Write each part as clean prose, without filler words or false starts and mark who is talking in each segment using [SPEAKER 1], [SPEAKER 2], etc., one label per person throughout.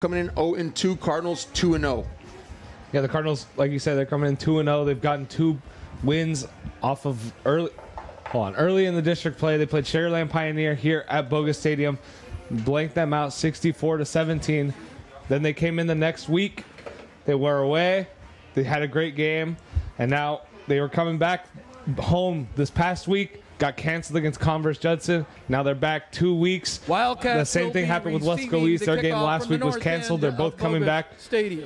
[SPEAKER 1] Coming in 0-2, Cardinals 2-0.
[SPEAKER 2] Yeah, the Cardinals, like you said, they're coming in 2-0. They've gotten 2 wins off of early in the district play. They played Sugarland Pioneer here at Bogus Stadium, blanked them out 64-17. Then they came in the next week. They were away. They had a great game, and now they were coming back home this past week. Got canceled against Converse Judson. Now they're back 2 weeks.
[SPEAKER 3] Wildcat.
[SPEAKER 2] The same thing happened with Weslaco East. Their game last week was canceled. They're both coming back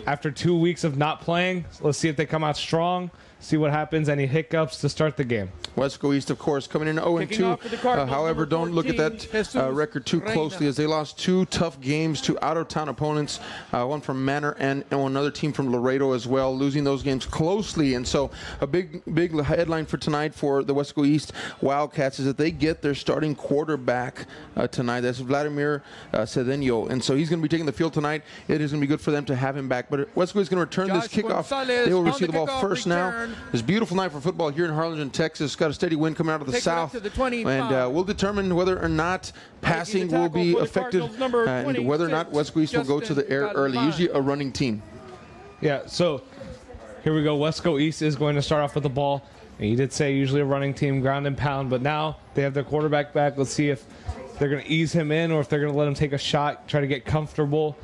[SPEAKER 2] after 2 weeks of not playing. Let's see if they come out strong. See what happens. Any hiccups to start the game.
[SPEAKER 1] Weslaco East, of course, coming in 0-2. However, don't look at that record too closely, as they lost 2 tough games to out-of-town opponents, one from Manor and another team from Laredo as well, losing those games closely. And so a big headline for tonight for the Weslaco East Wildcats is that they get their starting quarterback tonight. That's Vladimir Cedeno. And so he's going to be taking the field tonight. It is going to be good for them to have him back. But Weslaco is going to return this kickoff. They will receive the ball first now. It's a beautiful night for football here in Harlingen, Texas. Got a steady wind coming out of the south, and we'll determine whether or not passing will be effective and whether or not Weslaco East will go to the air early. Usually a running team.
[SPEAKER 2] Yeah, so here we go. Weslaco East is going to start off with the ball. And you did say usually a running team, ground and pound, but now they have their quarterback back. Let's see if they're going to ease him in or if they're going to let him take a shot, try to get comfortable.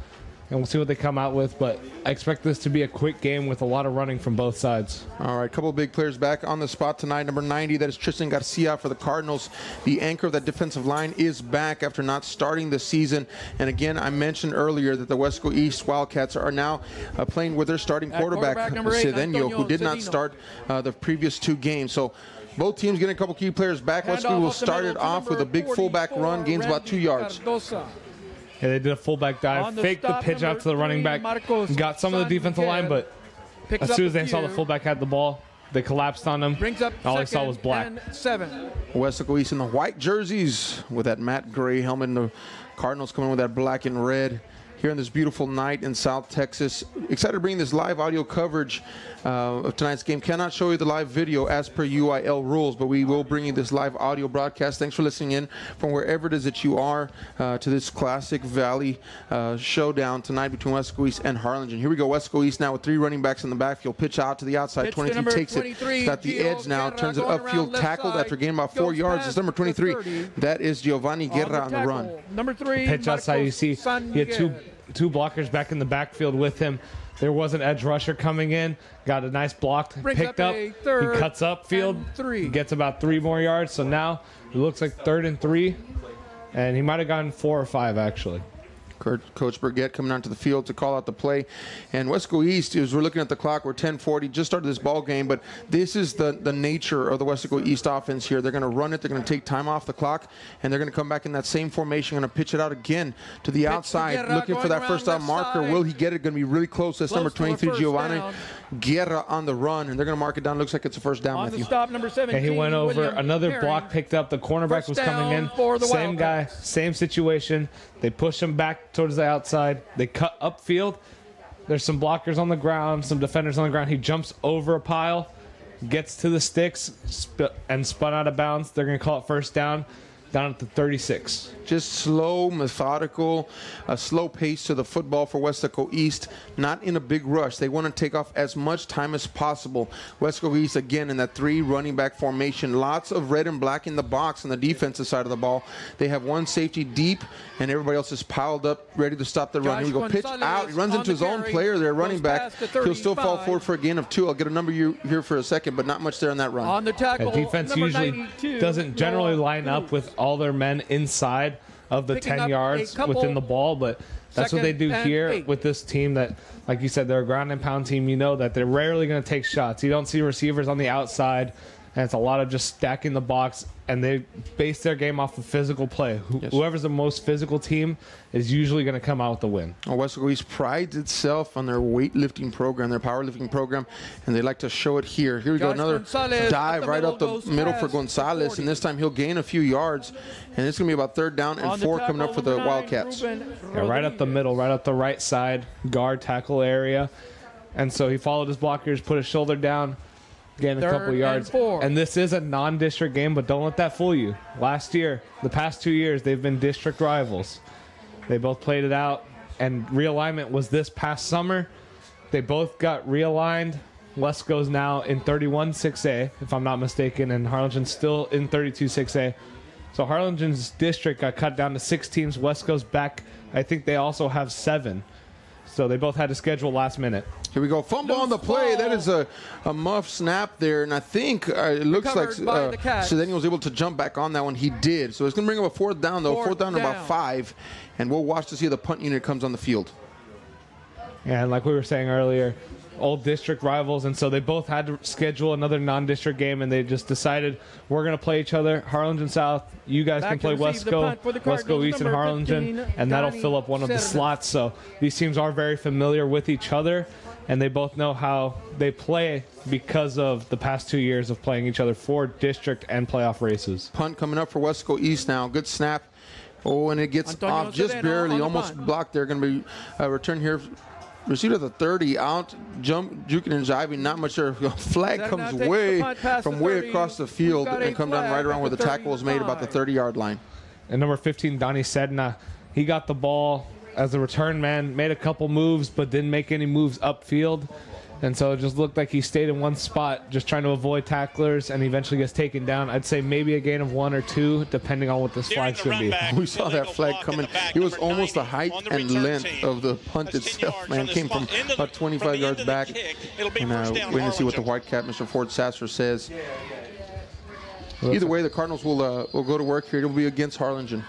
[SPEAKER 2] And we'll see what they come out with, but I expect this to be a quick game with a lot of running from both sides.
[SPEAKER 1] All right, a couple of big players back on the spot tonight. Number 90, that is Tristan Garcia for the Cardinals. The anchor of that defensive line is back after not starting the season. And again, I mentioned earlier that the Weslaco East Wildcats are now playing with their starting quarterback, Cedeno, who did not start the previous 2 games. So both teams getting a couple key players back. Weslaco will start it off with a big fullback run, gains about 2 yards.
[SPEAKER 2] Yeah, they did a fullback dive, faked the pitch out to the running back, got some of the defensive line, but as soon as they saw the fullback had the ball, they collapsed on him. All they saw was black.
[SPEAKER 1] Weslaco East in the white jerseys with that matte gray helmet, and the Cardinals coming with that black and red here on this beautiful night in South Texas. Excited to bring this live audio coverage of tonight's game. Cannot show you the live video as per UIL rules, but we will bring you this live audio broadcast. Thanks for listening in from wherever it is that you are to this classic Valley showdown tonight between Weslaco East and Harlingen. Here we go. Weslaco East now with 3 running backs in the backfield. Pitch out to the outside. 23 takes it. He's got the edge now. Turns it upfield. Tackled after gaining about 4 yards. It's number 23. That is Giovanni Guerra on the run.
[SPEAKER 3] Number 3.
[SPEAKER 2] Pitch outside. You see he had two blockers back in the backfield with him. There was an edge rusher coming in, got a nice block, picked up. He cuts upfield, he gets about 3 more yards. So now it looks like 3rd and 3, and he might have gotten 4 or 5 actually.
[SPEAKER 1] Coach Burgett coming onto the field to call out the play. And Weslaco East, as we're looking at the clock, we're 10:40, just started this ball game, but this is the nature of the Weslaco East offense here. They're going to run it, they're going to take time off the clock, and they're going to come back in that same formation, going to pitch it out again to the outside, looking for that first down marker. Will he get it? Going to be really close. That's number 23, Giovanni Guerra on the run, and they're going to mark it down. Looks like it's a first down, Matthew.
[SPEAKER 3] Stop, number 17,
[SPEAKER 2] and he went over. Another block picked up. The cornerback was coming in. Same guy, same situation. They push him back towards the outside. They cut upfield. There's some blockers on the ground, some defenders on the ground. He jumps over a pile, gets to the sticks, and spun out of bounds. They're going to call it first down at the 36.
[SPEAKER 1] Just slow, methodical, a slow pace to the football for Weslaco East. Not in a big rush. They want to take off as much time as possible. Weslaco East, again, in that 3 running back formation. Lots of red and black in the box on the defensive side of the ball. They have 1 safety deep, and everybody else is piled up, ready to stop the run. Here we go. Pitch out. He runs into his own player there, running back. He'll still fall forward for a gain of 2. I'll get a number here for a second, but not much there on that run.
[SPEAKER 3] On the tackle,
[SPEAKER 2] defense usually doesn't generally line up with all their men inside of the 10 yards within the ball, but that's what they do here with this team that, like you said, they're a ground and pound team. You know that they're rarely going to take shots. You don't see receivers on the outside, and it's a lot of just stacking the box, and they base their game off of physical play. Whoever's the most physical team is usually going to come out with the win.
[SPEAKER 1] Weslaco East prides itself on their weightlifting program, their powerlifting program, and they like to show it here. Here we go, another dive right up the middle for Gonzalez, and this time he'll gain a few yards, and it's going to be about 3rd down and 4 coming up for the Wildcats.
[SPEAKER 2] Yeah, right up the middle, right up the right side, guard tackle area. And so he followed his blockers, put his shoulder down, gained a couple yards. And this is a non-district game, but don't let that fool you. Last year, the past 2 years, they've been district rivals. They both played it out. and realignment was this past summer. They both got realigned. Weslaco's now in 31-6A, if I'm not mistaken, and Harlingen's still in 32-6A. So Harlingen's district got cut down to 6 teams. Weslaco's back. I think they also have 7. So they both had to schedule last minute.
[SPEAKER 1] Here we go. Fumble on the play. That is a muff snap there. And I think it looks like Cedeno was able to jump back on that one. He did. So it's going to bring up a 4th down, though. 4th down to about 5. And we'll watch to see if the punt unit comes on the field.
[SPEAKER 2] Yeah, and like we were saying earlier, old district rivals, and so they both had to schedule another non-district game, and they just decided we're going to play each other. Harlingen South, you guys can play Weslaco, Weslaco East and Harlingen, and that'll fill up one of the slots. So these teams are very familiar with each other, and they both know how they play because of the past 2 years of playing each other for district and playoff races.
[SPEAKER 1] Punt coming up for Weslaco East now. Good snap. Oh, and it gets off just barely, almost blocked there. Going to be a return here. Received at the 30, out, jump, juking and jiving, not much there. Flag comes way across the field and come down right around where the tackle was made, about the 30-yard line.
[SPEAKER 2] And number 15, Donnie Sedna, he got the ball as a return man, made a couple moves, but didn't make any moves upfield. And so it just looked like he stayed in one spot, just trying to avoid tacklers, and eventually gets taken down. I'd say maybe a gain of 1 or 2, depending on what this flag should be.
[SPEAKER 1] We saw that flag coming. It was almost the height and length of the punt itself, man. It came from about 25 yards back. And we're going to see what the Wildcat, Mr. Ford Sasser, says. Either way, the Cardinals will go to work here. It will be against Harlingen.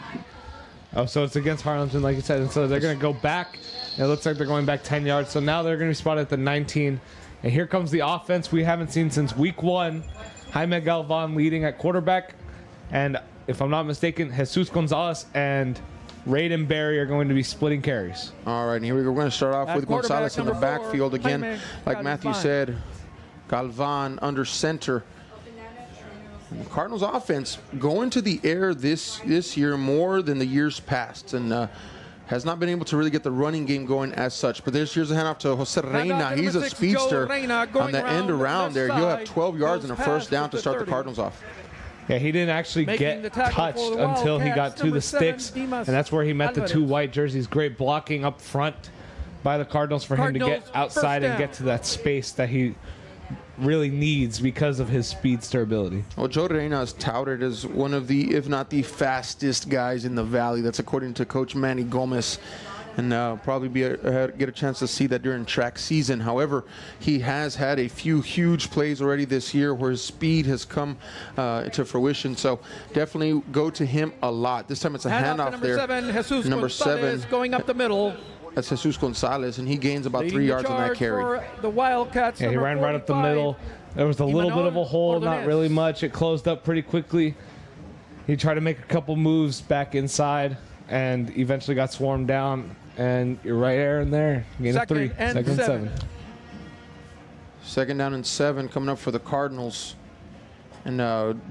[SPEAKER 2] Oh, so it's against Harlingen, like you said. And so they're going to go back. It looks like they're going back 10 yards. So now they're going to be spotted at the 19. And here comes the offense we haven't seen since week 1. Jaime Galvan leading at quarterback. And if I'm not mistaken, Jesus Gonzalez and Raiden Berry are going to be splitting carries.
[SPEAKER 1] All right, and here we go. We're going to start off with Gonzalez in the backfield again. Like Matthew said, Galvan under center. And the Cardinals offense going to the air this year more than the years past, and has not been able to really get the running game going as such. But here's a handoff to Jose Reina. He's a speedster on the end around there. He'll have 12 yards and a 1st down to start the Cardinals off.
[SPEAKER 2] Yeah, he didn't actually get touched until he got to the sticks, and that's where he met the 2 white jerseys. Great blocking up front by the Cardinals for him to get outside and get to that space that he really needs because of his speedster ability. Well,
[SPEAKER 1] Joe Reina is touted as one of the, if not the fastest guys in the Valley. That's according to Coach Manny Gomez. And probably get a chance to see that during track season. However, he has had a few huge plays already this year where his speed has come to fruition. So definitely go to him a lot. This time it's a handoff there. Number 7
[SPEAKER 3] going up the middle.
[SPEAKER 1] That's Jesus Gonzalez, and he gains about 3 yards on that carry.
[SPEAKER 3] The Wildcats.
[SPEAKER 2] Yeah, he ran right up the middle. There was a little bit of a hole, not really much. It closed up pretty quickly. He tried to make a couple moves back inside and eventually got swarmed down. And you're right there and there. Gain of 3. Second and 7.
[SPEAKER 1] 2nd down and 7 coming up for the Cardinals. And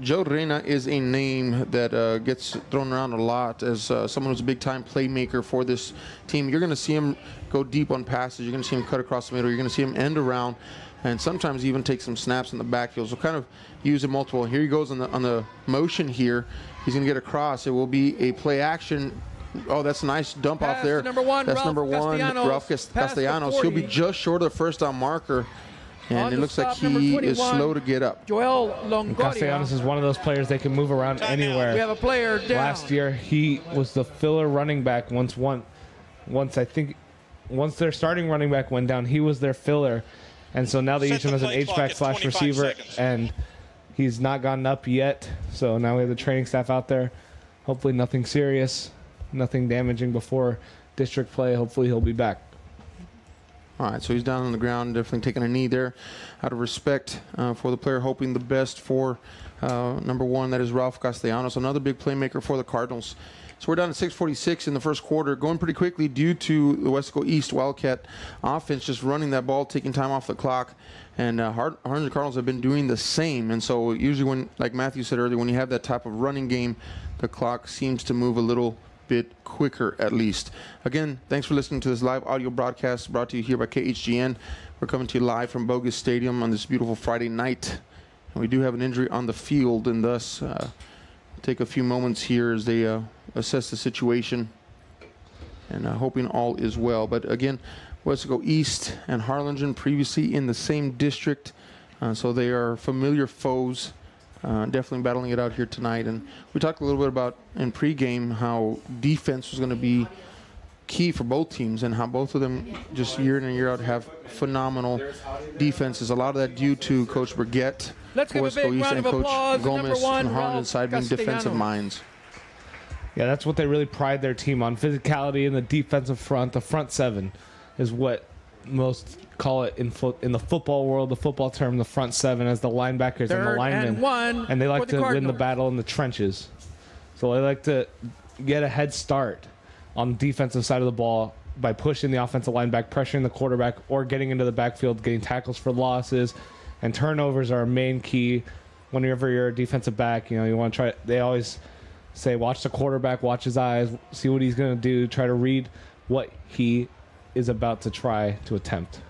[SPEAKER 1] Joe Reina is a name that gets thrown around a lot as someone who's a big-time playmaker for this team. You're going to see him go deep on passes. You're going to see him cut across the middle. You're going to see him end around, and sometimes even take some snaps in the backfield. So kind of use it multiple. Here he goes on the motion here. He's going to get across. It will be a play action. Oh, that's a nice dump off there.
[SPEAKER 3] Number 1,
[SPEAKER 1] that's number 1, Ralph Castellanos. He'll be just short of the 1st down marker. And it looks like he is slow to get up.
[SPEAKER 3] Joel Longoria.
[SPEAKER 2] Castellanos is one of those players that can move around anywhere.
[SPEAKER 3] We have a player down.
[SPEAKER 2] Last year, he was the filler running back. Once their starting running back went down, he was their filler. And so now they use him as an H-back / receiver, and he's not gotten up yet. So now we have the training staff out there. Hopefully nothing serious, nothing damaging before district play. Hopefully he'll be back.
[SPEAKER 1] All right, so he's down on the ground, definitely taking a knee there out of respect for the player, hoping the best for number 1, that is Ralph Castellanos, another big playmaker for the Cardinals. So we're down to 6:46 in the first quarter, going pretty quickly due to the Weslaco East Wildcat offense just running that ball, taking time off the clock. And Harlingen Cardinals have been doing the same. And so usually when, like Matthew said earlier, when you have that type of running game, the clock seems to move a little bit quicker, at least. Again, thanks for listening to this live audio broadcast brought to you here by KHGN. We're coming to you live from Bogus Stadium on this beautiful Friday night. And we do have an injury on the field, and thus take a few moments here as they assess the situation. and hoping all is well. But again, Weslaco East and Harlingen previously in the same district, so they are familiar foes. Definitely battling it out here tonight. And we talked a little bit about in pregame how defense was going to be key for both teams, and how both of them just year in and year out have phenomenal defenses. A lot of that due to Coach Burgett for Weslaco East and Coach Gomez on Harlingen's side being defensive minds.
[SPEAKER 2] Yeah, that's what they really pride their team on. Physicality in the defensive front. The front seven is what most call it in the football world, the football term, the front seven, as the linebackers and the linemen. And they like to win the battle in the trenches. So they like to get a head start on the defensive side of the ball by pushing the offensive line back, pressuring the quarterback, or getting into the backfield, getting tackles for losses. And turnovers are a main key. Whenever you're a defensive back, you want to try. They always say, watch the quarterback, watch his eyes, see what he's going to do, try to read what he is about to try to attempt.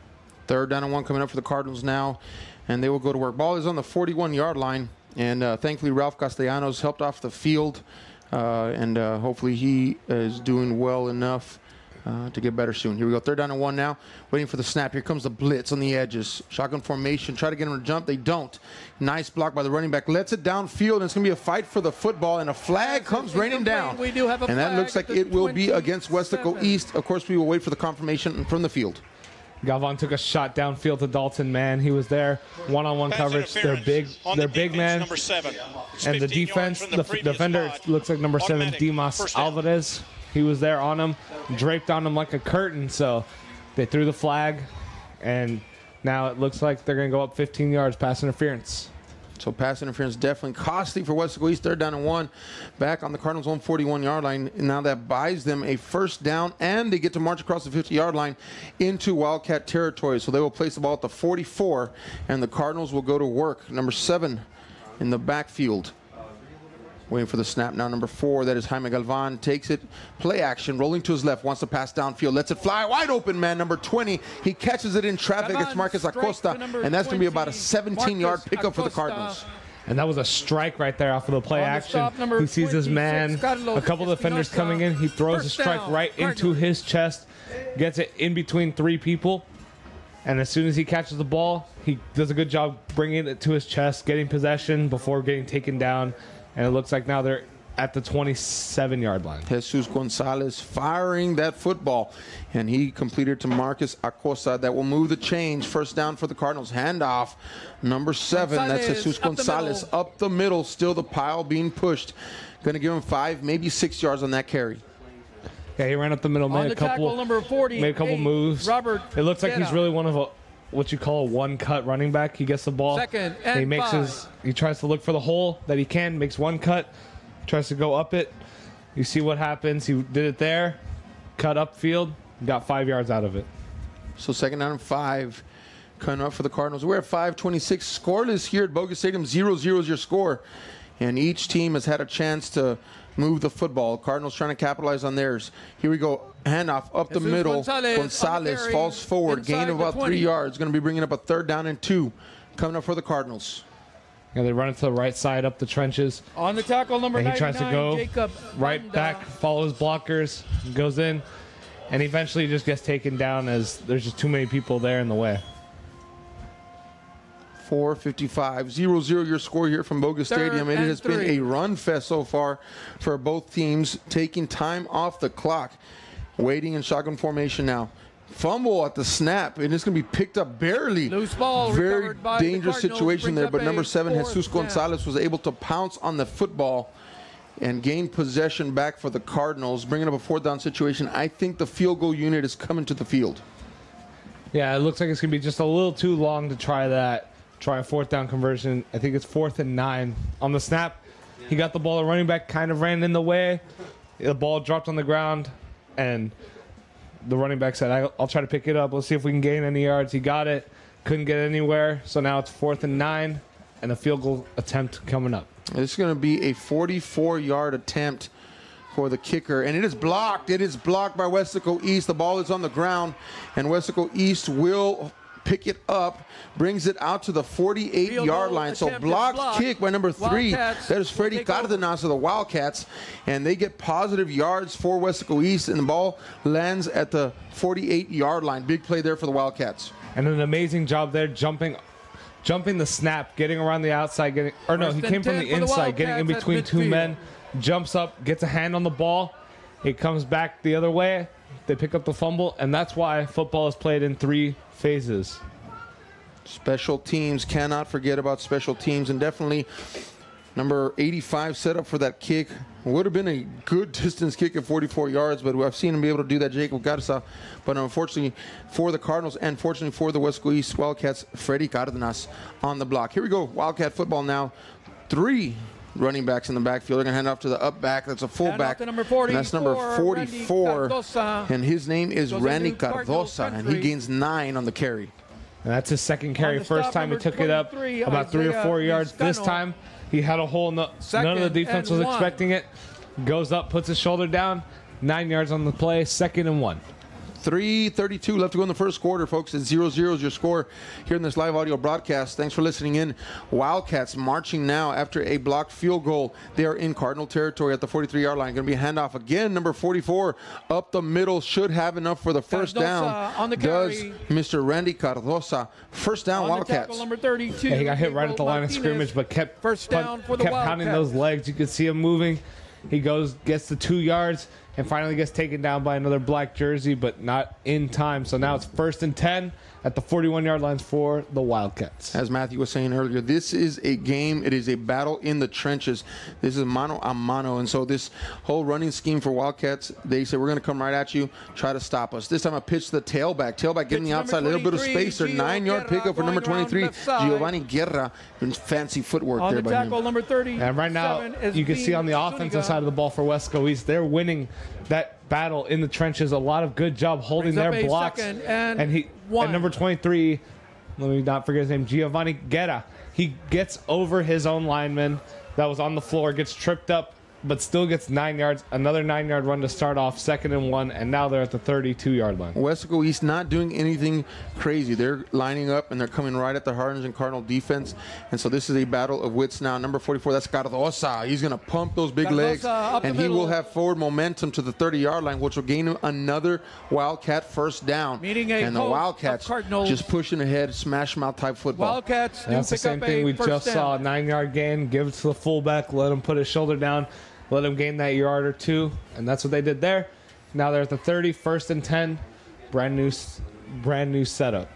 [SPEAKER 1] 3rd down and 1 coming up for the Cardinals now, and they will go to work. Ball is on the 41-yard line, and thankfully Ralph Castellanos helped off the field, and hopefully he is doing well enough to get better soon. Here we go, 3rd down and 1 now, waiting for the snap. Here comes the blitz on the edges. Shotgun formation, try to get him to jump. They don't. Nice block by the running back. Lets it downfield, and it's going to be a fight for the football, and a flag comes raining down.
[SPEAKER 3] We do have a
[SPEAKER 1] and that looks like it will be against Weslaco East. Of course, we will wait for the confirmation from the field.
[SPEAKER 2] Galvan took a shot downfield to Dalton Man. He was there, one-on-one coverage. They're big man.
[SPEAKER 4] Number 7.
[SPEAKER 2] And the defense, the defender looks like number 7, Dimas Alvarez. He was there on him, draped on him like a curtain. So they threw the flag, and now it looks like they're going to go up 15 yards, pass interference.
[SPEAKER 1] So pass interference definitely costly for Weslaco East. 3rd down and 1 back on the Cardinals' own 41-yard line. Now that buys them a 1st down, and they get to march across the 50-yard line into Wildcat territory. So they will place the ball at the 44, and the Cardinals will go to work. Number 7 in the backfield. Waiting for the snap now, number 4. That is Jaime Galvan. Takes it, play action, rolling to his left, wants to pass downfield, lets it fly, wide open man, number 20. He catches it in traffic. It's Marcus Acosta, and that's going to be about a 17-yard pickup for the Cardinals.
[SPEAKER 2] And that was a strike right there off of the play action. He sees his man, a couple of defenders coming in. He throws a strike right into his chest, gets it in between 3 people. And as soon as he catches the ball, he does a good job bringing it to his chest, getting possession before getting taken down. And it looks like now they're at the 27-yard line.
[SPEAKER 1] Jesus Gonzalez firing that football, and he completed to Marcus Acosta. That will move the change. 1st down for the Cardinals. Handoff, number 7. That's Jesus Gonzalez up the middle. Still the pile being pushed. Going to give him 5, maybe 6 yards on that carry.
[SPEAKER 2] Yeah, he ran up the middle, made a couple moves. It looks like he's really one of what you call a one-cut running back. He gets the ball. He tries to look for the hole that he can, makes one cut, tries to go up it. You see what happens. He did it there, cut upfield, got 5 yards out of it.
[SPEAKER 1] So 2nd down and 5 coming up for the Cardinals. We're at 5:26 scoreless here at Bogus Stadium. 0-0 is your score. And each team has had a chance to move the football. Cardinals trying to capitalize on theirs. Here we go. Handoff up the middle. Gonzalez falls forward. Gain of about 3 yards. Going to be bringing up a 3rd down and 2 coming up for the Cardinals.
[SPEAKER 2] Yeah, they run it to the right side up the trenches.
[SPEAKER 3] On the tackle, number 99,
[SPEAKER 2] he tries to go
[SPEAKER 3] Jacob
[SPEAKER 2] right back, follows blockers, goes in, and eventually just gets taken down as there's just too many people there in the way.
[SPEAKER 1] 4:55, 0-0 your score here from Bogus Stadium. It has been a run fest so far for both teams, taking time off the clock. Waiting in shotgun formation now. Fumble at the snap, and it's going to be picked up barely.
[SPEAKER 3] Loose ball.
[SPEAKER 1] Very dangerous situation there, but number 7, Jesus Gonzalez, was able to pounce on the football and gain possession back for the Cardinals, bringing up a 4th down situation. I think the field goal unit is coming to the field.
[SPEAKER 2] Yeah, it looks like it's going to be just a little too long to try that. Try a 4th down conversion. I think it's 4th and 9. On the snap, he got the ball. The running back kind of ran in the way. The ball dropped on the ground, and the running back said, I'll try to pick it up. Let's see if we can gain any yards. He got it. Couldn't get anywhere. So now it's 4th and 9, and a field goal attempt coming up.
[SPEAKER 1] This is going to be a 44-yard attempt for the kicker, and it is blocked. It is blocked by Weslaco East. The ball is on the ground, and Weslaco East will pick it up, brings it out to the 48-yard line. So blocked kick by number 3. That is Freddy Cardinals of the Wildcats. And they get positive yards for Weslaco East, and the ball lands at the 48-yard line. Big play there for the Wildcats.
[SPEAKER 2] And an amazing job there, jumping the snap, getting around the outside, he came from the inside, getting in between two men, jumps up, gets a hand on the ball. It comes back the other way. They pick up the fumble, and that's why football is played in 3 phases.
[SPEAKER 1] Special teams, cannot forget about special teams, and definitely number 85 set up for that kick. Would have been a good distance kick at 44 yards, but I've seen him be able to do that, Jacob Garza. But unfortunately for the Cardinals and fortunately for the Weslaco East Wildcats, Freddy Cardenas on the block. Here we go, Wildcat football now. 3 running backs in the backfield. They're going to hand off to the up back. That's a fullback. And that's number 44. And his name is Randy Cardosa, and he gains 9 on the carry.
[SPEAKER 2] And that's his second carry. First time he took it up about 3 or 4 yards. This time he had a hole in the none of the defense was expecting it. Goes up, puts his shoulder down. 9 yards on the play. 2nd and 1.
[SPEAKER 1] 3:32 left to go in the first quarter, folks. It's 0-0 is your score here in this live audio broadcast. Thanks for listening in. Wildcats marching now after a blocked field goal. They are in Cardinal territory at the 43-yard line. Going to be a handoff again. Number 44 up the middle. Should have enough for the first down.
[SPEAKER 3] On the
[SPEAKER 1] does
[SPEAKER 3] carry.
[SPEAKER 1] Mr. Randy Cardosa. First down,
[SPEAKER 3] On
[SPEAKER 1] Wildcats.
[SPEAKER 3] tackle, number 32.
[SPEAKER 2] Yeah, he got hit right at the line of scrimmage, but kept
[SPEAKER 3] pounding
[SPEAKER 2] those legs. You could see him moving. He gets the 2 yards, and finally gets taken down by another black jersey, but not in time. So now it's 1st and 10 at the 41-yard lines for the Wildcats.
[SPEAKER 1] As Matthew was saying earlier, this is a game. It is a battle in the trenches. This is mano a mano. And so this whole running scheme for Wildcats, they say, we're going to come right at you, try to stop us. This time I pitch the tailback. Tailback getting the outside, a little bit of space. Their 9-yard pickup for number 23, Giovanni Guerra. Fancy footwork
[SPEAKER 3] on
[SPEAKER 1] there
[SPEAKER 3] the
[SPEAKER 1] by
[SPEAKER 3] tackle,
[SPEAKER 1] him.
[SPEAKER 3] Number 30.
[SPEAKER 2] And right now, you can see on the offensive side of the ball for Weslaco East, they're winning that battle in the trenches. A lot of good job holding their blocks. And number 23, let me not forget his name, Giovanni Guerra. He gets over his own lineman that was on the floor, gets tripped up, but still gets 9 yards. Another 9-yard run to start off, 2nd and 1, and now they're at the 32-yard line.
[SPEAKER 1] Weslaco East not doing anything crazy. They're lining up, and they're coming right at the Harlingen Cardinal defense. And so this is a battle of wits now. Number 44, that's Cardosa. He's going to pump those big legs, and he will have forward momentum to the 30-yard line, which will gain him another Wildcat first down. And the Wildcats just pushing ahead, smash mouth type football.
[SPEAKER 3] Wildcats
[SPEAKER 2] and that's the same thing we just saw. 9-yard gain, give it to the fullback, let him put his shoulder down. Let them gain that yard or 2, and that's what they did there. Now they're at the 30, 1st and 10, brand new setup.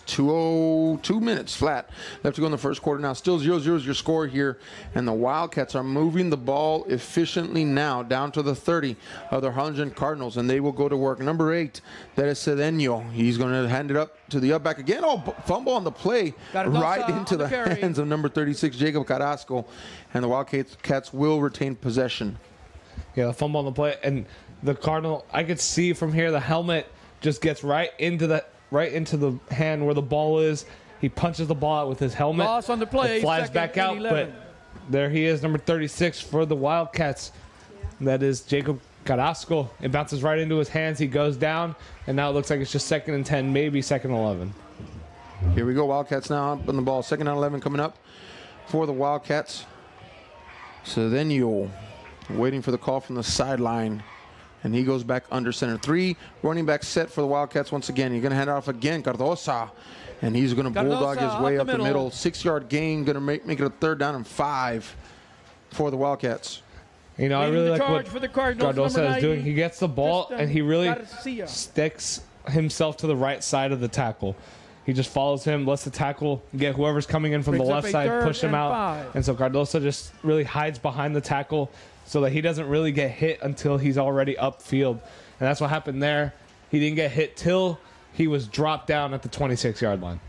[SPEAKER 1] 2 minutes flat left to go in the first quarter. Now still 0-0 is your score here, and the Wildcats are moving the ball efficiently now down to the 30 of the Harlingen Cardinals, and they will go to work. Number 8, that is Cedeno. He's going to hand it up to the up back again. Oh, fumble on the play right into the hands of number 36, Jacob Carrasco, and the Wildcats will retain possession.
[SPEAKER 2] Yeah, the fumble on the play, and the Cardinal, I could see from here the helmet just gets right into the hand where the ball is. He punches the ball out with his helmet.
[SPEAKER 3] Loss on the play.
[SPEAKER 2] It flies back out, but there he is, number 36 for the Wildcats. That is Jacob Carrasco. It bounces right into his hands. He goes down, and now it looks like it's just 2nd and 10, maybe 2nd and 11.
[SPEAKER 1] Here we go. Wildcats now up on the ball. 2nd and 11 coming up for the Wildcats. So then you're waiting for the call from the sideline. And he goes back under center. 3 running back set for the Wildcats once again. You're going to hand it off again, Cardosa. And he's going to bulldog his way up the middle. 6-yard gain, going to make it a 3rd down and 5 for the Wildcats.
[SPEAKER 2] You know, I really like what Cardosa is doing. He gets the ball, and he really sticks himself to the right side of the tackle. He just follows him, lets the tackle get whoever's coming in from the left side, push him out. And so Cardosa just really hides behind the tackle so that he doesn't really get hit until he's already upfield. And that's what happened there. He didn't get hit till he was dropped down at the 26-yard line.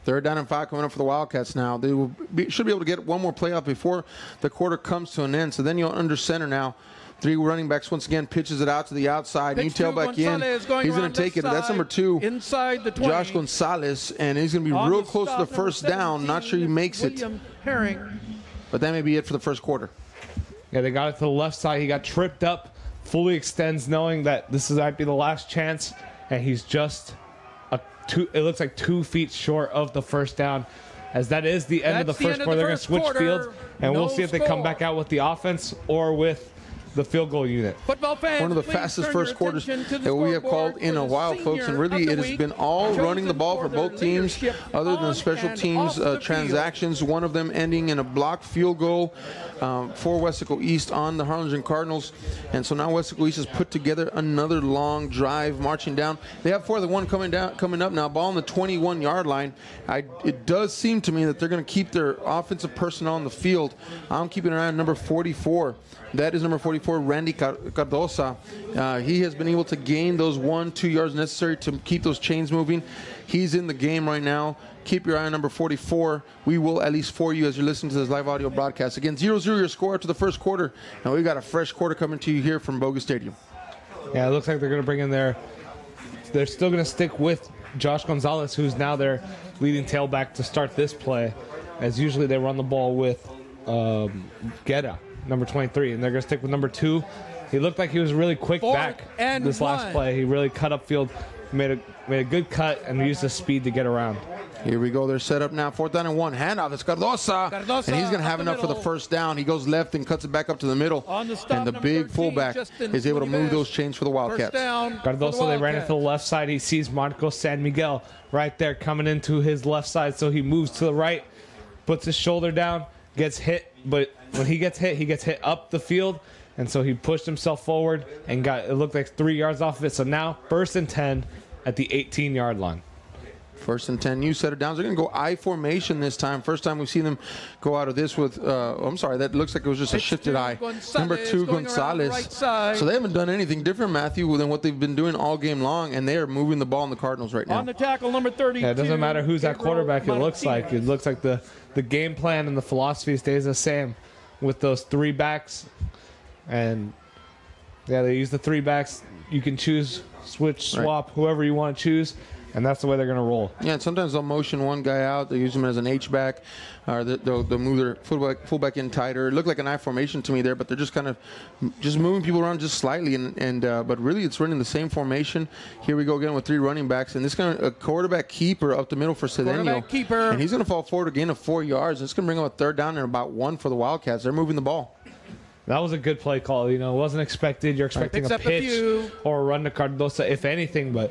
[SPEAKER 1] 3rd down and 5 coming up for the Wildcats now. They should be able to get one more play off before the quarter comes to an end. So then you're under center now. 3 running backs once again, pitches it out to the outside. New tailback in. He's going to take it. That's number 2.
[SPEAKER 3] Inside the 20.
[SPEAKER 1] Josh Gonzalez, and he's going to be real close to the first down. Not sure he makes it. But that may be it for the first quarter.
[SPEAKER 2] Yeah, they got it to the left side. He got tripped up, fully extends knowing that this might be the last chance, and he's just it looks like 2 feet short of the first down, as that is the end of the first quarter. They're going to switch fields, and we'll see if they come back out with the offense or with the field goal unit.
[SPEAKER 3] Football fans,
[SPEAKER 1] one of the fastest first quarters that we have called in a while, folks, and really it has been all running the ball for both teams, other than special teams transactions, one of them ending in a blocked field goal for Weslaco East on the Harlingen Cardinals. And so now Weslaco East has put together another long drive marching down. They have 4th and 1 coming up now, ball on the 21-yard line. It does seem to me that they're going to keep their offensive personnel on the field. I'm keeping an eye on number 44. That is number 44, Randy Cardosa. He has been able to gain those 1-2 yards necessary to keep those chains moving. He's in the game right now. Keep your eye on number 44. We will, at least for you, as you're listening to this live audio broadcast. Again, 0-0 your score after the first quarter. And we've got a fresh quarter coming to you here from Bogus Stadium.
[SPEAKER 2] Yeah, it looks like they're going to bring in they're still going to stick with Josh Gonzalez, who's now their leading tailback to start this play, as usually they run the ball with Guerra, number 23, and they're going to stick with number 2. He looked like he was really quick back this last play. He really cut upfield, made a good cut, and used his speed to get around.
[SPEAKER 1] Here we go. They're set up now. 4th down and 1. Handoff. It's Cardosa. And he's going to have enough for the first down. He goes left and cuts it back up to the middle. And the big fullback is able to move those chains for the Wildcats.
[SPEAKER 2] Cardosa, they ran it to the left side. He sees Marcos San Miguel right there coming into his left side. So he moves to the right, puts his shoulder down, gets hit. But when he gets hit up the field. And so he pushed himself forward and it looked like 3 yards off of it. So now 1st and 10 at the 18-yard line.
[SPEAKER 1] 1st and 10, new set of downs. They're going to go I formation this time. First time we've seen them go out of this with, I'm sorry, that looks like it was just a shifted I. Number 2, Gonzalez. Right, so they haven't done anything different, Matthew, than what they've been doing all game long, and they are moving the ball on the Cardinals right now.
[SPEAKER 3] On the tackle, number 32.
[SPEAKER 2] Yeah, it doesn't matter who's that quarterback. It looks like the game plan and the philosophy stays the same with those 3 backs. And, yeah, they use the 3 backs. You can choose, switch, swap, whoever you want to choose. And that's the way they're going to roll.
[SPEAKER 1] Yeah, and sometimes they'll motion one guy out. They use him as an H-back. Or they'll move their fullback in tighter. It looked like an I formation to me there, but they're just kind of just moving people around just slightly. But really, it's running the same formation. Here we go again with 3 running backs. And this kind of a quarterback keeper up the middle for Cedeño. And he's going to fall forward again of 4 yards. It's going to bring him a 3rd down and about 1 for the Wildcats. They're moving the ball.
[SPEAKER 2] That was a good play call. You know, it wasn't expected. You're expecting a pitch or a run to Cardosa, if anything, but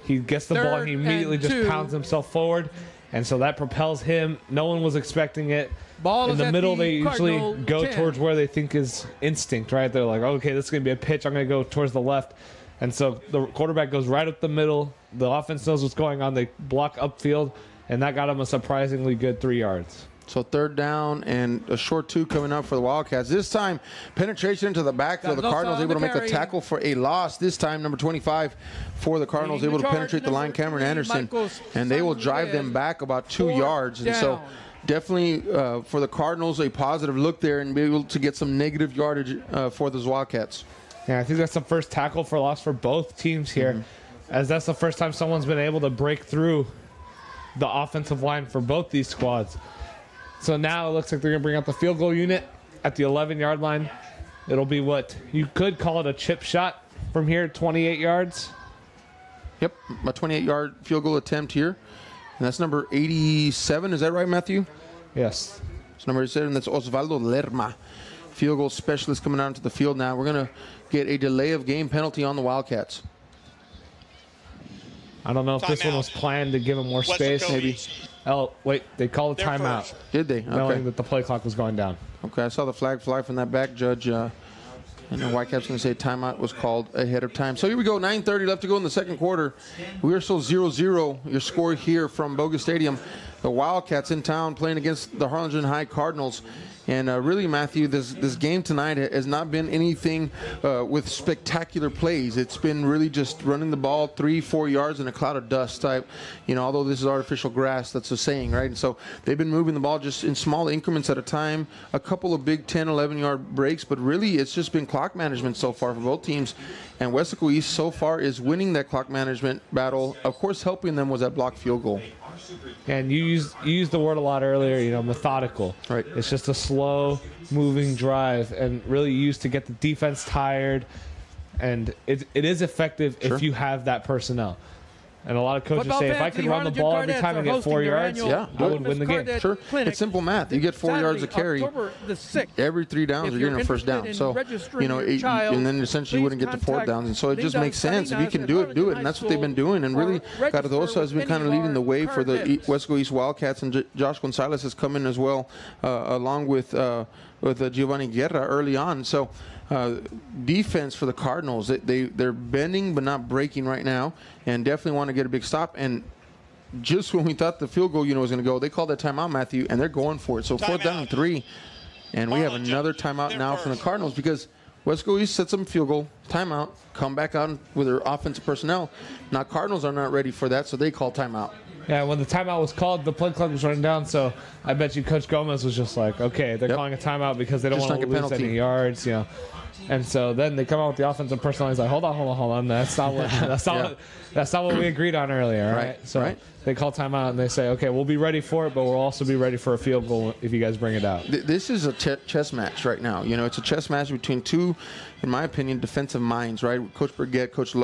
[SPEAKER 2] he gets the ball and he immediately just pounds himself forward. And so that propels him. No one was expecting it.
[SPEAKER 3] Ball
[SPEAKER 2] in the middle, they usually go towards where they think is instinct, right? They're like, okay, this is going to be a pitch. I'm going to go towards the left. And so the quarterback goes right up the middle. The offense knows what's going on. They block upfield, and that got him a surprisingly good 3 yards.
[SPEAKER 1] So 3rd down and a short 2 coming up for the Wildcats. This time, penetration into the backfield. The Cardinals able to make a tackle for a loss. This time, number 25 for the Cardinals able to penetrate the line, Cameron Anderson. And they will drive them back about 2 yards. And so definitely for the Cardinals, a positive look there and be able to get some negative yardage for those Wildcats.
[SPEAKER 2] Yeah, I think that's the first tackle for loss for both teams here, as that's the first time someone's been able to break through the offensive line for both these squads. So now it looks like they're going to bring out the field goal unit at the 11-yard line. It'll be what you could call it a chip shot from here, 28 yards.
[SPEAKER 1] Yep, a 28-yard field goal attempt here. And that's number 87. Is that right, Matthew?
[SPEAKER 2] Yes.
[SPEAKER 1] It's number 87. That's Osvaldo Lerma, field goal specialist coming out into the field now. We're going to get a delay of game penalty on the Wildcats.
[SPEAKER 2] I don't know if this one was planned to give him more space. Maybe. Oh, wait, they called a timeout.
[SPEAKER 1] Did they? Okay.
[SPEAKER 2] Knowing that the play clock was going down.
[SPEAKER 1] Okay, I saw the flag fly from that back judge. And the Whitecaps going to say timeout was called ahead of time. So here we go, 9:30 left to go in the second quarter. We are still 0-0. Your score here from Bogus Stadium. The Wildcats in town playing against the Harlingen High Cardinals. And really, Matthew, this game tonight has not been anything with spectacular plays. It's been really just running the ball 3-4 yards in a cloud of dust type. You know, although this is artificial grass, that's a saying, right? And so they've been moving the ball just in small increments at a time. A couple of big 10, 11-yard breaks, but really it's just been clock management so far for both teams. And Weslaco East so far is winning that clock management battle. Of course, helping them was that blocked field goal.
[SPEAKER 2] And you used the word a lot earlier, you know, methodical.
[SPEAKER 1] Right.
[SPEAKER 2] It's just a slow moving drive and really used to get the defense tired. And it is effective if you have that personnel. And a lot of coaches say, if I could run the ball every time and get 4 yards, I would win the game.
[SPEAKER 1] Sure. It's simple math. You get 4 yards a carry. Every 3 downs, you're getting a first down. So, and then essentially you wouldn't get to 4th downs. And so it just makes sense. If you can do it, do it. And that's what they've been doing. And really, Cardoso has been kind of leading the way for the Weslaco East Wildcats. And Josh Gonzalez has come in as well, along with Giovanni Guerra early on. So defense for the Cardinals, they're bending but not breaking right now, and definitely want to get a big stop. And just when we thought the field goal was going to go, they called that timeout, Matthew, and they're going for it. So 4th down and 3, and we have another timeout now from the Cardinals because Weslaco East sets them field goal, timeout, come back out with their offensive personnel. Now Cardinals are not ready for that, so they call timeout.
[SPEAKER 2] Yeah, when the timeout was called, the play clock was running down, so I bet you Coach Gomez was just like, okay, they're calling a timeout because they don't want to lose any yards, And so then they come out with the offensive personnel. He's like, hold on. That's not what that's not what we agreed on earlier, right? So they call timeout and they say, okay, we'll be ready for it, but we'll also be ready for a field goal if you guys bring it out.
[SPEAKER 1] This is a chess match right now. It's a chess match between two, in my opinion, defensive minds, right? Coach Burgett, Coach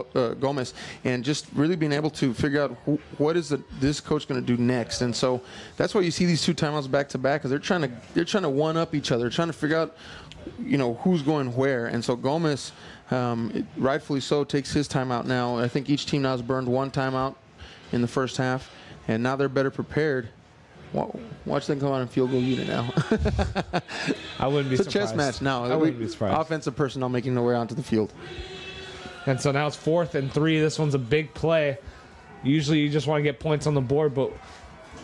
[SPEAKER 1] Gomez, and just really being able to figure out what is this coach going to do next. And so that's why you see these 2 timeouts back to back, because they're trying to one up each other, they're trying to figure out who's going where. And so Gomez, rightfully so, takes his timeout now. I think each team now has burned 1 timeout in the first half, and now they're better prepared. Watch them come out in field goal unit now.
[SPEAKER 2] I wouldn't be surprised.
[SPEAKER 1] It's a chess match now.
[SPEAKER 2] I wouldn't be surprised.
[SPEAKER 1] Offensive personnel making their way onto the field.
[SPEAKER 2] And so now it's 4th and 3. This one's a big play. Usually you just want to get points on the board, but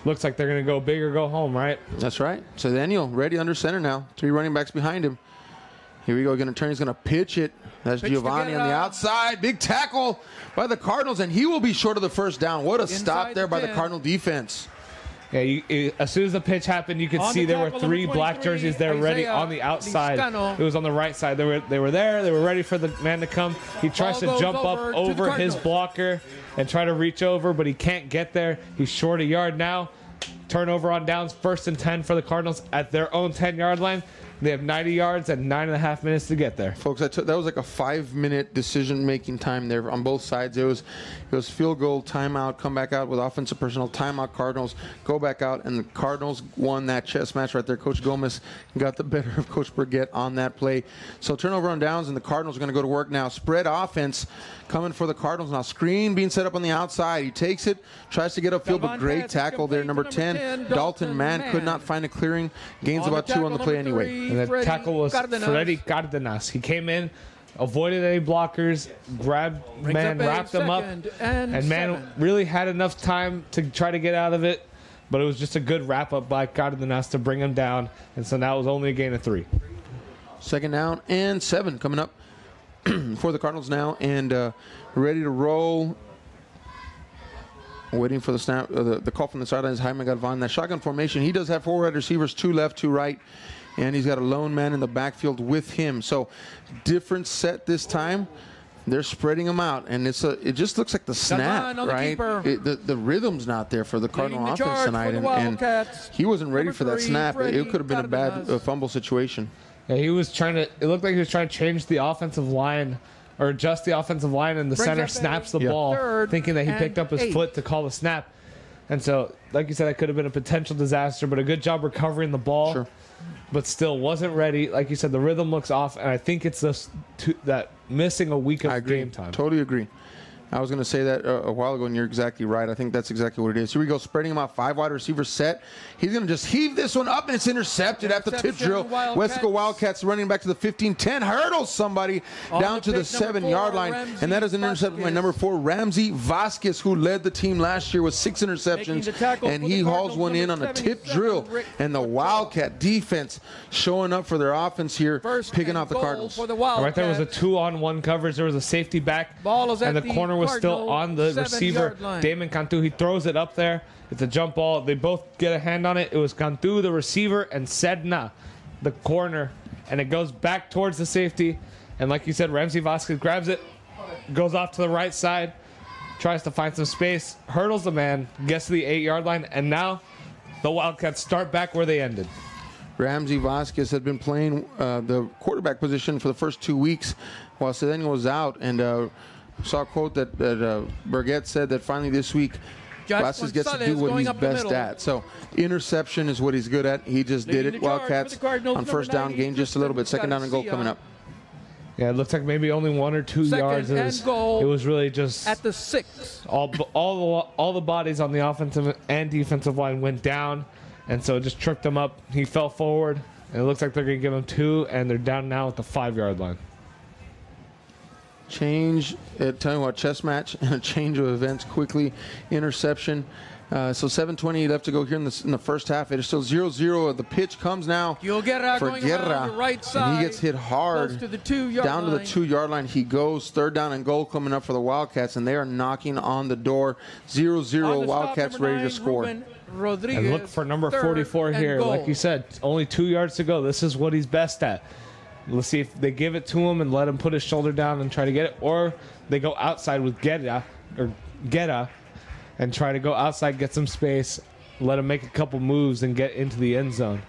[SPEAKER 2] looks like they're going to go big or go home, right?
[SPEAKER 1] That's right. So Daniel ready under center now. 3 running backs behind him. Here we go. Going to turn. He's going to pitch it. That's Giovanni on the outside. Big tackle by the Cardinals, and he will be short of the first down. What a stop there by the Cardinal defense.
[SPEAKER 2] Yeah, as soon as the pitch happened, you could see there were 3 black jerseys there ready on the outside. It was on the right side. They were there. They were ready for the man to come. He tries to jump up over his blocker and try to reach over, but he can't get there. He's short a yard now. Turnover on downs, 1st and 10 for the Cardinals at their own 10-yard line. They have 90 yards and 9.5 minutes to get there.
[SPEAKER 1] Folks, that was like a 5-minute decision-making time there on both sides. It was field goal, timeout, come back out with offensive personnel, timeout, Cardinals, go back out, and the Cardinals won that chess match right there. Coach Gomez got the better of Coach Burgett on that play. So turnover on downs, and the Cardinals are going to go to work now. Spread offense coming for the Cardinals now. Screen being set up on the outside. He takes it, tries to get upfield, but great tackle there. Number 10, Dalton Mann could not find a clearing. Gains about 2 on the play anyway.
[SPEAKER 2] And the tackle was Freddy Cárdenas. He came in, avoided any blockers, grabbed Man, wrapped him up, and Man really had enough time to try to get out of it, but it was just a good wrap-up by Cárdenas to bring him down, and so now it was only a gain of 3.
[SPEAKER 1] 2nd down and 7 coming up for the Cardinals now, and ready to roll. Waiting for the snap, the call from the sidelines. Jaime Galvan. That shotgun formation, he does have 4 wide receivers, 2 left, 2 right. And he's got a lone man in the backfield with him. So different set this time. They're spreading them out, and it just looks like the snap, right? The rhythm's not there for the Cardinal offense tonight, and he wasn't ready for that snap. It could have been a bad fumble situation.
[SPEAKER 2] Yeah, he was trying to. It looked like he was trying to change the offensive line or adjust the offensive line, and the center snaps the ball, thinking that he picked up his foot to call the snap. And so, like you said, that could have been a potential disaster, but a good job recovering the ball.
[SPEAKER 1] Sure.
[SPEAKER 2] But still wasn't ready. Like you said, the rhythm looks off, and I think it's that missing a week of game time.
[SPEAKER 1] Totally agree. I was going to say that a while ago, and you're exactly right. I think that's exactly what it is. Here we go, spreading him out, 5 wide receivers set. He's going to just heave this one up, and it's intercepted at the tip drill. Weslaco Wildcats running back to the 15-10, hurdles somebody down to the 7-yard line, and that is an interception by number 4, Ramsey Vasquez, who led the team last year with 6 interceptions, and he hauls one in on a tip drill. And the Wildcat defense showing up for their offense here, picking off the Cardinals.
[SPEAKER 2] Right there was a 2-on-1 coverage. There was a safety back, and the corner was still on the receiver, Damon Cantu. He throws it up there. It's a jump ball. They both get a hand on it. It was Cantu, the receiver, and Sedna, the corner. And it goes back towards the safety. And like you said, Ramsey Vasquez grabs it, goes off to the right side, tries to find some space, hurdles the man, gets to the 8-yard line, and now the Wildcats start back where they ended.
[SPEAKER 1] Ramsey Vasquez had been playing the quarterback position for the first 2 weeks while Cedeno was out, and saw a quote that Burgett said that finally this week Glasses gets to do what he's best at. So interception is what he's good at. He just did it. Wildcats on first down, gain just a little bit. Second down and goal coming up.
[SPEAKER 2] Yeah, it looks like maybe only 1 or 2 yards. It was really just
[SPEAKER 3] at the 6.
[SPEAKER 2] All the bodies on the offensive and defensive line went down, and so it just tripped him up. He fell forward, and it looks like they're going to give him 2, and they're down now at the 5-yard line.
[SPEAKER 1] Change, tell you what, chess match and a change of events quickly. Interception. So 7:20 left to go here in the first half. It is still 0-0. The pitch comes now for Guerra,
[SPEAKER 3] right side,
[SPEAKER 1] and he gets hit hard
[SPEAKER 3] to the 2-yard
[SPEAKER 1] down to the 2-yard line. He goes. Third down and goal coming up for the Wildcats, and they are knocking on the door. 0-0. Wildcats ready to score.
[SPEAKER 2] And look for number 44 here. Like you said, only 2 yards to go. This is what he's best at. Let's see if they give it to him and let him put his shoulder down and try to get it, or they go outside with Guerra and try to go outside, get some space, let him make a couple moves and get into the end zone.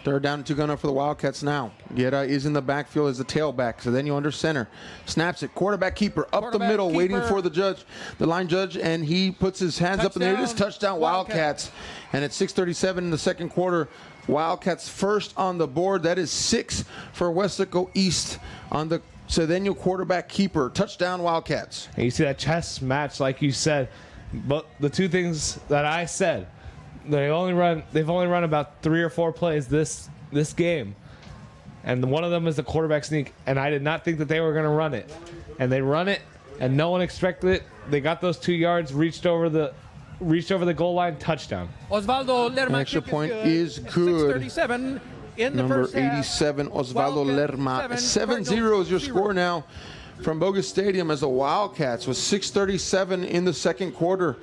[SPEAKER 1] Third down and 2 gunner for the Wildcats now. Guerra is in the backfield as the tailback, so then you under center. Snaps it, quarterback keeper up the middle, waiting for the line judge, and he puts his hands up in there. It is touchdown Wildcats. And at 6:37 in the second quarter, Wildcats first on the board. That is 6 for Weslaco East on the Cedeno quarterback keeper. Touchdown Wildcats.
[SPEAKER 2] And you see that chess match, like you said. But the two things that I said, they've only run about 3 or 4 plays this game, and one of them is the quarterback sneak. And I did not think that they were going to run it, and they run it, and no one expected it. They got those 2 yards, reached over the goal line, touchdown.
[SPEAKER 3] Osvaldo Lerma,
[SPEAKER 1] extra point is good.
[SPEAKER 3] 6:37 in the
[SPEAKER 1] number
[SPEAKER 3] first half.
[SPEAKER 1] 87, Osvaldo Lerma. 7-0 is your score now from Bogus Stadium as the Wildcats with 6:37 in the second quarter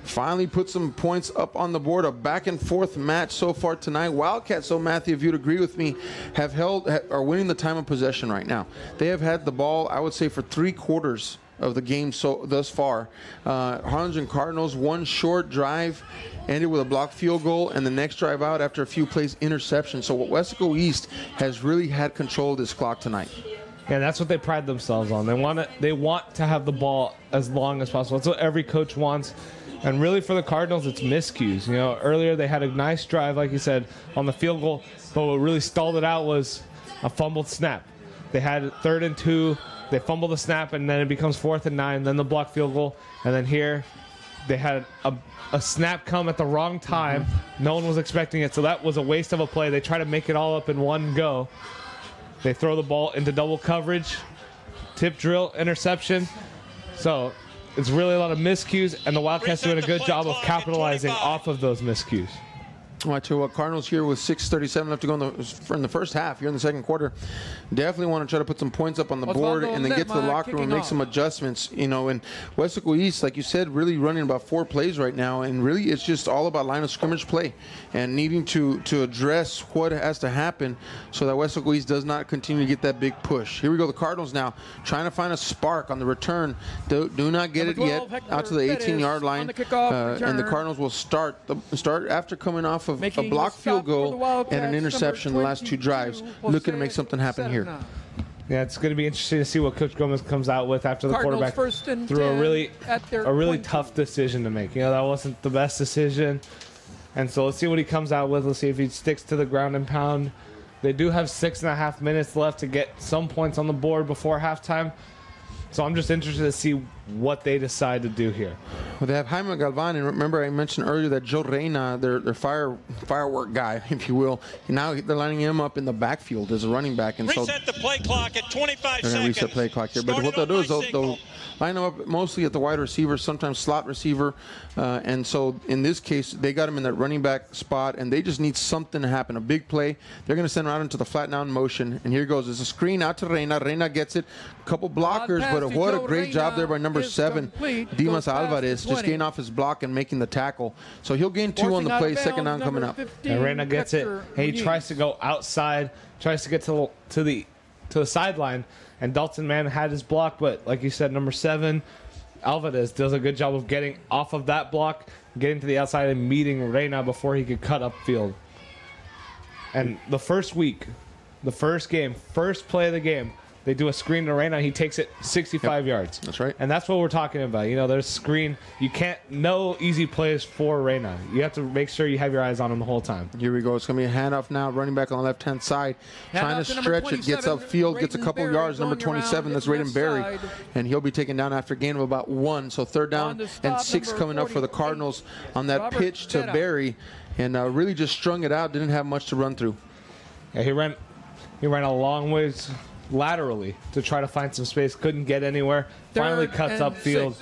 [SPEAKER 1] finally put some points up on the board. A back and forth match so far tonight. Wildcats, so Matthew, if you'd agree with me, are winning the time of possession right now. They have had the ball, I would say, for 3/4 of the game thus far. Harlingen Cardinals, one short drive ended with a blocked field goal, and the next drive out after a few plays, interception. So Weslaco East has really had control of this clock tonight.
[SPEAKER 2] Yeah, that's what they pride themselves on. They want to have the ball as long as possible. That's what every coach wants. And really for the Cardinals, it's miscues. You know, earlier they had a nice drive, like you said, on the field goal, but what really stalled it out was a fumbled snap. They had 3rd and 2, they fumble the snap, and then it becomes 4th and 9, then the blocked field goal, and then here they had a snap come at the wrong time. No one was expecting it, so that was a waste of a play. They try to make it all up in one go. They throw the ball into double coverage, tip drill, interception. So it's really a lot of miscues, and the Wildcats doing a good job of capitalizing off of those miscues.
[SPEAKER 1] Well, I tell you what, Cardinals here with 6:37 left to go in the first half. Here in the second quarter, definitely want to try to put some points up on the board and then get to the locker room and make some adjustments. You know, and Weslaco East, like you said, really running about 4 plays right now, and really it's just all about line of scrimmage play and needing to address what has to happen so that Weslaco East does not continue to get that big push. Here we go, the Cardinals now trying to find a spark on the return. Do not get it yet out to the 18-yard line, and the Cardinals will start after coming off of a blocked field goal and an interception the last 2 drives, looking to make something happen here.
[SPEAKER 2] Yeah, it's going to be interesting to see what Coach Gomez comes out with after the quarterback threw a really tough decision to make. You know, that wasn't the best decision, and so let's see what he comes out with. Let's see if he sticks to the ground and pound. They do have 6.5 minutes left to get some points on the board before halftime. So I'm just interested to see what they decide to do here.
[SPEAKER 1] Well, they have Jaime Galvan, and remember I mentioned earlier that Joe Reina, their firework guy, if you will, now they're lining him up in the backfield as a running back. And
[SPEAKER 4] reset the play clock at 25 seconds.
[SPEAKER 1] They're going to reset play clock here. But what they'll do is they'll line him up mostly at the wide receiver, sometimes slot receiver. And so in this case, they got him in that running back spot, and they just need something to happen, a big play. They're going to send him out into the flat down motion. And here goes. There's a screen out to Reina. Reina gets it. A couple blockers, but what a great job there by number 7, Dimas Alvarez, just getting off his block and making the tackle. So he'll gain 2 on the play, second down coming up.
[SPEAKER 2] And Reina gets it. He tries to go outside, tries to get to the sideline, and Dalton Mann had his block, but like you said, number 7, Alvarez, does a good job of getting off of that block, getting to the outside and meeting Reina before he could cut upfield. And the first week, the first game, first play of the game, They do a screen to Reyna. He takes it 65 yards.
[SPEAKER 1] That's right.
[SPEAKER 2] And that's what we're talking about. You know, there's screen. You can't, no easy plays for Reyna. You have to make sure you have your eyes on him the whole time.
[SPEAKER 1] Here we go. It's going to be a handoff now. Running back on the left-hand side. Trying to stretch it. Gets upfield. Gets a couple of yards. Number 27, that's Raiden Berry. And he'll be taken down after a gain of about 1. So 3rd down and 6 coming up for the Cardinals on that pitch to Berry. And really just strung it out. Didn't have much to run through.
[SPEAKER 2] Yeah, he ran a long ways laterally to try to find some space. Couldn't get anywhere. Finally cuts upfield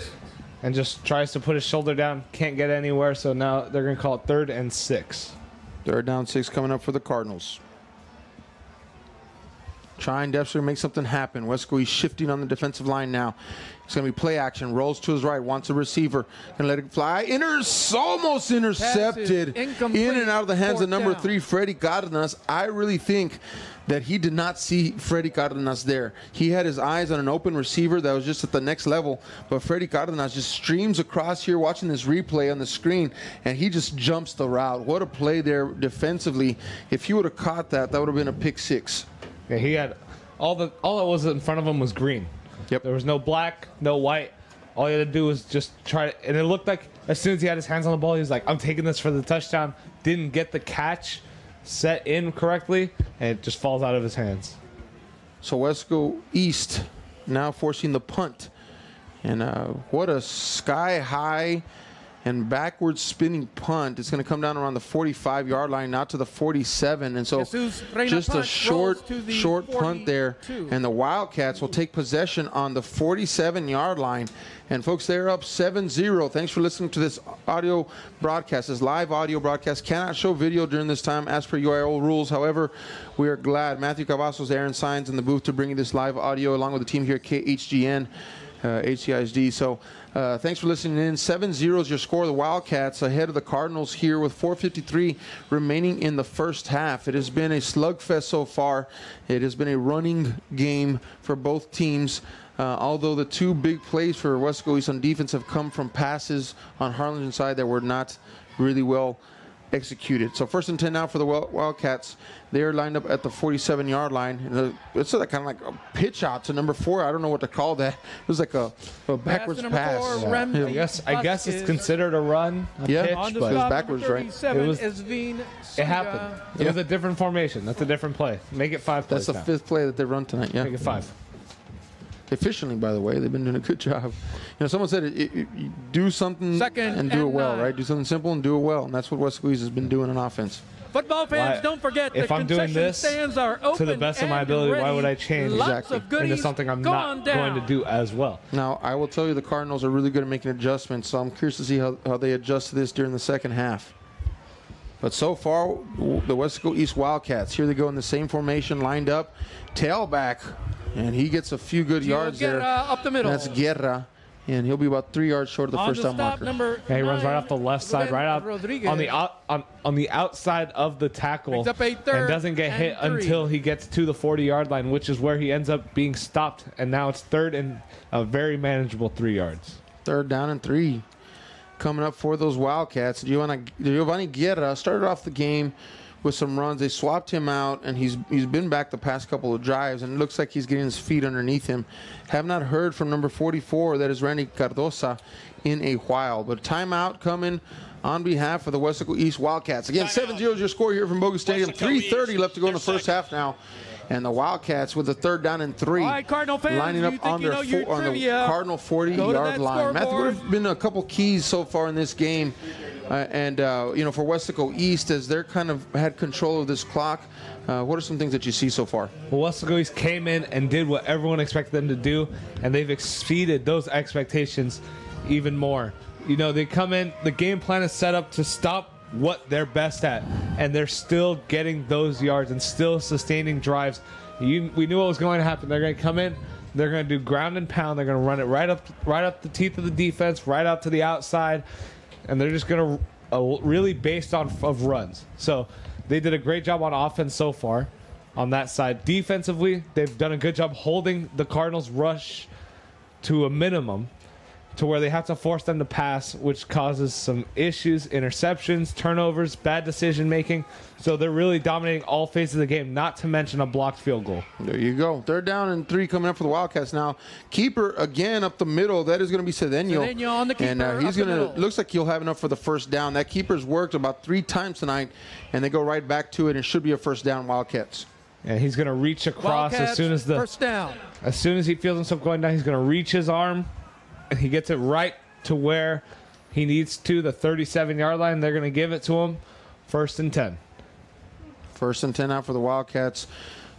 [SPEAKER 2] and just tries to put his shoulder down. Can't get anywhere. So now they're going to call it 3rd and 6.
[SPEAKER 1] 3rd down, 6 coming up for the Cardinals. Trying desperately to make something happen. Weslaco, he's shifting on the defensive line now. It's going to be play action. Rolls to his right. Wants a receiver. Going to let it fly. Almost intercepted. In and out of the hands of number 3, Freddy Cárdenas. I really think that he did not see Freddy Cárdenas there. He had his eyes on an open receiver that was just at the next level. But Freddy Cárdenas just streams across here watching this replay on the screen. And he just jumps the route. What a play there defensively. If he would have caught that, that would have been a pick 6.
[SPEAKER 2] Yeah, he had all that was in front of him was green.
[SPEAKER 1] Yep.
[SPEAKER 2] There was no black, no white. All he had to do was just try to, and it looked like as soon as he had his hands on the ball, he was like, I'm taking this for the touchdown. Didn't get the catch set in correctly, and it just falls out of his hands.
[SPEAKER 1] So Weslaco East now forcing the punt. And what a sky-high and backwards spinning punt. It's going to come down around the 45-yard line, not to the 47. And so just a short punt there. And the Wildcats will take possession on the 47-yard line. And folks, they're up 7-0. Thanks for listening to this audio broadcast. This live audio broadcast cannot show video during this time as per UIL rules. However, we are glad Matthew Cavazos, Aaron Signs in the booth to bring you this live audio along with the team here at KHGN. HCISD. So thanks for listening in. 7-0 is your score. The Wildcats ahead of the Cardinals here with 4:53 remaining in the first half. It has been a slugfest so far. It has been a running game for both teams. Although the 2 big plays for Weslaco East on defense have come from passes on Harlingen's side that were not really well executed. So 1st and 10 now for the Wildcats. They're lined up at the 47-yard line. It's kind of like a pitch out to number 4. I don't know what to call that. It was like a backwards pass.
[SPEAKER 2] I guess it's considered a run. Pitch, but
[SPEAKER 1] it was backwards, right?
[SPEAKER 2] It happened. It was a different formation. That's a different play. Make it 5 plays.
[SPEAKER 1] That's the 5th play that they run tonight. Yeah.
[SPEAKER 2] Make it 5.
[SPEAKER 1] Efficiently, by the way, they've been doing a good job. You know, someone said you do something and do it well, right? Do something simple and do it well, and that's what Weslaco East has been doing on offense.
[SPEAKER 3] Football fans, don't forget
[SPEAKER 2] if I'm doing this
[SPEAKER 3] stands are open
[SPEAKER 2] to the best of my ability, why would I change into something I'm not going to do as well?
[SPEAKER 1] Now, I will tell you the Cardinals are really good at making adjustments, so I'm curious to see how they adjust to this during the second half. But so far, the Weslaco East Wildcats, here they go in the same formation, lined up, tailback, and he gets a few good yards there.
[SPEAKER 3] Up the middle.
[SPEAKER 1] That's Guerra, and he'll be about 3 yards short of the first down marker.
[SPEAKER 2] He runs right off the left side, right out on the outside of the tackle, and doesn't get hit until he gets to the 40-yard line, which is where he ends up being stopped. And now it's 3rd and a very manageable 3 yards.
[SPEAKER 1] 3rd down and 3. Coming up for those Wildcats. Giovanni Guerra started off the game with some runs. They swapped him out, and he's been back the past couple of drives, and it looks like he's getting his feet underneath him. Have not heard from number 44, that is Randy Cardosa, in a while. But timeout coming on behalf of the Weslaco East Wildcats. Again, 7-0 is your score here from Bogus Stadium. 3:30 left to go in the first half now. And the Wildcats with a 3rd down and 3, lining up on the Cardinal 40-yard line. Matthew, what have been a couple keys so far in this game? For Weslaco East, as they're kind of had control of this clock, what are some things that you see so far?
[SPEAKER 2] Well, Weslaco East came in and did what everyone expected them to do, and they've exceeded those expectations even more. You know, they come in, the game plan is set up to stop what they're best at, and they're still getting those yards and still sustaining drives. We knew what was going to happen. They're going to come in, they're going to do ground and pound, they're going to run it right up the teeth of the defense, right out to the outside, and they're just going to really based on of runs. So they did a great job on offense so far on that side. Defensively, they've done a good job holding the Cardinals rush to a minimum to where they have to force them to pass, which causes some issues, interceptions, turnovers, bad decision making. So they're really dominating all phases of the game, not to mention a blocked field goal.
[SPEAKER 1] There you go. 3rd down and 3 coming up for the Wildcats now. Keeper again up the middle. That is going to be Cedeno.
[SPEAKER 3] Cedeno on the keeper.
[SPEAKER 1] And he's going to, looks like he'll have enough for the 1st down. That keeper's worked about 3 times tonight, and they go right back to it. It should be a 1st down, Wildcats.
[SPEAKER 2] And he's going to reach across
[SPEAKER 3] Wildcats,
[SPEAKER 2] as soon as the
[SPEAKER 3] 1st down.
[SPEAKER 2] As soon as he feels himself going down, he's going to reach his arm, and he gets it right to where he needs to, the 37-yard line. They're going to give it to him. 1st and 10.
[SPEAKER 1] 1st and 10 out for the Wildcats.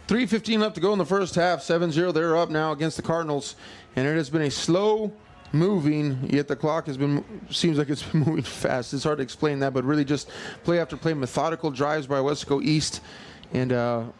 [SPEAKER 1] 3:15 left to go in the 1st half. 7-0. They're up now against the Cardinals, and it has been a slow moving, yet the clock has been, seems like it's been moving fast. It's hard to explain that, but really just play after play, methodical drives by Weslaco East. And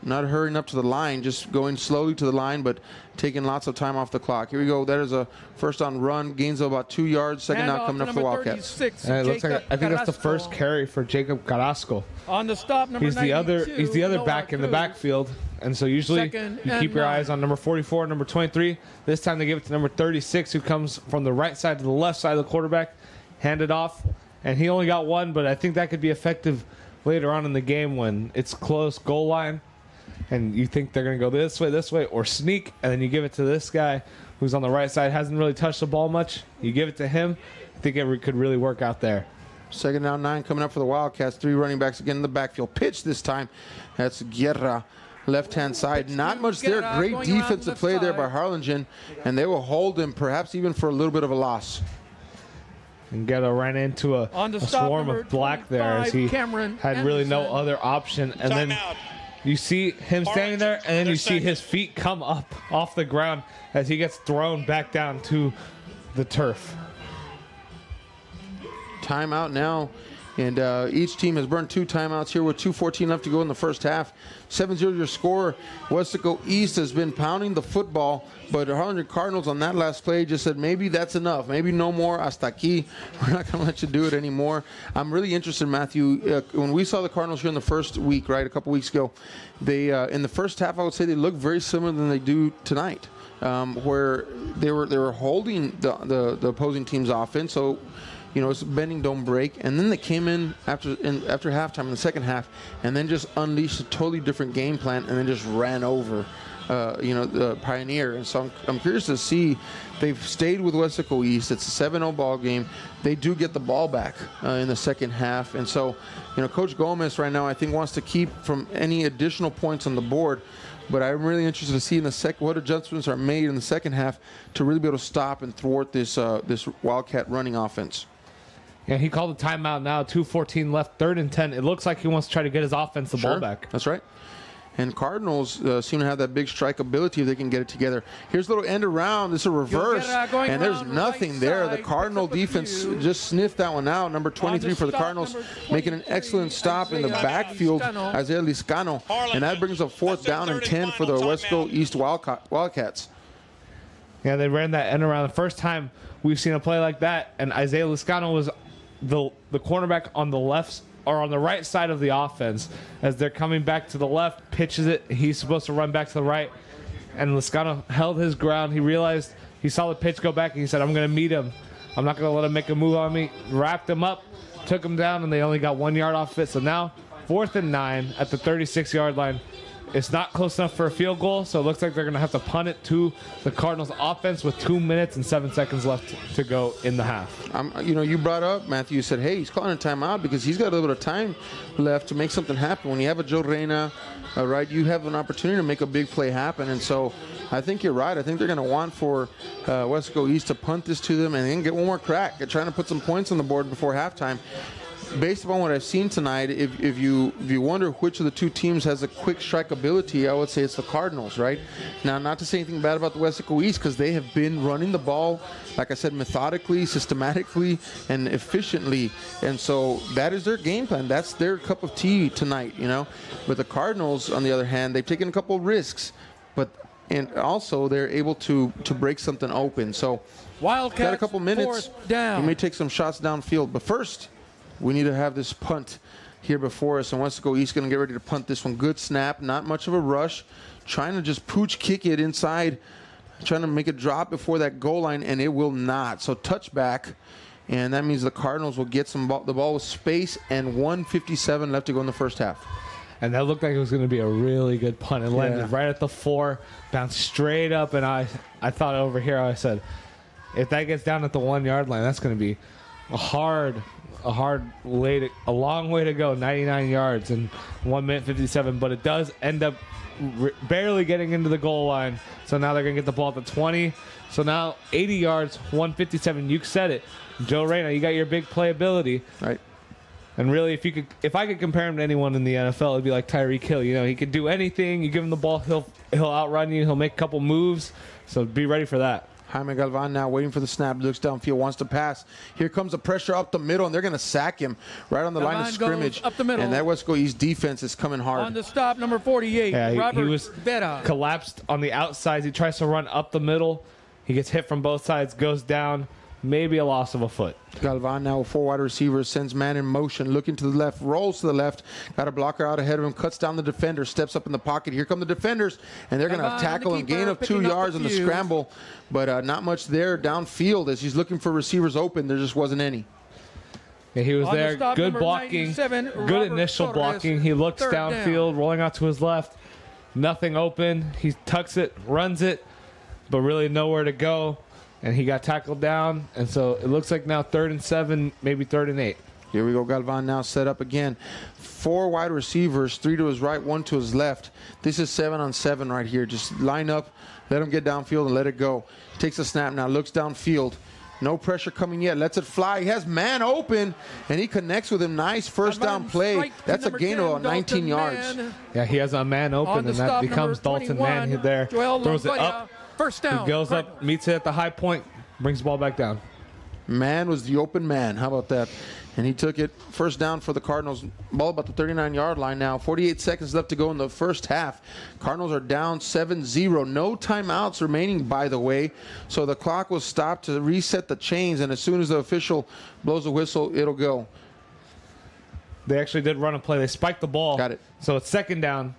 [SPEAKER 1] not hurrying up to the line, just going slowly to the line, but taking lots of time off the clock. Here we go. That is a 1st down run. Gains of about 2 yards. 2nd down coming up for the Wildcats.
[SPEAKER 2] And it looks like, I think that's the 1st carry for Jacob Carrasco.
[SPEAKER 3] On the stop, number
[SPEAKER 2] he's the other back in the backfield. And so usually you keep your eyes on number 44, number 23. This time they give it to number 36, who comes from the right side to the left side of the quarterback. Hand it off. And he only got 1, but I think that could be effective later on in the game when it's close goal line and you think they're going to go this way, or sneak, and then you give it to this guy who's on the right side, hasn't really touched the ball much. You give it to him. I think it could really work out there.
[SPEAKER 1] 2nd down 9 coming up for the Wildcats. 3 running backs again in the backfield. Pitch this time. That's Guerra, left-hand side. Not much there. Great defensive play there by Harlingen, and they will hold him perhaps even for a little bit of a loss.
[SPEAKER 2] And Guerra ran into a swarm of black there as he had really no other option. And then you see him standing there, and then you see his feet come up off the ground as he gets thrown back down to the turf.
[SPEAKER 1] Timeout now, and each team has burned 2 timeouts here with 2:14 left to go in the 1st half. 7-0 your score. Weslaco East has been pounding the football, but the Harlingen Cardinals on that last play just said, maybe that's enough. Maybe no more. Hasta aquí. We're not going to let you do it anymore. I'm really interested, Matthew. When we saw the Cardinals here in the 1st week, right, a couple weeks ago, they in the 1st half, I would say they looked very similar than they do tonight, where they were holding the opposing team's offense. So, you know, it's bending, don't break. And then they came in after halftime in the 2nd half and then just unleashed a totally different game plan and then just ran over, the Pioneer. And so I'm curious to see. They've stayed with Weslaco East. It's a 7-0 ball game. They do get the ball back in the 2nd half. And so, you know, Coach Gomez right now I think wants to keep from any additional points on the board. But I'm really interested to see in the what adjustments are made in the 2nd half to really be able to stop and thwart this Wildcat running offense.
[SPEAKER 2] Yeah, he called a timeout now. 2:14 left, 3rd and 10. It looks like he wants to try to get his offense the ball back.
[SPEAKER 1] That's right. And Cardinals seem to have that big strike ability if they can get it together. Here's a little end around. This is a reverse. And there's nothing there. The Cardinal defense just sniffed that one out. Number 23 for the Cardinals, making an excellent stop in the backfield, Isaiah Liscano. And that brings up 4th down and 10 for the Weslaco East Wildcats.
[SPEAKER 2] Yeah, they ran that end around. The first time we've seen a play like that, and Isaiah Liscano was the cornerback on the left or on the right side of the offense. As they're coming back to the left, pitches it. He's supposed to run back to the right, and Liscano held his ground. He realized, he saw the pitch go back, and he said, I'm going to meet him. I'm not going to let him make a move on me. Wrapped him up, took him down, and they only got 1 yard off it. So now 4th and 9 at the 36-yard line. It's not close enough for a field goal, so it looks like they're going to have to punt it to the Cardinals offense with 2 minutes and 7 seconds left to go in the half.
[SPEAKER 1] You brought up, Matthew, you said, hey, he's calling a timeout because he's got a little bit of time left to make something happen. When you have a Joe Reyna, right, you have an opportunity to make a big play happen. And so I think you're right. I think they're going to want for Weslaco East to punt this to them and then get one more crack at trying to put some points on the board before halftime. Based upon what I've seen tonight, if you wonder which of the 2 teams has a quick strike ability, I would say it's the Cardinals, right? Now, not to say anything bad about the Weslaco East, because they have been running the ball, like I said, methodically, systematically, and efficiently. And so that is their game plan. That's their cup of tea tonight, you know? But the Cardinals, on the other hand, they've taken a couple of risks, and also they're able to break something open. So
[SPEAKER 3] Wildcats,
[SPEAKER 1] got a couple minutes.
[SPEAKER 3] Down.
[SPEAKER 1] We may take some shots downfield. But first, we need to have this punt here before us. And Weslaco East going to get ready to punt this one. Good snap, not much of a rush. Trying to just pooch kick it inside trying to make it drop before that goal line, and it will not. So touchback, and that means the Cardinals will get the ball with space and 1:57 left to go in the first half.
[SPEAKER 2] And that looked like it was going to be a really good punt. It landed right at the 4, bounced straight up, and I thought over here, I said, if that gets down at the 1 yard line, that's going to be a long way to go, 99 yards and 1:57. But it does end up barely getting into the goal line. So now they're going to get the ball at the 20. So now 80 yards, 1:57. You said it, Joe Reyna. You got your big playability,
[SPEAKER 1] right?
[SPEAKER 2] And really, if I could compare him to anyone in the NFL, it'd be like Tyreek Hill. You know, he could do anything. You give him the ball, he'll outrun you. He'll make a couple moves. So be ready for that.
[SPEAKER 1] Jaime Galvan now waiting for the snap, looks downfield, wants to pass. Here comes the pressure up the middle, and they're going to sack him right on the line of scrimmage.
[SPEAKER 3] Up the middle.
[SPEAKER 1] And that Weslaco East defense is coming hard.
[SPEAKER 3] On the stop, number 48, Robert
[SPEAKER 2] he was
[SPEAKER 3] Betta.
[SPEAKER 2] Collapsed on the outside. He tries to run up the middle. He gets hit from both sides, goes down. Maybe a loss of a foot.
[SPEAKER 1] Galvan now with 4 wide receivers, sends man in motion, looking to the left, rolls to the left, got a blocker out ahead of him, cuts down the defender, steps up in the pocket. Here come the defenders, and they're going to tackle him, gain of 2 yards on the scramble, but not much there downfield as he's looking for receivers open. There just wasn't any.
[SPEAKER 2] Yeah, he was there. Good blocking, good initial blocking. He looks downfield, rolling out to his left. Nothing open. He tucks it, runs it, but really nowhere to go. And he got tackled down, and so it looks like now 3rd and 7, maybe 3rd and 8.
[SPEAKER 1] Here we go. Galvan now set up again. 4 wide receivers, 3 to his right, 1 to his left. This is 7 on 7 right here. Just line up, let him get downfield, and let it go. Takes a snap now, looks downfield. No pressure coming yet. Lets it fly. He has man open, and he connects with him. Nice first down play. That's a gain of about 19 yards.
[SPEAKER 2] Yeah, he has a man open, and that becomes Dalton Mann there. Throws it up.
[SPEAKER 3] First down.
[SPEAKER 2] He goes up, meets it at the high point, brings the ball back down.
[SPEAKER 1] Man was the open man. How about that? And he took it first down for the Cardinals. Ball about the 39-yard line now. 48 seconds left to go in the first half. Cardinals are down 7-0. No timeouts remaining, by the way. So the clock will stop to reset the chains, and as soon as the official blows a whistle, it'll go.
[SPEAKER 2] They actually did run a play. They spiked the ball.
[SPEAKER 1] Got it.
[SPEAKER 2] So it's 2nd down.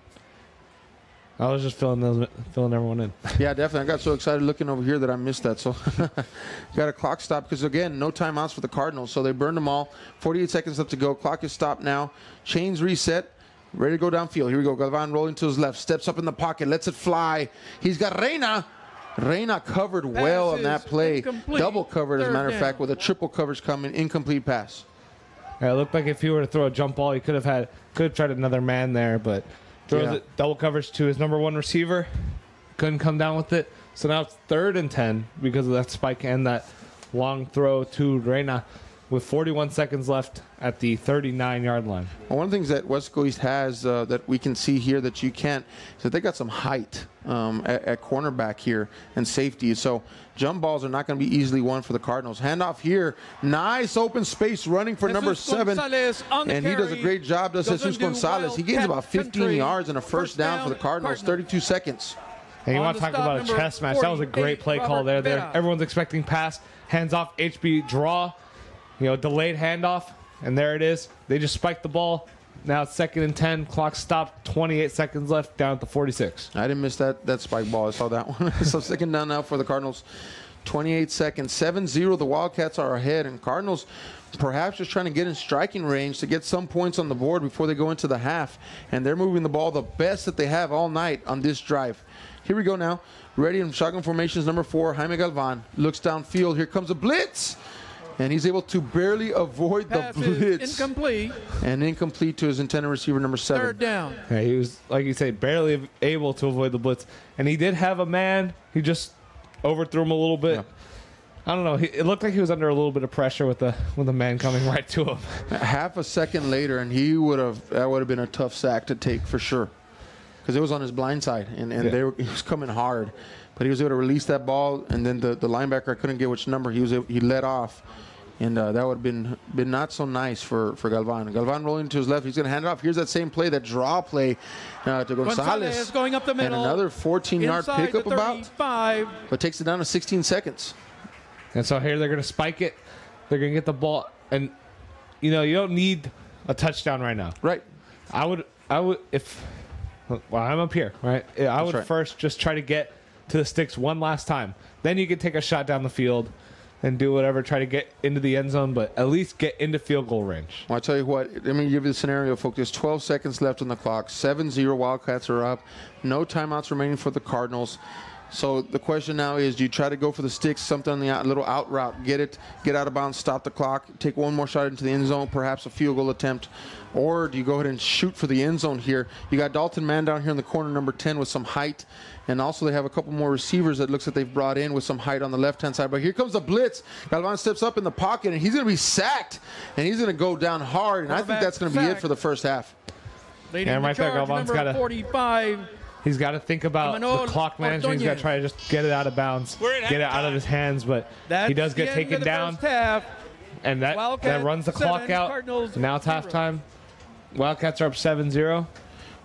[SPEAKER 2] I was just filling everyone in.
[SPEAKER 1] Yeah, definitely. I got so excited looking over here that I missed that. So got a clock stop because, again, no timeouts for the Cardinals. So they burned them all. 48 seconds left to go. Clock is stopped now. Chains reset. Ready to go downfield. Here we go. Galvan rolling to his left. Steps up in the pocket. Lets it fly. He's got Reyna. Reyna covered well on that play.
[SPEAKER 3] Incomplete.
[SPEAKER 1] Double covered, as a matter of fact, with a triple coverage coming. Incomplete pass.
[SPEAKER 2] Yeah, it looked like if he were to throw a jump ball, he could have tried another man there, but throws it double coverage to his number 1 receiver. Couldn't come down with it. So now it's 3rd and 10 because of that spike and that long throw to Reyna with 41 seconds left at the 39-yard line.
[SPEAKER 1] Well, one of the things that Weslaco East has that we can see here that you can't is that they got some height at cornerback here and safety. So jump balls are not going to be easily won for the Cardinals. Handoff here. Nice open space running for number 7. And he does a great job, does Jesus Gonzalez. He gains about 15 yards and a first down for the Cardinals. 32 seconds.
[SPEAKER 2] And you want to talk about a chess match. That was a great play call there. Everyone's expecting pass. Hands off, HB draw. Delayed handoff. And there it is. They just spiked the ball. Now it's 2nd and 10. Clock stopped. 28 seconds left. Down at the 46.
[SPEAKER 1] I didn't miss that spike ball. I saw that one. So 2nd down now for the Cardinals. 28 seconds. 7-0. The Wildcats are ahead. And Cardinals perhaps just trying to get in striking range to get some points on the board before they go into the half. And they're moving the ball the best that they have all night on this drive. Here we go now. Ready in shotgun formations. Number 4, Jaime Galvan. Looks downfield. Here comes a blitz. And he's able to barely avoid the blitz.
[SPEAKER 3] Incomplete.
[SPEAKER 1] And incomplete to his intended receiver, number 7.
[SPEAKER 3] 3rd down.
[SPEAKER 2] Yeah, he was, like you say, barely able to avoid the blitz. And he did have a man. He just overthrew him a little bit. Yeah. I don't know. It looked like he was under a little bit of pressure with the man coming right to him.
[SPEAKER 1] Half a second later, and that would have been a tough sack to take for sure. Because it was on his blind side, and he was coming hard. But he was able to release that ball, and then the linebacker, I couldn't get which number, he let off. And that would have been not so nice for Galvan. Galvan rolling to his left. He's going to hand it off. Here's that same play, that draw play to Gonzalez.
[SPEAKER 3] Going up the middle.
[SPEAKER 1] And another 14-yard pickup but takes it down to 16 seconds.
[SPEAKER 2] And so here they're going to spike it. They're going to get the ball. And, you don't need a touchdown right now.
[SPEAKER 1] Right.
[SPEAKER 2] I would if – well, I'm up here, right? I would first just try to get to the sticks one last time. Then you can take a shot down the field and do whatever, try to get into the end zone, but at least get into field goal range.
[SPEAKER 1] Well, I'll tell you what, let me give you the scenario, folks. There's 12 seconds left on the clock. 7-0, Wildcats are up. No timeouts remaining for the Cardinals. So the question now is, do you try to go for the sticks, something on the little out route, get out of bounds, stop the clock, take one more shot into the end zone, perhaps a field goal attempt, or do you go ahead and shoot for the end zone here? You got Dalton Mann down here in the corner, number 10, with some height, and also they have a couple more receivers that looks like they've brought in with some height on the left-hand side. But here comes the blitz. Galvan steps up in the pocket, and he's going to be sacked, and he's going to go down hard, and I think that's going to be it for the first half.
[SPEAKER 2] And right there, Galvan's got to 45. He's got to think about the clock management. He's got to try to just get it out of bounds, get it out of his hands, but he does get taken down. And that runs the clock out. Now it's halftime. Wildcats are up 7-0.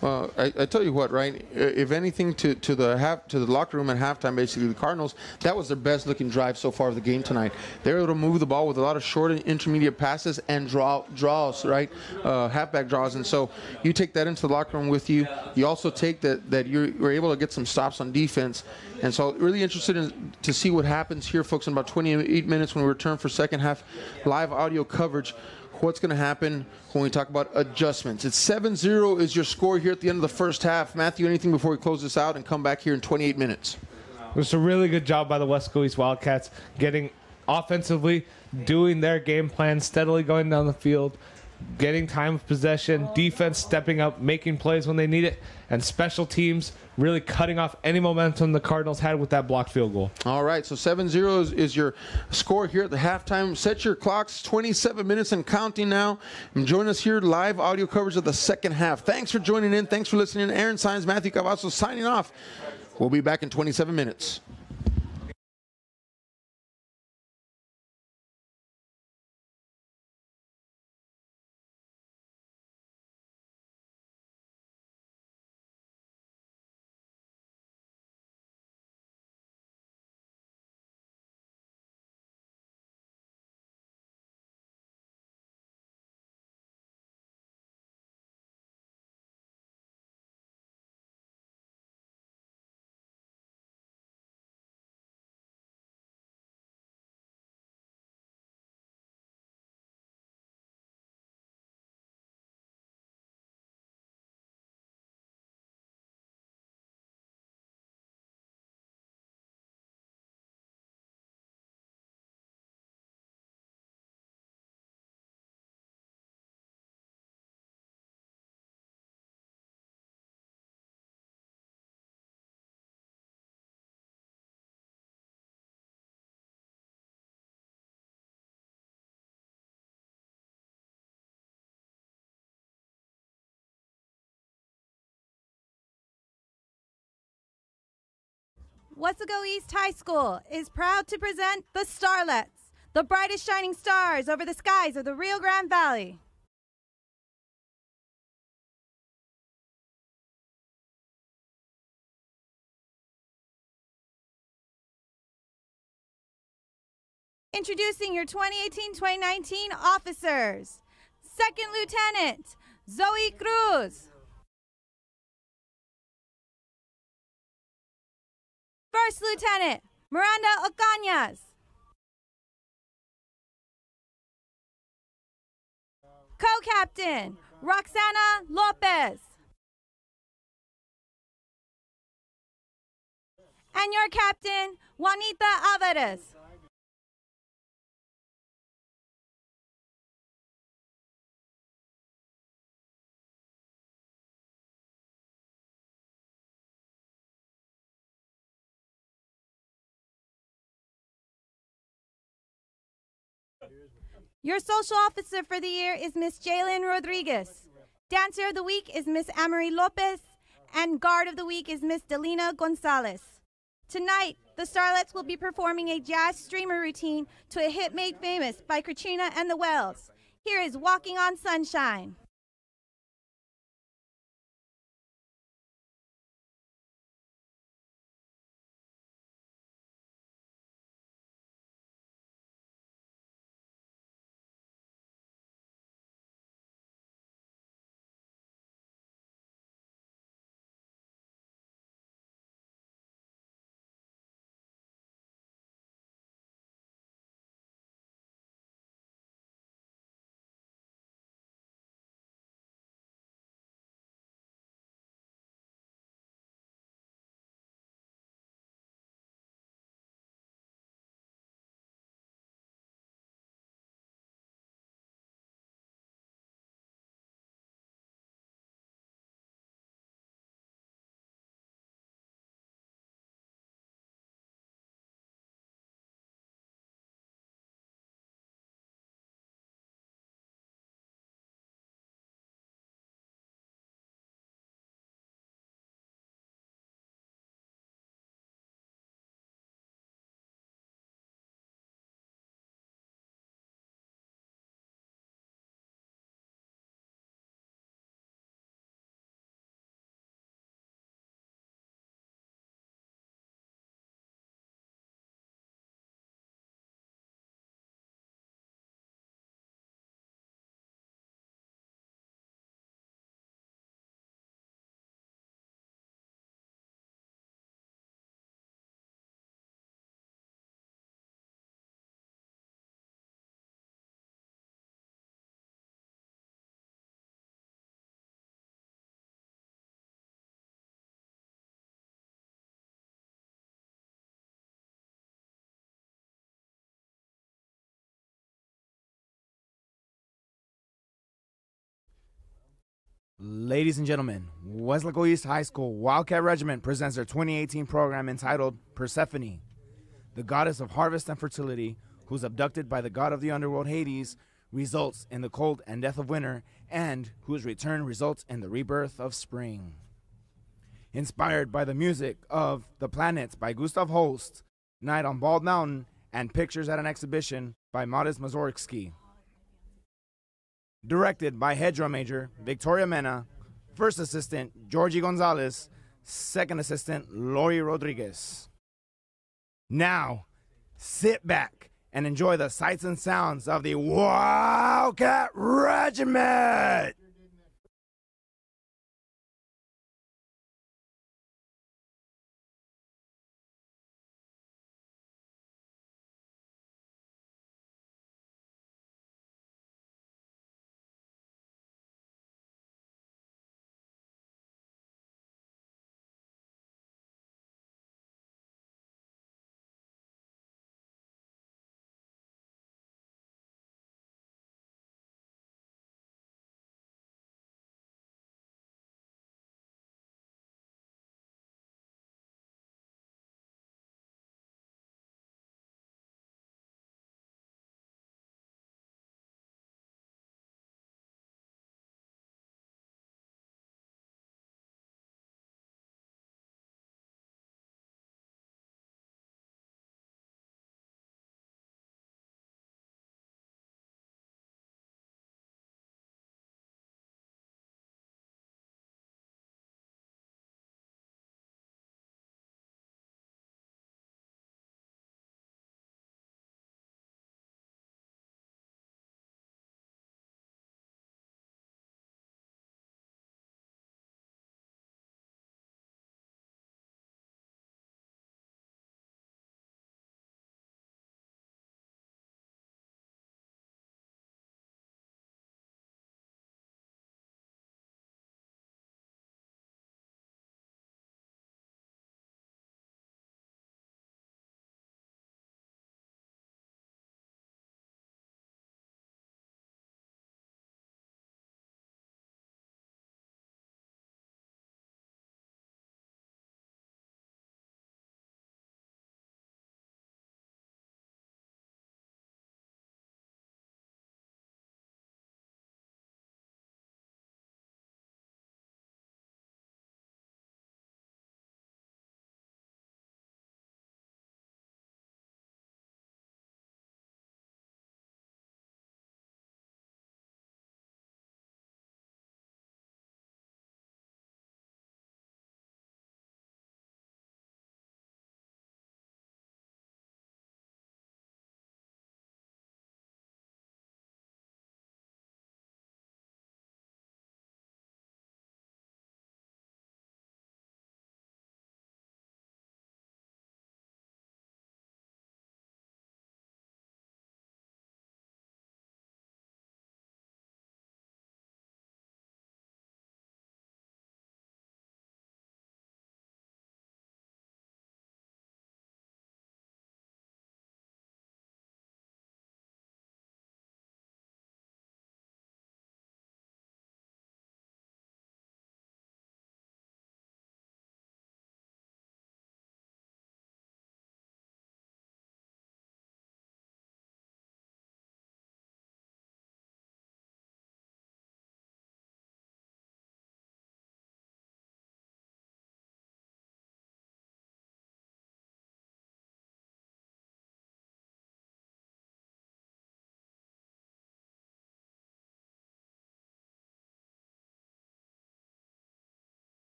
[SPEAKER 1] Well, I tell you what, right? If anything, to the locker room at halftime, basically the Cardinals, that was their best looking drive so far of the game tonight. They were able to move the ball with a lot of short and intermediate passes and draws, right? Halfback draws, and so you take that into the locker room with you. You also take that you were able to get some stops on defense, and so really interested to see what happens here, folks. In about 28 minutes when we return for second half live audio coverage. What's going to happen when we talk about adjustments? It's 7-0 is your score here at the end of the first half. Matthew, anything before we close this out and come back here in 28 minutes?
[SPEAKER 2] It was a really good job by the Weslaco East Wildcats getting offensively, doing their game plan, steadily going down the field, getting time of possession, defense stepping up, making plays when they need it, and special teams really cutting off any momentum the Cardinals had with that blocked field goal.
[SPEAKER 1] All right, so 7-0 is your score here at the halftime. Set your clocks, 27 minutes and counting now. And join us here, live audio coverage of the second half. Thanks for joining in. Thanks for listening. Aaron Saenz, Matthew Cavazos signing off. We'll be back in 27 minutes.
[SPEAKER 5] Weslaco East High School is proud to present the Starlets, the brightest shining stars over the skies of the Rio Grande Valley. Introducing your 2018-2019 officers. Second Lieutenant, Zoe Cruz. First Lieutenant, Miranda Ocañas. Co-Captain, Roxana Lopez. And your Captain, Juanita Alvarez. Your social officer for the year is Miss Jalen Rodriguez. Dancer of the week is Miss Amory Lopez. And guard of the week is Miss Delina Gonzalez. Tonight, the Starlets will be performing a jazz streamer routine to a hit made famous by Katrina and the Wells. Here is Walking on Sunshine.
[SPEAKER 6] Ladies and gentlemen, Weslaco East High School Wildcat Regiment presents their 2018 program entitled Persephone, the goddess of harvest and fertility, who's abducted by the god of the underworld Hades, results in the cold and death of winter, and whose return results in the rebirth of spring. Inspired by the music of The Planets by Gustav Holst, Night on Bald Mountain, and Pictures at an Exhibition by Modest Mazorski. Directed by Head Drum Major Victoria Mena, First Assistant Georgie Gonzalez, Second Assistant Lori Rodriguez. Now, sit back and enjoy the sights and sounds of the Wildcat Regiment!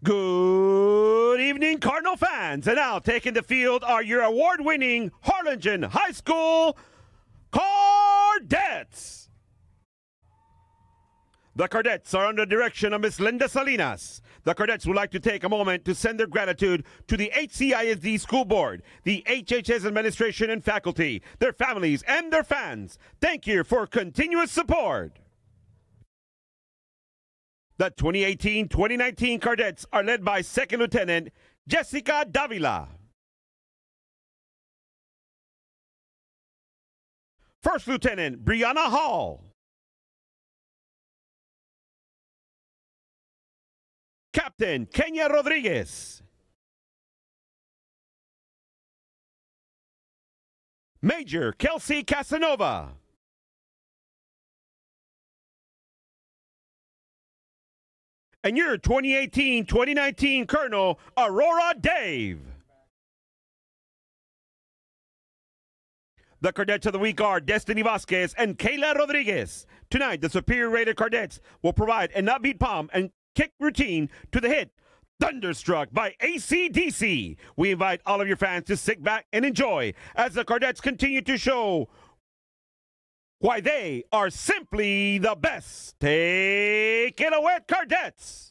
[SPEAKER 7] Good evening, Cardinal fans. And now taking the field are your award-winning Harlingen High School Cardettes. The Cardettes are under the direction of Miss Linda Salinas. The Cardettes would like to take a moment to send their gratitude to the HCISD School Board, the HHS administration and faculty, their families, and their fans. Thank you for continuous support. The 2018-2019 Cardettes are led by Second Lieutenant Jessica Davila. First Lieutenant Brianna Hall. Captain Kenya Rodriguez. Major Kelsey Casanova. And your 2018-2019 Colonel, Aurora Dave. The Cardettes of the Week are Destiny Vasquez and Kayla Rodriguez. Tonight, the superior rated Cardettes will provide an upbeat palm and kick routine to the hit Thunderstruck by AC/DC. We invite all of your fans to sit back and enjoy as the Cardettes continue to show why they are simply the best. Take it away, Cardettes!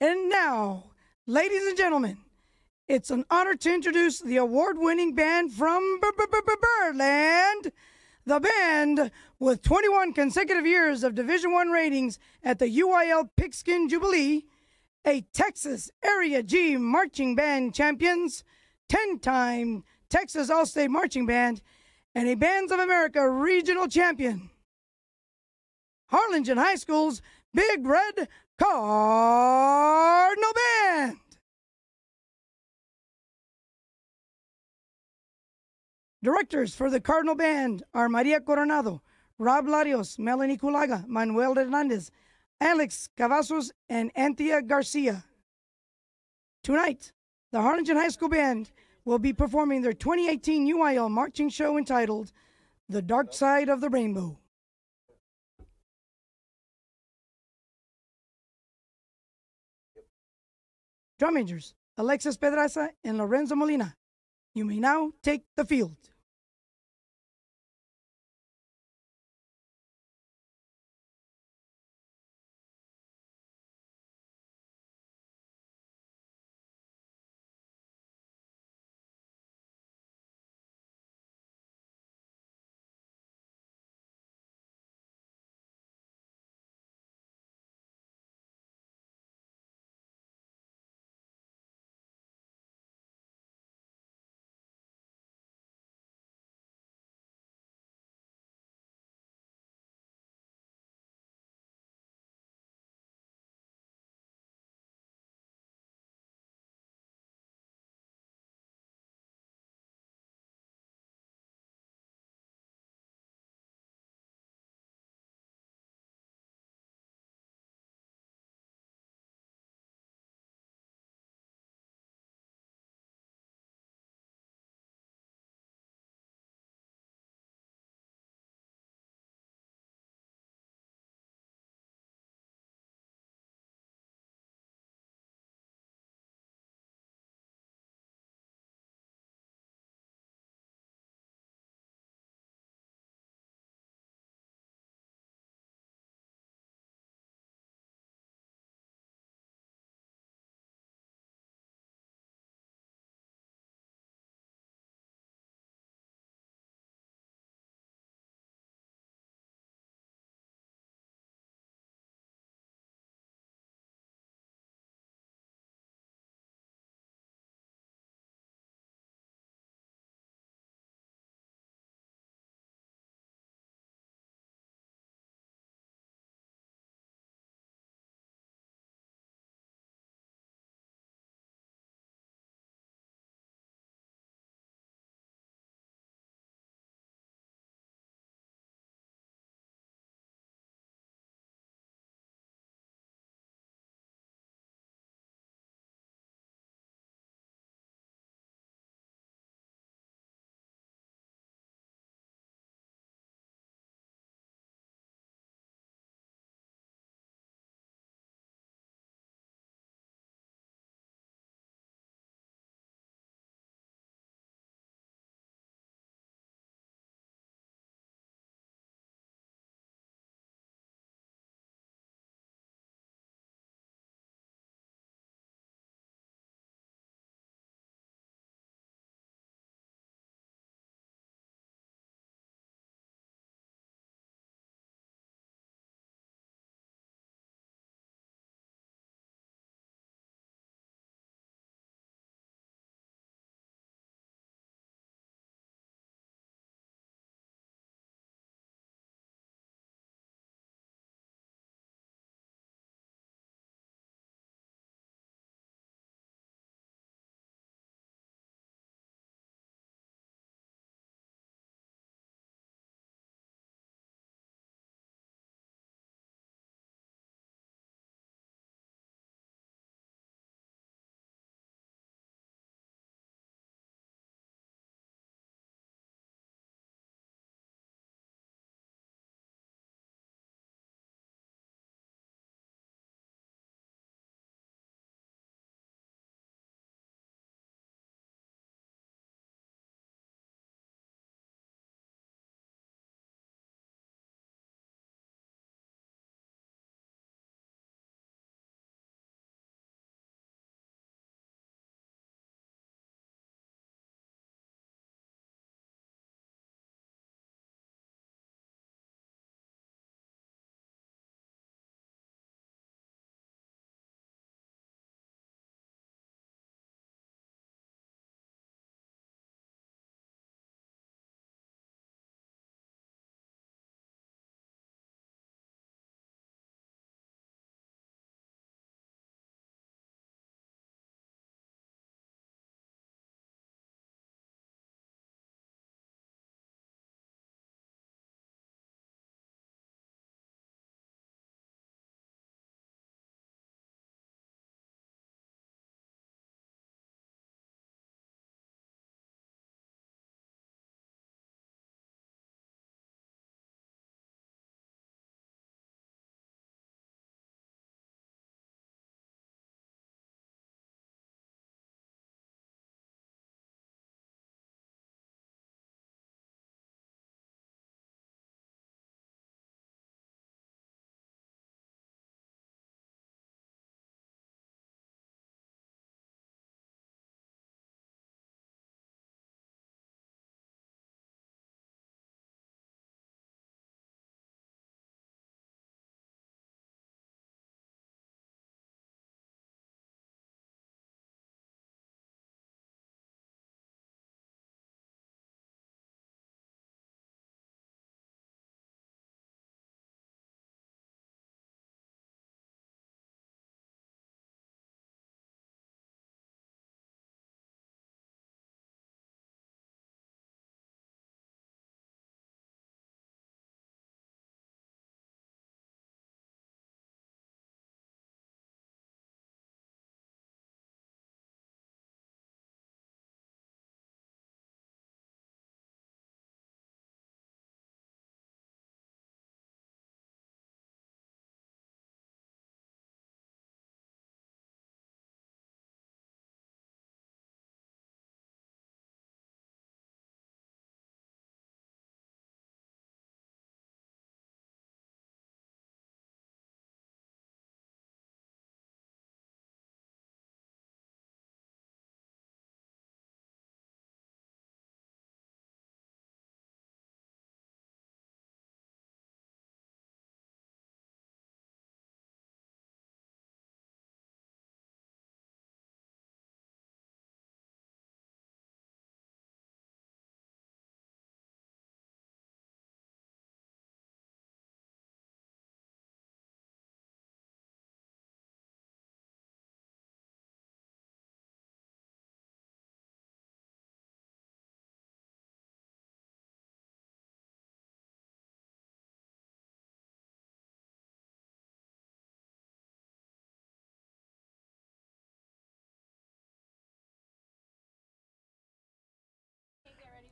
[SPEAKER 8] And now, ladies and gentlemen, it's an honor to introduce the award-winning band from Birdland, the band with 21 consecutive years of Division I ratings at the UIL Pigskin Jubilee, a Texas Area G Marching Band champions, 10-time Texas All-State Marching Band, and a Bands of America regional champion. Harlingen High School's Big Red Cardinal Band. Directors for the Cardinal Band are Maria Coronado, Rob Larios, Melanie Culaga, Manuel Hernandez, Alex Cavazos, and Anthea Garcia. Tonight, the Harlingen High School Band will be performing their 2018 UIL marching show entitled The Dark Side of the Rainbow. Drum majors, Alexis Pedraza and Lorenzo Molina. You may now take the field.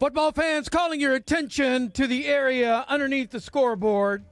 [SPEAKER 3] Football fans, calling your attention to the area underneath the scoreboard.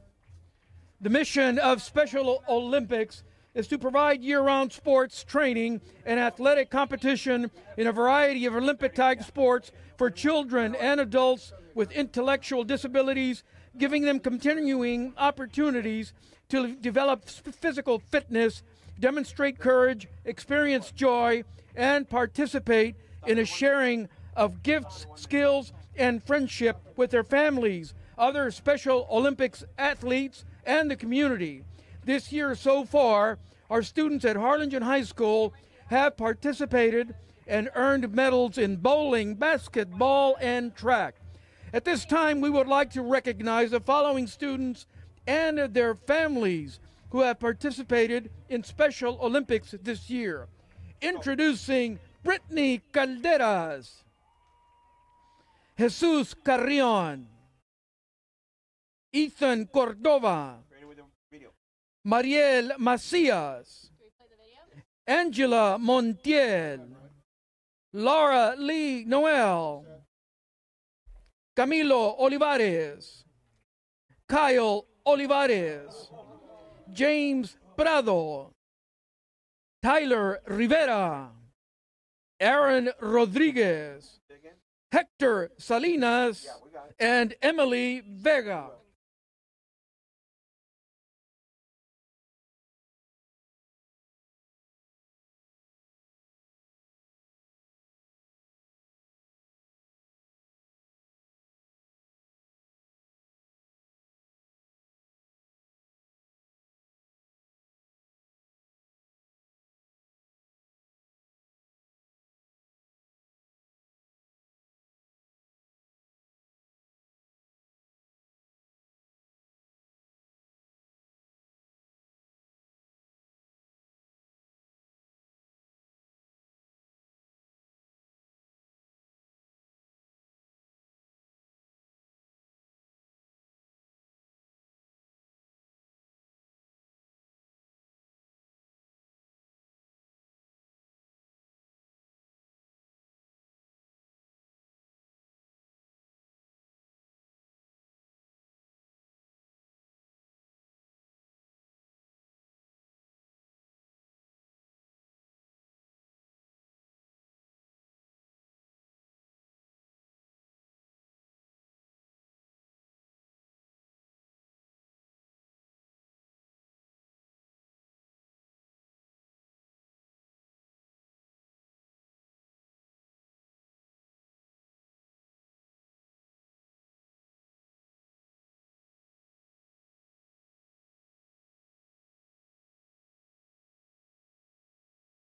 [SPEAKER 3] The mission of Special Olympics is to provide year-round sports training and athletic competition in a variety of Olympic-type sports for children and adults with intellectual disabilities, giving them continuing opportunities to develop physical fitness, demonstrate courage, experience joy, and participate in a sharing of gifts, skills, and friendship with their families, other Special Olympics athletes, and the community. This year so far, our students at Harlingen High School have participated and earned medals in bowling, basketball, and track. At this time, we would like to recognize the following students and their families who have participated in Special Olympics this year. Introducing Brittany Calderas, Jesus Carrion, Ethan Cordova, Mariel Macias, Angela Montiel, Laura Lee Noel, Camilo Olivares, Kyle Olivares, James Prado, Tyler Rivera, Aaron Rodriguez, Hector Salinas, and Emily Vega.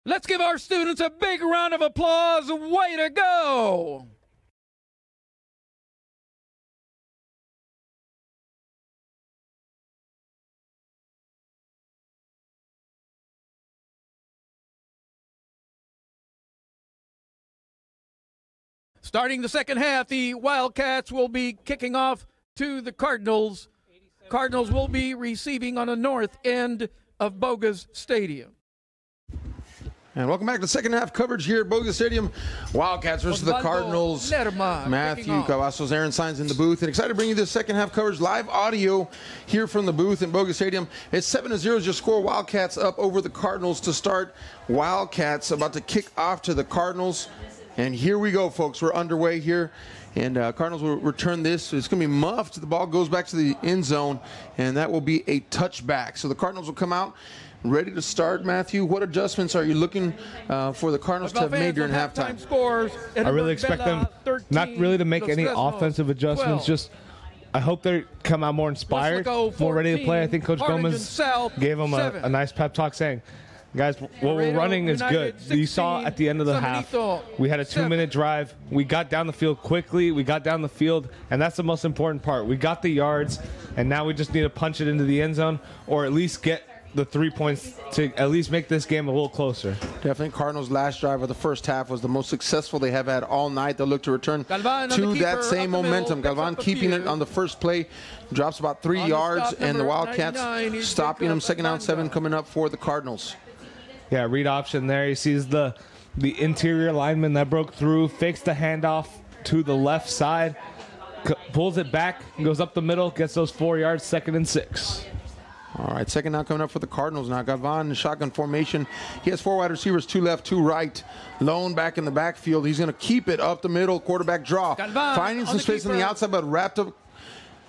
[SPEAKER 3] Let's give our students a big round of applause. Way to go! Starting the second half, the Wildcats will be kicking off to the Cardinals. Cardinals will be receiving on the north end of Bogus Stadium.
[SPEAKER 1] And welcome back to the second half coverage here at Bogus Stadium. Wildcats versus the Cardinals. Matthew Cavazos, Aaron Signs in the booth. And excited to bring you this second half coverage, live audio here from the booth in Bogus Stadium. It's 7-0 is your score. Wildcats up over the Cardinals to start. Wildcats about to kick off to the Cardinals. And here we go, folks. We're underway here. And Cardinals will return this. It's going to be muffed. The ball goes back to the end zone, and that will be a touchback. So the Cardinals will come out ready to start. Matthew, what adjustments are you looking for the Cardinals to have made during halftime?
[SPEAKER 2] I really expect them not really to make any offensive adjustments. Just I hope they come out more inspired, more ready to play. I think Coach Gomez gave them a nice pep talk saying, guys, what we're running is good. You saw at the end of the half, we had a 2-minute drive. We got down the field quickly. We got down the field, and that's the most important part. We got the yards, and now we just need to punch it into the end zone or at least get the 3 points to at least make this game a little closer.
[SPEAKER 1] Definitely Cardinals' last drive of the first half was the most successful they have had all night. They'll look to return to that same momentum. Galvan keeping it on the first play, drops about 3 yards, and the Wildcats stopping them. 2nd down 7 coming up for the Cardinals.
[SPEAKER 2] Yeah, read option there. He sees the interior lineman that broke through, fakes the handoff to the left side, pulls it back, goes up the middle, gets those 4 yards, 2nd and 6.
[SPEAKER 1] All right, second down coming up for the Cardinals now. Galvan in shotgun formation. He has 4 wide receivers, 2 left, 2 right. Lone back in the backfield. He's going to keep it up the middle, quarterback draw.
[SPEAKER 3] Galvan
[SPEAKER 1] finding some space on the outside, but wrapped up.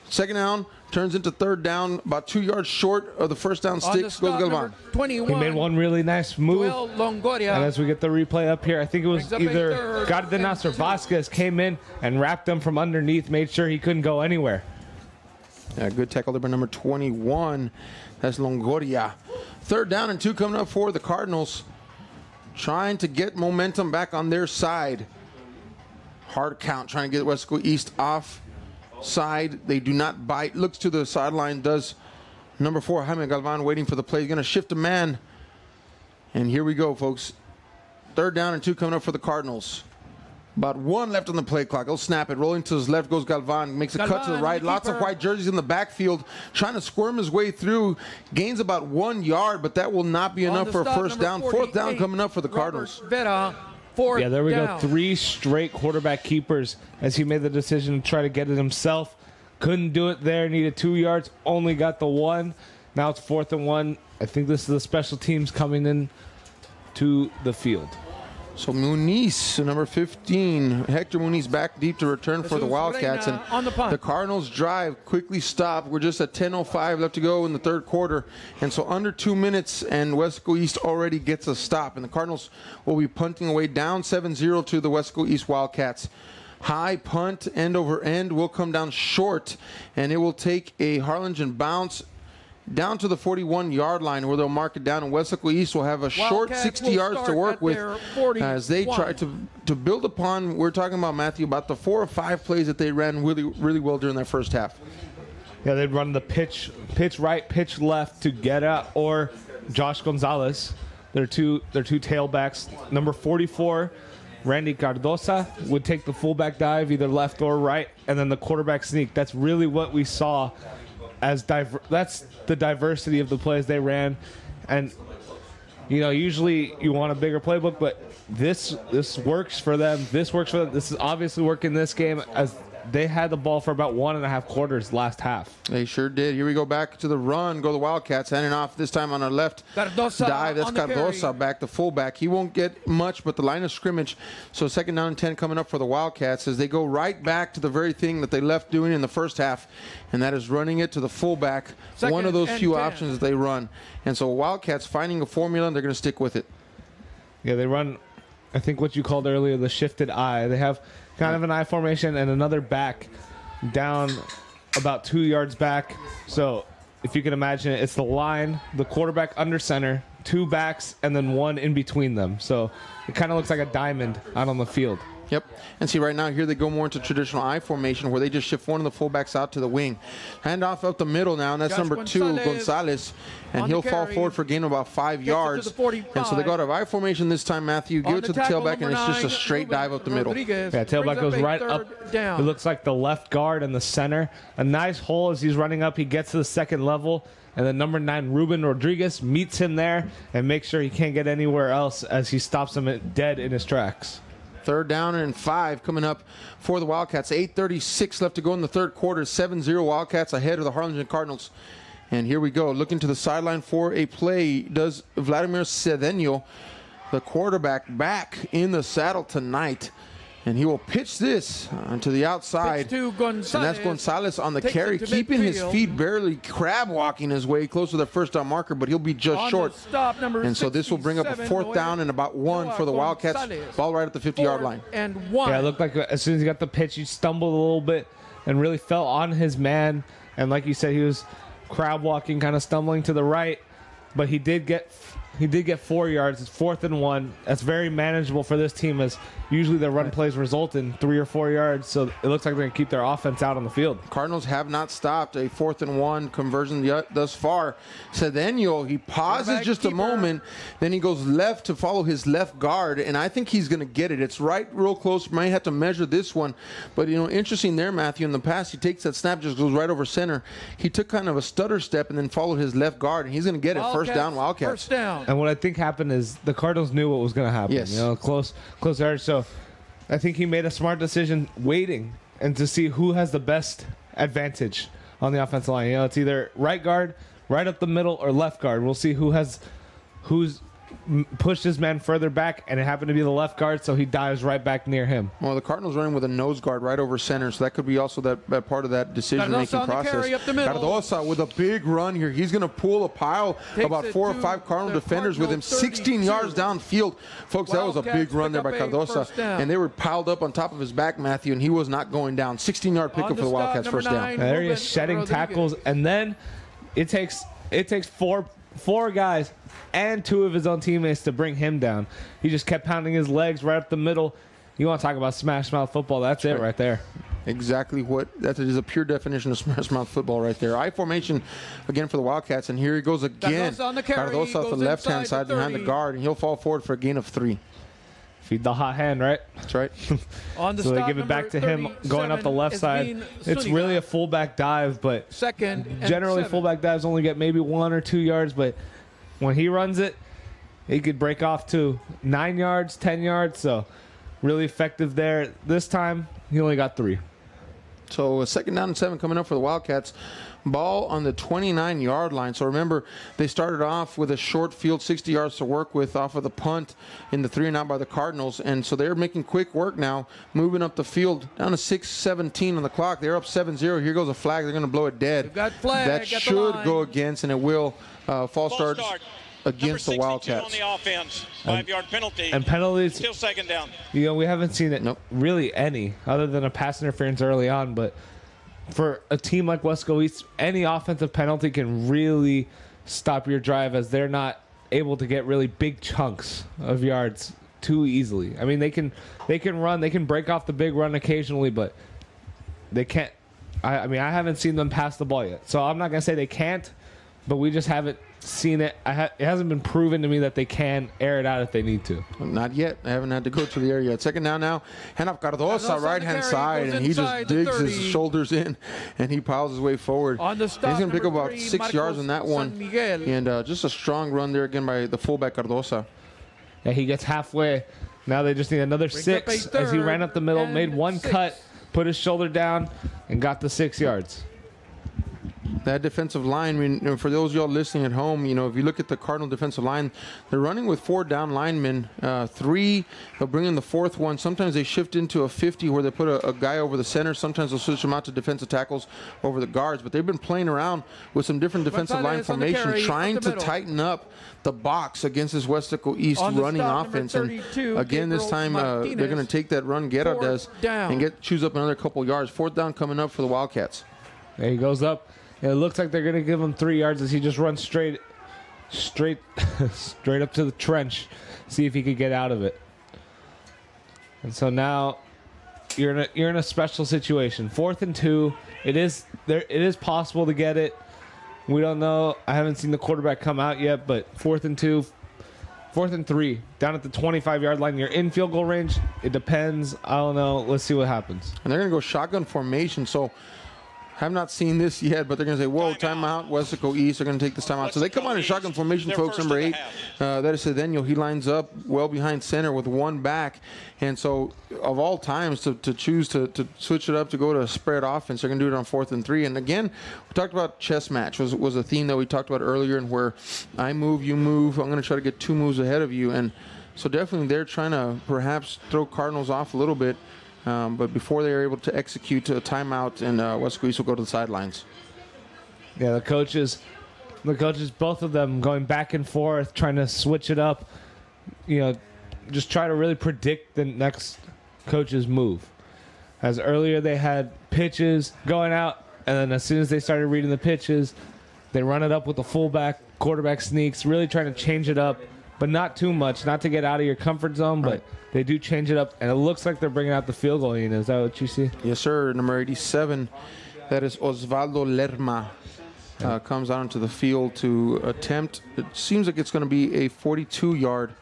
[SPEAKER 1] Second down turns into 3rd down, about 2 yards short of the first down sticks. Goes Galvan.
[SPEAKER 3] 21.
[SPEAKER 2] He made one really nice move.
[SPEAKER 3] Longoria.
[SPEAKER 2] And as we get the replay up here, I think it was either Cardinals or Vasquez came in and wrapped him from underneath, made sure he couldn't go anywhere.
[SPEAKER 1] Yeah, good tackle there by number 21. That's Longoria. 3rd down and 2 coming up for the Cardinals. Trying to get momentum back on their side. Hard count, trying to get Weslaco East off side. They do not bite. Looks to the sideline. Does number 4, Jaime Galvan, waiting for the play. He's going to shift a man. And here we go, folks. 3rd down and 2 coming up for the Cardinals. About 1 left on the play clock. He'll snap it. Rolling to his left goes Galvan. Makes a cut to the right. Lots of white jerseys in the backfield. Trying to squirm his way through. Gains about 1 yard, but that will not be enough for a first down. 4th down coming up for the Cardinals.
[SPEAKER 3] Vera, 4th
[SPEAKER 2] Yeah, there we
[SPEAKER 3] down.
[SPEAKER 2] go. 3 straight quarterback keepers as he made the decision to try to get it himself. Couldn't do it there. Needed 2 yards. Only got the 1. Now it's 4th and 1. I think this is the special teams coming in to the field.
[SPEAKER 1] So Muniz, number 15, Hector Muniz back deep to return for the Wildcats. And
[SPEAKER 3] on the punt.
[SPEAKER 1] the Cardinals drive quickly stopped. We're just at 10:05 left to go in the 3rd quarter. And so under 2 minutes, and Weslaco East already gets a stop. And the Cardinals will be punting away down 7-0 to the Weslaco East Wildcats. High punt, end over end, will come down short. And it will take a Harlingen bounce down to the 41-yard line where they'll mark it down, and Weslaco East will have a short 60 yards to work with as they try to build upon. We're talking about, Matthew, about the 4 or 5 plays that they ran really well during their first half.
[SPEAKER 2] Yeah, they'd run the pitch right, pitch left to Guerra or Josh Gonzalez. They're two tailbacks. Number 44, Randy Cardosa, would take the fullback dive, either left or right, and then the quarterback sneak. That's really what we saw. That's the diversity of the plays they ran. And you know, usually you want a bigger playbook, but this works for them. This works for them. This is obviously working this game, as they had the ball for about 1.5 quarters last half.
[SPEAKER 1] They sure did. Here we go back to the run. Go the Wildcats, handing off this time on our left
[SPEAKER 3] Cardosa
[SPEAKER 1] dive. That's Cardosa back, the fullback. He won't get much, but the line of scrimmage. So 2nd down and 10 coming up for the Wildcats as they go right back to the very thing that they left doing in the first half, and that is running it to the fullback. One of those few options that they run. And so Wildcats finding a formula, and they're going to stick with it.
[SPEAKER 2] Yeah, they run, I think what you called earlier, the shifted eye. They have kind of an I formation and another back down about 2 yards back. So if you can imagine it, it's the line, the quarterback under center, 2 backs, and then 1 in between them. So it kind of looks like a diamond out on the field.
[SPEAKER 1] Yep. And see, right now here they go more into traditional I formation where they just shift one of the fullbacks out to the wing. Hand off up the middle now, and that's number 2, Gonzalez. And he'll fall forward for a gain of about 5 yards. And so they go to I formation this time, Matthew. Give it to the tailback, and it's just a straight dive up the middle.
[SPEAKER 2] Yeah, tailback goes right up. It looks like the left guard and the center. A nice hole as he's running up. He gets to the 2nd level. And then number 9, Ruben Rodriguez, meets him there and makes sure he can't get anywhere else as he stops him dead in his tracks.
[SPEAKER 1] 3rd down and 5 coming up for the Wildcats. 8:36 left to go in the 3rd quarter. 7-0 Wildcats ahead of the Harlingen Cardinals. And here we go. Looking to the sideline for a play. Does Vladimir Cedeno, the quarterback, back in the saddle tonight. And he will pitch this to the outside.
[SPEAKER 3] To Gonzalez.
[SPEAKER 1] And that's Gonzalez on the carry, keeping his feet barely crab walking his way close to the 1st down marker, but he'll be just short. And so this will bring up a 4th down and about 1 for the Wildcats. Ball right at the 50-yard line.
[SPEAKER 3] And 1.
[SPEAKER 2] Yeah, it looked like as soon as he got the pitch, he stumbled a little bit and really fell on his man. And like you said, he was crab walking, kind of stumbling to the right, but he did get 4 yards. It's 4th and 1. That's very manageable for this team, as usually their run plays result in 3 or 4 yards. So it looks like they're going to keep their offense out on the field.
[SPEAKER 1] Cardinals have not stopped a 4th and 1 conversion yet thus far. Cedeno, he pauses just a moment, then he goes left to follow his left guard, and I think he's going to get it. It's right real close. Might have to measure this one. But, you know, interesting there, Matthew, in the past, he takes that snap, just goes right over center. He took kind of a stutter step and then followed his left guard, and he's going to get it. First down, Wildcats.
[SPEAKER 3] First down.
[SPEAKER 2] And what I think happened is the Cardinals knew what was going to happen.
[SPEAKER 1] Yes.
[SPEAKER 2] You know, close area. So I think he made a smart decision waiting and to see who has the best advantage on the offensive line. You know, it's either right guard, right up the middle, or left guard. We'll see who's pushed his man further back, and it happened to be the left guard, so he dives right back near him.
[SPEAKER 1] Well, the Cardinals running with a nose guard right over center, so that could be also that part of that decision-making process. Cardosa with a big run here. He's going to pull a pile, about 4 or 5 Cardinal defenders with him 16 yards downfield. Folks, that was a big run there by Cardosa, and they were piled up on top of his back, Matthew, and he was not going down. 16-yard pickup for the Wildcats, first down.
[SPEAKER 2] There he is, shedding tackles, and then it takes four guys and 2 of his own teammates to bring him down. He just kept pounding his legs right up the middle. You want to talk about smash mouth football? That's it right there.
[SPEAKER 1] Exactly that is a pure definition of smash mouth football right there. I formation again for the Wildcats, and here he goes again. Cardosa off the left-hand side behind the guard, and he'll fall forward for a gain of 3.
[SPEAKER 2] Feed the hot hand, right?
[SPEAKER 1] That's right.
[SPEAKER 3] On the
[SPEAKER 2] so they give it back to him going up the left side. It's really a fullback dive, but generally fullback dives only get maybe 1 or 2 yards, but when he runs it, he could break off to 9 yards, 10 yards, so really effective there. This time, he only got 3.
[SPEAKER 1] So a 2nd down and 7 coming up for the Wildcats. Ball on the 29-yard line. So remember, they started off with a short field, 60 yards to work with off of the punt in the 3-and-out by the Cardinals. And so they're making quick work now, moving up the field down to 6:17 on the clock. They're up 7-0. Here goes a flag. They're going to blow it dead. That should go against, and it will. False start against the Wildcats.
[SPEAKER 4] On the offense, 5-yard penalty.
[SPEAKER 2] And penalties.
[SPEAKER 4] Still 2nd down.
[SPEAKER 2] You know, we haven't seen it really any, other than a pass interference early on, but for a team like Weslaco East, any offensive penalty can really stop your drive, as they're not able to get really big chunks of yards too easily. I mean, they can run, they can break off the big run occasionally, but they can't. I mean, I haven't seen them pass the ball yet, so I'm not gonna say they can't, but we just haven't seen it. It hasn't been proven to me that they can air it out if they need to.
[SPEAKER 1] Not yet. I haven't had to go to the area yet. 2nd down now. Hand off Cardosa, right-hand side, and he just digs his shoulders in, and he piles his way forward. He's going to pick up about 6 yards on that one. And just a strong run there again by the fullback Cardosa.
[SPEAKER 2] Yeah, he gets halfway. Now they just need another 6 as he ran up the middle, made 1 cut, put his shoulder down, and got the 6 yards.
[SPEAKER 1] That defensive line, I mean, for those of y'all listening at home, you know, if you look at the Cardinal defensive line, they're running with 4 down linemen, 3. They'll bring in the 4th one. Sometimes they shift into a 50 where they put a guy over the center. Sometimes they'll switch them out to defensive tackles over the guards. But they've been playing around with some different defensive line formation, trying to tighten up the box against this Weslaco East running offense. And again, this time they're going to take that run Guerra does and choose up another couple yards. 4th down coming up for the Wildcats.
[SPEAKER 2] There he goes up. It looks like they're going to give him 3 yards as he just runs straight up to the trench, see if he could get out of it. And so now you're in a special situation. 4th and 2. It is possible to get it. We don't know. I haven't seen the quarterback come out yet, but 4th and 2, 4th and 3, down at the 25-yard line. You're in field goal range. It depends. I don't know. Let's see what happens.
[SPEAKER 1] And they're going to go shotgun formation. So have not seen this yet, but they're going to say, whoa, timeout, Weslaco East. They're going to take this timeout. So they come on in shotgun formation, folks, number 8. That is Cedeno. He lines up well behind center with 1 back. And so of all times to choose to switch it up to go to a spread offense, they're going to do it on 4th and 3. And again, we talked about chess match was a theme that we talked about earlier, and where I move, you move. I'm going to try to get 2 moves ahead of you. And so definitely they're trying to perhaps throw Cardinals off a little bit. But before they are able to execute a timeout, and Weslaco East will go to the sidelines.
[SPEAKER 2] Yeah, the coaches, both of them going back and forth, trying to switch it up. You know, just try to really predict the next coach's move. As earlier they had pitches going out, and then as soon as they started reading the pitches, they run it up with the fullback, quarterback sneaks, really trying to change it up, but not too much, not to get out of your comfort zone, but they do change it up, and it looks like they're bringing out the field goal. Is that what you see?
[SPEAKER 1] Yes, sir. Number 87, that is Osvaldo Lerma, comes out onto the field to attempt. It seems like it's going to be a 42-yard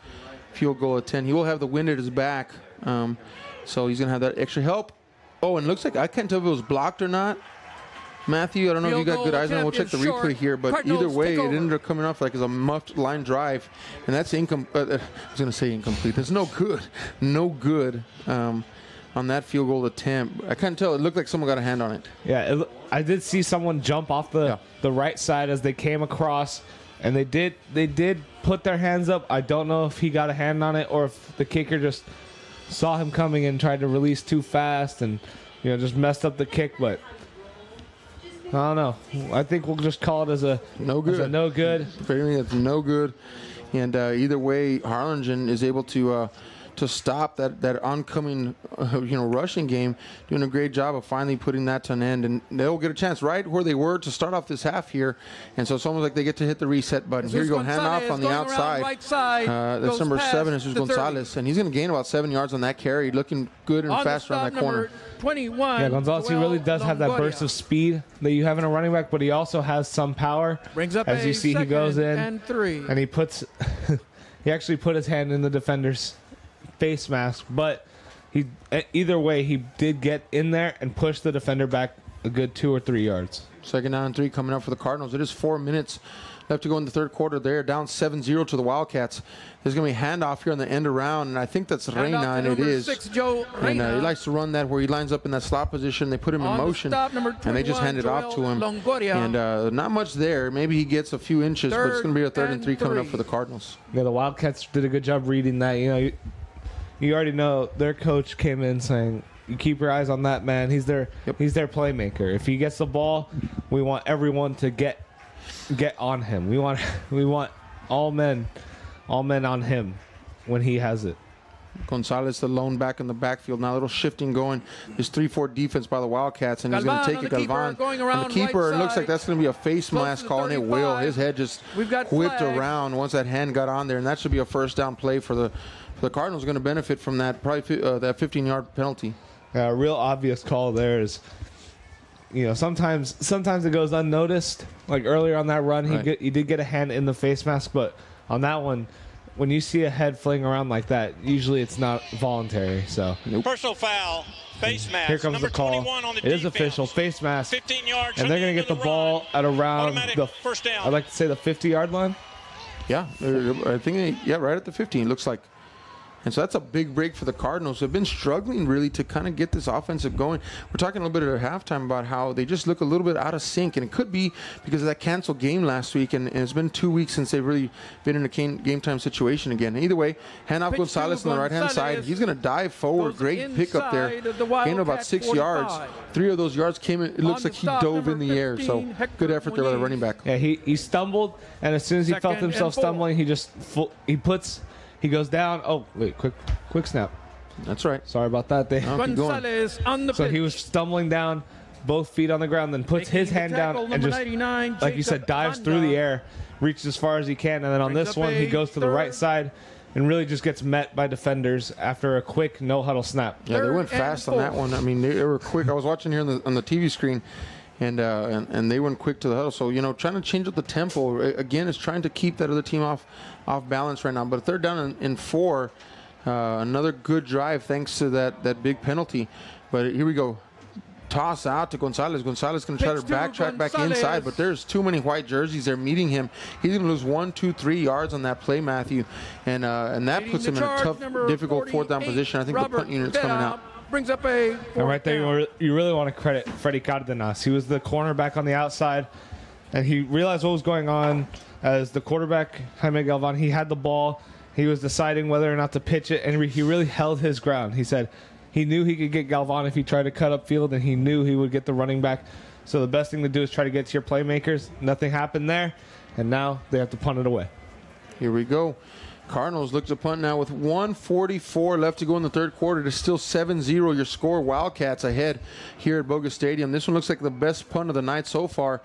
[SPEAKER 1] field goal attempt. He will have the wind at his back, so he's going to have that extra help. Oh, and it looks like I can't tell if it was blocked or not. Matthew, I don't know if you got good eyes on it. We'll check the replay here, but either way, it ended up coming off like as a muffed line drive, and that's incomplete. I was going to say incomplete. That's no good. No good. on that field goal attempt. I couldn't tell. It looked like someone got a hand on it.
[SPEAKER 2] Yeah, I did see someone jump off the right side as they came across, and they did put their hands up. I don't know if he got a hand on it or if the kicker just saw him coming and tried to release too fast and just messed up the kick, but I don't know. I think we'll just call it as a no good.
[SPEAKER 1] Apparently it's no good. And either way, Harlingen is able to stop that oncoming rushing game, doing a great job of finally putting that to an end, and they'll get a chance right where they were to start off this half here. And so it's almost like they get to hit the reset button. Here you go, handoff on the outside.
[SPEAKER 3] Right side,
[SPEAKER 1] that's number 7, Jesus Gonzalez, and he's going to gain about 7 yards on that carry, looking good and fast around that corner.
[SPEAKER 3] 21.
[SPEAKER 2] Yeah, Gonzalez, he really does have that burst of speed that you have in a running back, but he also has some power.
[SPEAKER 3] Brings up
[SPEAKER 2] as you see, he goes in
[SPEAKER 3] and 3,
[SPEAKER 2] and he puts he actually put his hand in the defender's face mask, but either way he did get in there and push the defender back a good 2 or 3 yards.
[SPEAKER 1] Second down and 3 coming up for the Cardinals. It is 4 minutes left to go in the third quarter. They're down 7-0 to the Wildcats. There's going to be a handoff here on the end around, and I think that's Reina, and it is.
[SPEAKER 3] 6, Joe
[SPEAKER 1] and he likes to run that where he lines up in that slot position. They put him in motion, and they just hand it off to him.
[SPEAKER 3] Longoria.
[SPEAKER 1] And not much there. Maybe he gets a few inches, but it's going to be a third and 3 coming up for the Cardinals.
[SPEAKER 2] Yeah, the Wildcats did a good job reading that. You already know their coach came in saying, you keep your eyes on that man. He's their playmaker. If he gets the ball, we want everyone to get on him. We want all men on him when he has it.
[SPEAKER 1] Gonzalez, the lone back in the backfield. Now a little shifting going. There's 3-4 defense by the Wildcats, and he's going to take it. Galvan on the keeper. It looks like that's going to be a face mask call, and it will. His head just whipped around once that hand got on there, and that should be a first down play for the Cardinals. Going to benefit from that, probably that 15-yard penalty.
[SPEAKER 2] A real obvious call there is, sometimes it goes unnoticed. Like earlier on that run, he did get a hand in the face mask, but on that one, when you see a head fling around like that, usually it's not voluntary. So
[SPEAKER 4] personal foul, face mask.
[SPEAKER 2] Here comes
[SPEAKER 4] number
[SPEAKER 2] the call.
[SPEAKER 4] 21 on the
[SPEAKER 2] it
[SPEAKER 4] defense.
[SPEAKER 2] is official, face mask.
[SPEAKER 4] 15 yards,
[SPEAKER 2] and they're going to get the ball at around the
[SPEAKER 4] first down.
[SPEAKER 2] I'd like to say the 50-yard line.
[SPEAKER 1] Yeah, I think right at the 15. Looks like. And so that's a big break for the Cardinals. They've been struggling really to kind of get this offensive going. We're talking a little bit at halftime about how they just look a little bit out of sync, and it could be because of that canceled game last week, and it's been 2 weeks since they've really been in a game time situation again. Either way, handoff Gonzalez on the right-hand side. He's going to dive forward. Great pickup there. Gained about 6 yards. 3 of those yards came in. It looks like he dove in the air. So good effort there by the running back.
[SPEAKER 2] Yeah, he stumbled, and as soon as he felt himself stumbling, he goes down. Oh, wait, quick snap.
[SPEAKER 1] That's right.
[SPEAKER 2] Sorry about that.
[SPEAKER 3] Gonzalez on the pitch.
[SPEAKER 2] So he was stumbling down, both feet on the ground, then puts his hand down and just, like you said, dives through the air, reaches as far as he can, and then on this one, he goes to the right side and really just gets met by defenders after a quick no-huddle snap.
[SPEAKER 1] Yeah, they went fast on that one. I mean, they were quick. I was watching here on the TV screen, and they went quick to the huddle. So, trying to change up the tempo. Again, is trying to keep that other team off balance right now. But third down and 4, another good drive thanks to that big penalty. But here we go. Toss out to Gonzalez. Gonzalez going to try to backtrack back inside, but there's too many white jerseys there meeting him. He's going to lose 1, 2, 3 yards on that play, Matthew. And that puts him in a tough, difficult fourth down position. I think the punt unit's coming out.
[SPEAKER 3] Brings up a
[SPEAKER 2] and right there, you really want to credit Freddy Cárdenas. He was the cornerback on the outside, and he realized what was going on as the quarterback, Jaime Galvan. He had the ball. He was deciding whether or not to pitch it, and he really held his ground. He said he knew he could get Galvan if he tried to cut up field, and he knew he would get the running back. So the best thing to do is try to get to your playmakers. Nothing happened there, and now they have to punt it away.
[SPEAKER 1] Here we go. Cardinals look to punt now with 1:44 left to go in the third quarter. It is still 7-0 your score. Wildcats ahead here at Bogus Stadium. This one looks like the best punt of the night so far.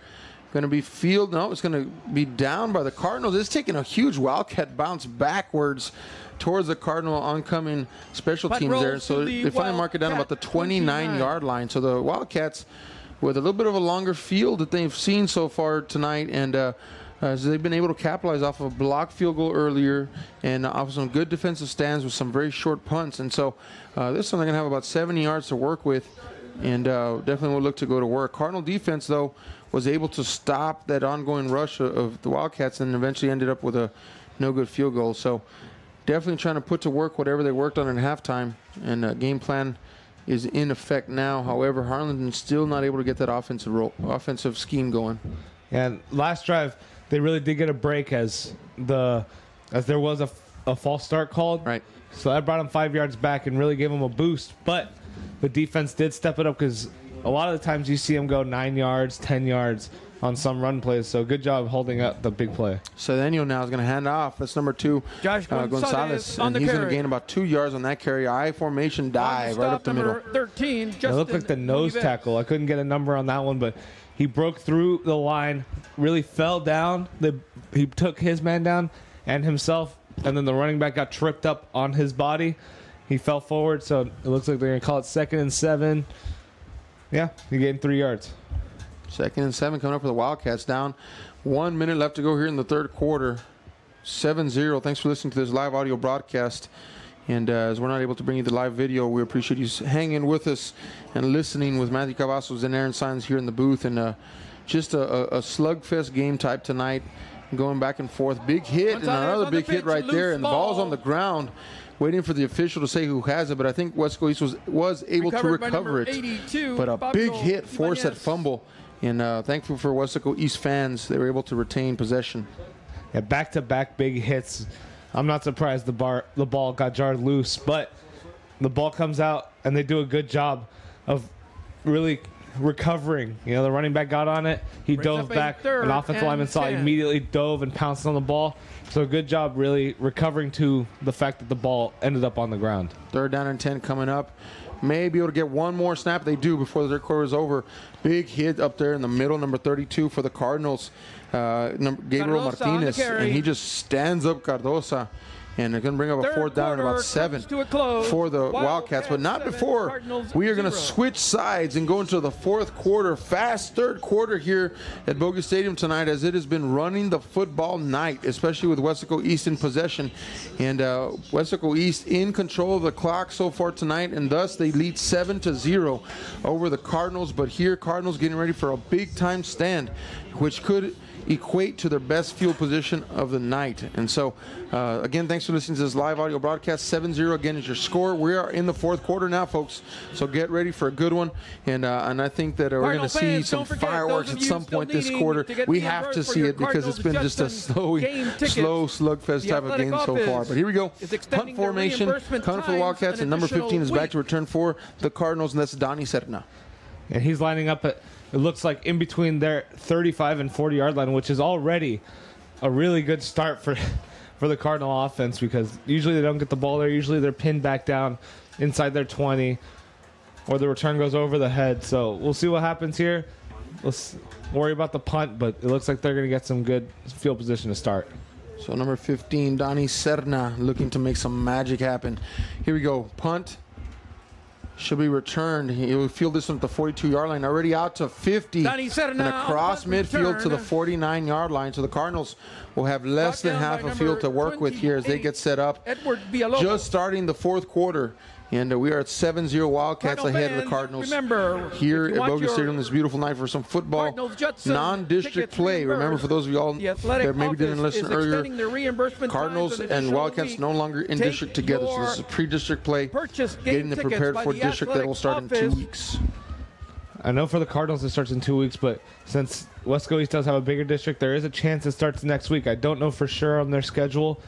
[SPEAKER 1] Going to be field. No, it's going to be down by the Cardinals. It's taking a huge Wildcat bounce backwards towards the Cardinal oncoming special teams there. So they finally mark it down about the 29-yard line. So the Wildcats with a little bit of a longer field that they've seen so far tonight, and so they've been able to capitalize off of a blocked field goal earlier and off of some good defensive stands with some very short punts. And so this one they're going to have about 70 yards to work with, and definitely will look to go to work. Cardinal defense, though, was able to stop that ongoing rush of the Wildcats and eventually ended up with a no-good field goal. So definitely trying to put to work whatever they worked on in halftime, and game plan is in effect now. However, Harlingen still not able to get that offensive scheme going.
[SPEAKER 2] And last drive, they really did get a break as there was a false start called.
[SPEAKER 1] Right.
[SPEAKER 2] So that brought them 5 yards back and really gave them a boost. But the defense did step it up because a lot of the times you see them go 9 yards, 10 yards on some run plays. So good job holding up the big play.
[SPEAKER 1] Cedeno now is going to hand off. That's number 2,
[SPEAKER 3] Josh
[SPEAKER 1] Gonzalez. And he's going to gain about 2 yards on that carry. I formation dive right up the middle.
[SPEAKER 3] 13,
[SPEAKER 2] it looked like the nose tackle. I couldn't get a number on that one, but he broke through the line, really fell down. He took his man down and himself, and then the running back got tripped up on his body. He fell forward, so it looks like they're going to call it 2nd and 7. Yeah, he gained 3 yards.
[SPEAKER 1] 2nd and 7 coming up for the Wildcats. Down 1 minute left to go here in the third quarter. 7-0. Thanks for listening to this live audio broadcast. And as we're not able to bring you the live video, we appreciate you hanging with us and listening with Matthew Cavazos and Aaron Saenz here in the booth. And just a slugfest game type tonight, going back and forth. Big hit and another big hit right there. And the ball's on the ground, waiting for the official to say who has it. But I think Weslaco East was able to recover it. But a big hit forced that fumble. And thankful for Weslaco East fans, they were able to retain possession.
[SPEAKER 2] Yeah, back-to-back big hits. I'm not surprised the ball got jarred loose, but the ball comes out, and they do a good job of really recovering. You know, the running back got on it. He dove back. An offensive lineman saw it, immediately dove and pounced on the ball. So a good job really recovering to the fact that the ball ended up on the ground. 3rd down and 10 coming up. May be able to get one more snap. They do before the third quarter is over. Big hit up there in the middle, number 32 for the Cardinals, Gabriel Martinez. And he just stands up Cardosa. And they're going to bring up a 4th down and about 7 for the Wildcats. But not before we are going to switch sides and go into the 4th quarter. Fast 3rd quarter here at Bogus Stadium tonight, as it has been running the football night, especially with Weslaco East in possession. And Weslaco East in control of the clock so far tonight, and thus they lead 7-0 over the Cardinals. But here, Cardinals getting ready for a big-time stand, which could equate to their best field position of the night. And so, again, thanks for listening to this live audio broadcast. 7-0 again is your score. We are in the 4th quarter now, folks. So get ready for a good one. And I think that we're going to see some fireworks at some point this quarter. We have to see it because it's been just a slow slugfest type of game so far. But here we go. Punt formation coming for the Wildcats, and number 15 is back to return for the Cardinals, and that's Donnie Serna. And he's lining up at, it looks like, in between their 35 and 40-yard line, which is already a really good start for the Cardinal offense, because usually they don't get the ball there. Usually they're pinned back down inside their 20, or the return goes over the head. So we'll see what happens here. Let's worry about the punt, but it looks like they're going to get some good field position to start.
[SPEAKER 1] So number 15, Donnie Serna, looking to make some magic happen. Here we go. Punt. Should be returned. He'll field this one at the 42-yard line. Already out to 50 and across midfield to the 49-yard line. So the Cardinals will have less than half a field to work with here as they get set up. Just starting the 4th quarter. And we are at 7-0 Wildcats ahead of the Cardinals here at Bogus Stadium this beautiful night for some football non-district play. Remember, for those of y'all that maybe didn't listen earlier, Cardinals and Wildcats no longer in district together. So this is pre-district play, getting them prepared for district that will start in 2 weeks.
[SPEAKER 2] I know for the Cardinals it starts in 2 weeks, but since Weslaco East does have a bigger district, there is a chance it starts next week. I don't know for sure on their schedule.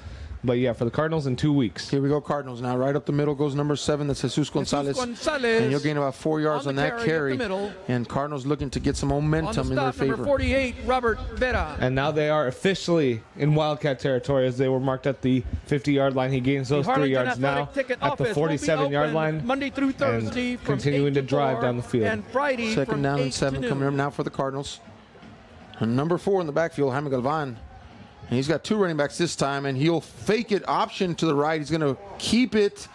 [SPEAKER 2] But, yeah, for the Cardinals in 2 weeks.
[SPEAKER 1] Here we go, Cardinals. Now, right up the middle goes number 7. That's Jesus Gonzalez. And he'll gain about 4 yards on that carry. And Cardinals looking to get some momentum in their favor.
[SPEAKER 3] Number 48, Robert Vera.
[SPEAKER 2] And now they are officially in Wildcat territory as they were marked at the 50-yard line. He gains those 3 yards now at the 47-yard line.
[SPEAKER 3] Monday through Thursday,
[SPEAKER 2] and continuing to drive down the field.
[SPEAKER 3] And Friday
[SPEAKER 1] 2nd down and 7 coming up now for the Cardinals. And number 4 in the backfield, Jaime Galvan. And he's got 2 running backs this time, and he'll fake it, option to the right. He's going to keep it.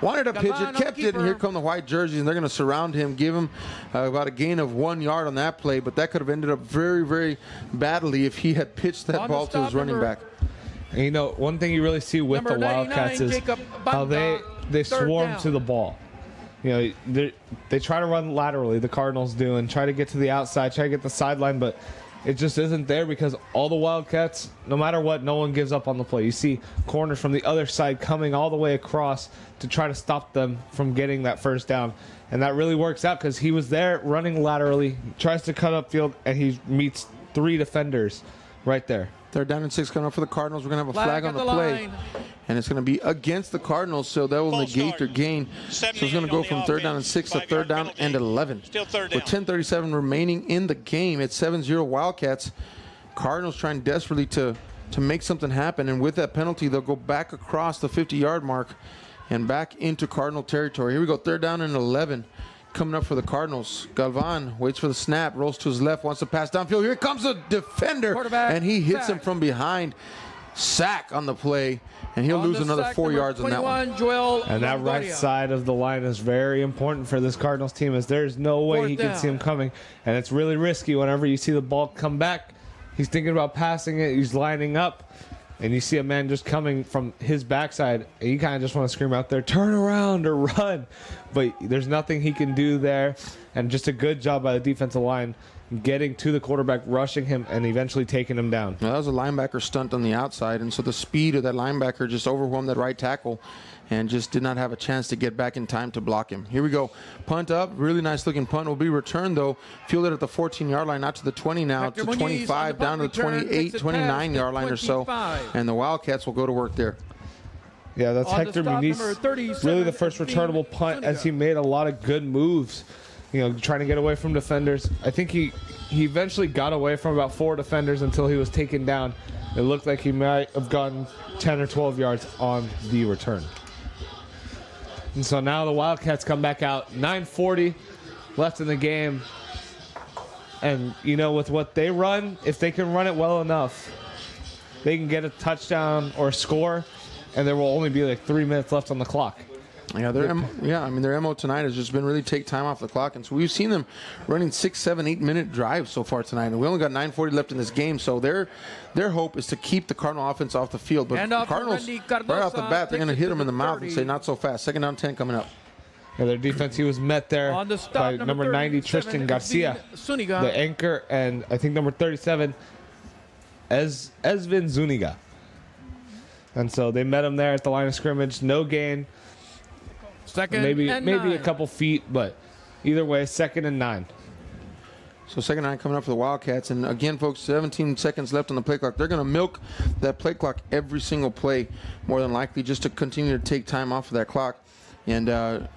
[SPEAKER 1] Wanted to pitch it, kept it, and here come the white jerseys, and they're going to surround him, give him about a gain of 1 yard on that play, but that could have ended up very, very badly if he had pitched that ball to his running back.
[SPEAKER 2] And you know, one thing you really see with the Wildcats is how they swarm to the ball. You know, they try to run laterally, the Cardinals do, and try to get to the outside, try to get the sideline, but it just isn't there because all the Wildcats, no matter what, no one gives up on the play. You see corners from the other side coming all the way across to try to stop them from getting that first down. And that really works out because he was there running laterally, tries to cut upfield, and he meets 3 defenders right there.
[SPEAKER 1] 3rd down and 6 coming up for the Cardinals. We're going to have a flag on the play. And it's going to be against the Cardinals, so that will negate their gain. So it's going to go from 3rd down and 6 to 3rd down and 11. With 10:37 remaining in the game, it's 7-0 Wildcats. Cardinals trying desperately to make something happen, and with that penalty, they'll go back across the 50-yard mark and back into Cardinal territory. Here we go, 3rd down and 11. Coming up for the Cardinals. Galvan waits for the snap, rolls to his left, wants to pass downfield. Here comes a defender, and he hits him from behind. Sack on the play, and he'll lose another 4 yards on that one.
[SPEAKER 2] And that right side of the line is very important for this Cardinals team, as there's no way he can see him coming. And it's really risky whenever you see the ball come back. He's thinking about passing it. He's lining up, and you see a man just coming from his backside, and you kind of just want to scream out there, turn around or run. But there's nothing he can do there, and just a good job by the defensive line getting to the quarterback, rushing him, and eventually taking him down.
[SPEAKER 1] Well, that was a linebacker stunt on the outside, and so the speed of that linebacker just overwhelmed that right tackle and just did not have a chance to get back in time to block him. Here we go. Punt up. Really nice looking punt. Will be returned, though. Fielded at the 14-yard line, not to the 20 now, to 25, down to the 28, 29-yard line or so. And the Wildcats will go to work there.
[SPEAKER 2] Yeah, that's Hector Muniz. Really the first returnable punt, as he made a lot of good moves, you know, trying to get away from defenders. I think he eventually got away from about 4 defenders until he was taken down. It looked like he might have gotten 10 or 12 yards on the return. And so now the Wildcats come back out. 9:40 left in the game. And, you know, with what they run, if they can run it well enough, they can get a touchdown or score, and there will only be like 3 minutes left on the clock.
[SPEAKER 1] Yeah, their MO tonight has just been really take time off the clock. And so we've seen them running 6, 7, 8-minute drives so far tonight. And we only got 9:40 left in this game. So their hope is to keep the Cardinal offense off the field. But the Cardinals, right off the bat, they're going to hit them in the mouth and say, not so fast. 2nd down, 10 coming up.
[SPEAKER 2] Yeah, their defense, he was met there by number 90, Tristan Garcia, the anchor, and I think number 37, Esvin Zuniga. And so they met him there at the line of scrimmage. No gain. Maybe a couple feet, but either way, 2nd and 9.
[SPEAKER 1] So 2nd and 9 coming up for the Wildcats. And again, folks, 17 seconds left on the play clock. They're going to milk that play clock every single play, more than likely, just to continue to take time off of that clock. And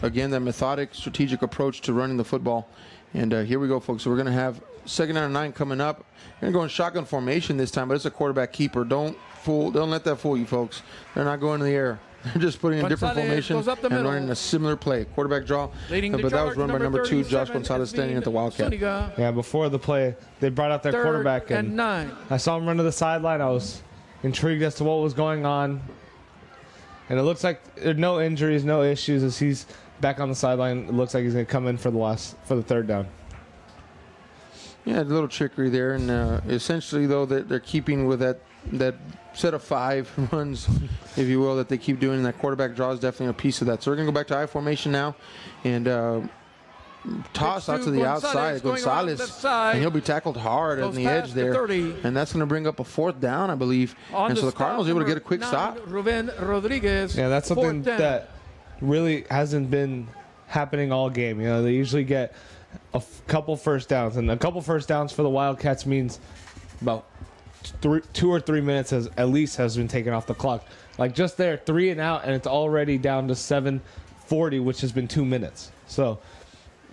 [SPEAKER 1] again, that methodic, strategic approach to running the football. And here we go, folks. So we're going to have 2nd and 9 coming up. We're going to go in shotgun formation this time, but it's a quarterback keeper. Don't let that fool you, folks. They're not going to the air. They're just putting in a different formation and running a similar play. Quarterback draw. But that was run by number 2, Josh Gonzalez, standing at the Wildcat.
[SPEAKER 2] Yeah, before the play, they brought out their quarterback. And 9. I saw him run to the sideline. I was intrigued as to what was going on. And it looks like there are no injuries, no issues as he's back on the sideline. It looks like he's going to come in for the 3rd down. Yeah, a little trickery there. And essentially, though, they're keeping with that set of 5 runs, if you will, that they keep doing. And that quarterback draw is definitely a piece of that. So we're going to go back to I formation now and toss out to the outside. Gonzalez, and he'll be tackled hard on the edge there. And that's going to bring up a 4th down, I believe. And so the Cardinals able to get a quick stop. Yeah, that's something that really hasn't been happening all game. You know, they usually get a couple first downs. And a couple first downs for the Wildcats means about 2 or 3 minutes at least has been taken off the clock. Like just there, 3 and out, and it's already down to 7:40, which has been 2 minutes. So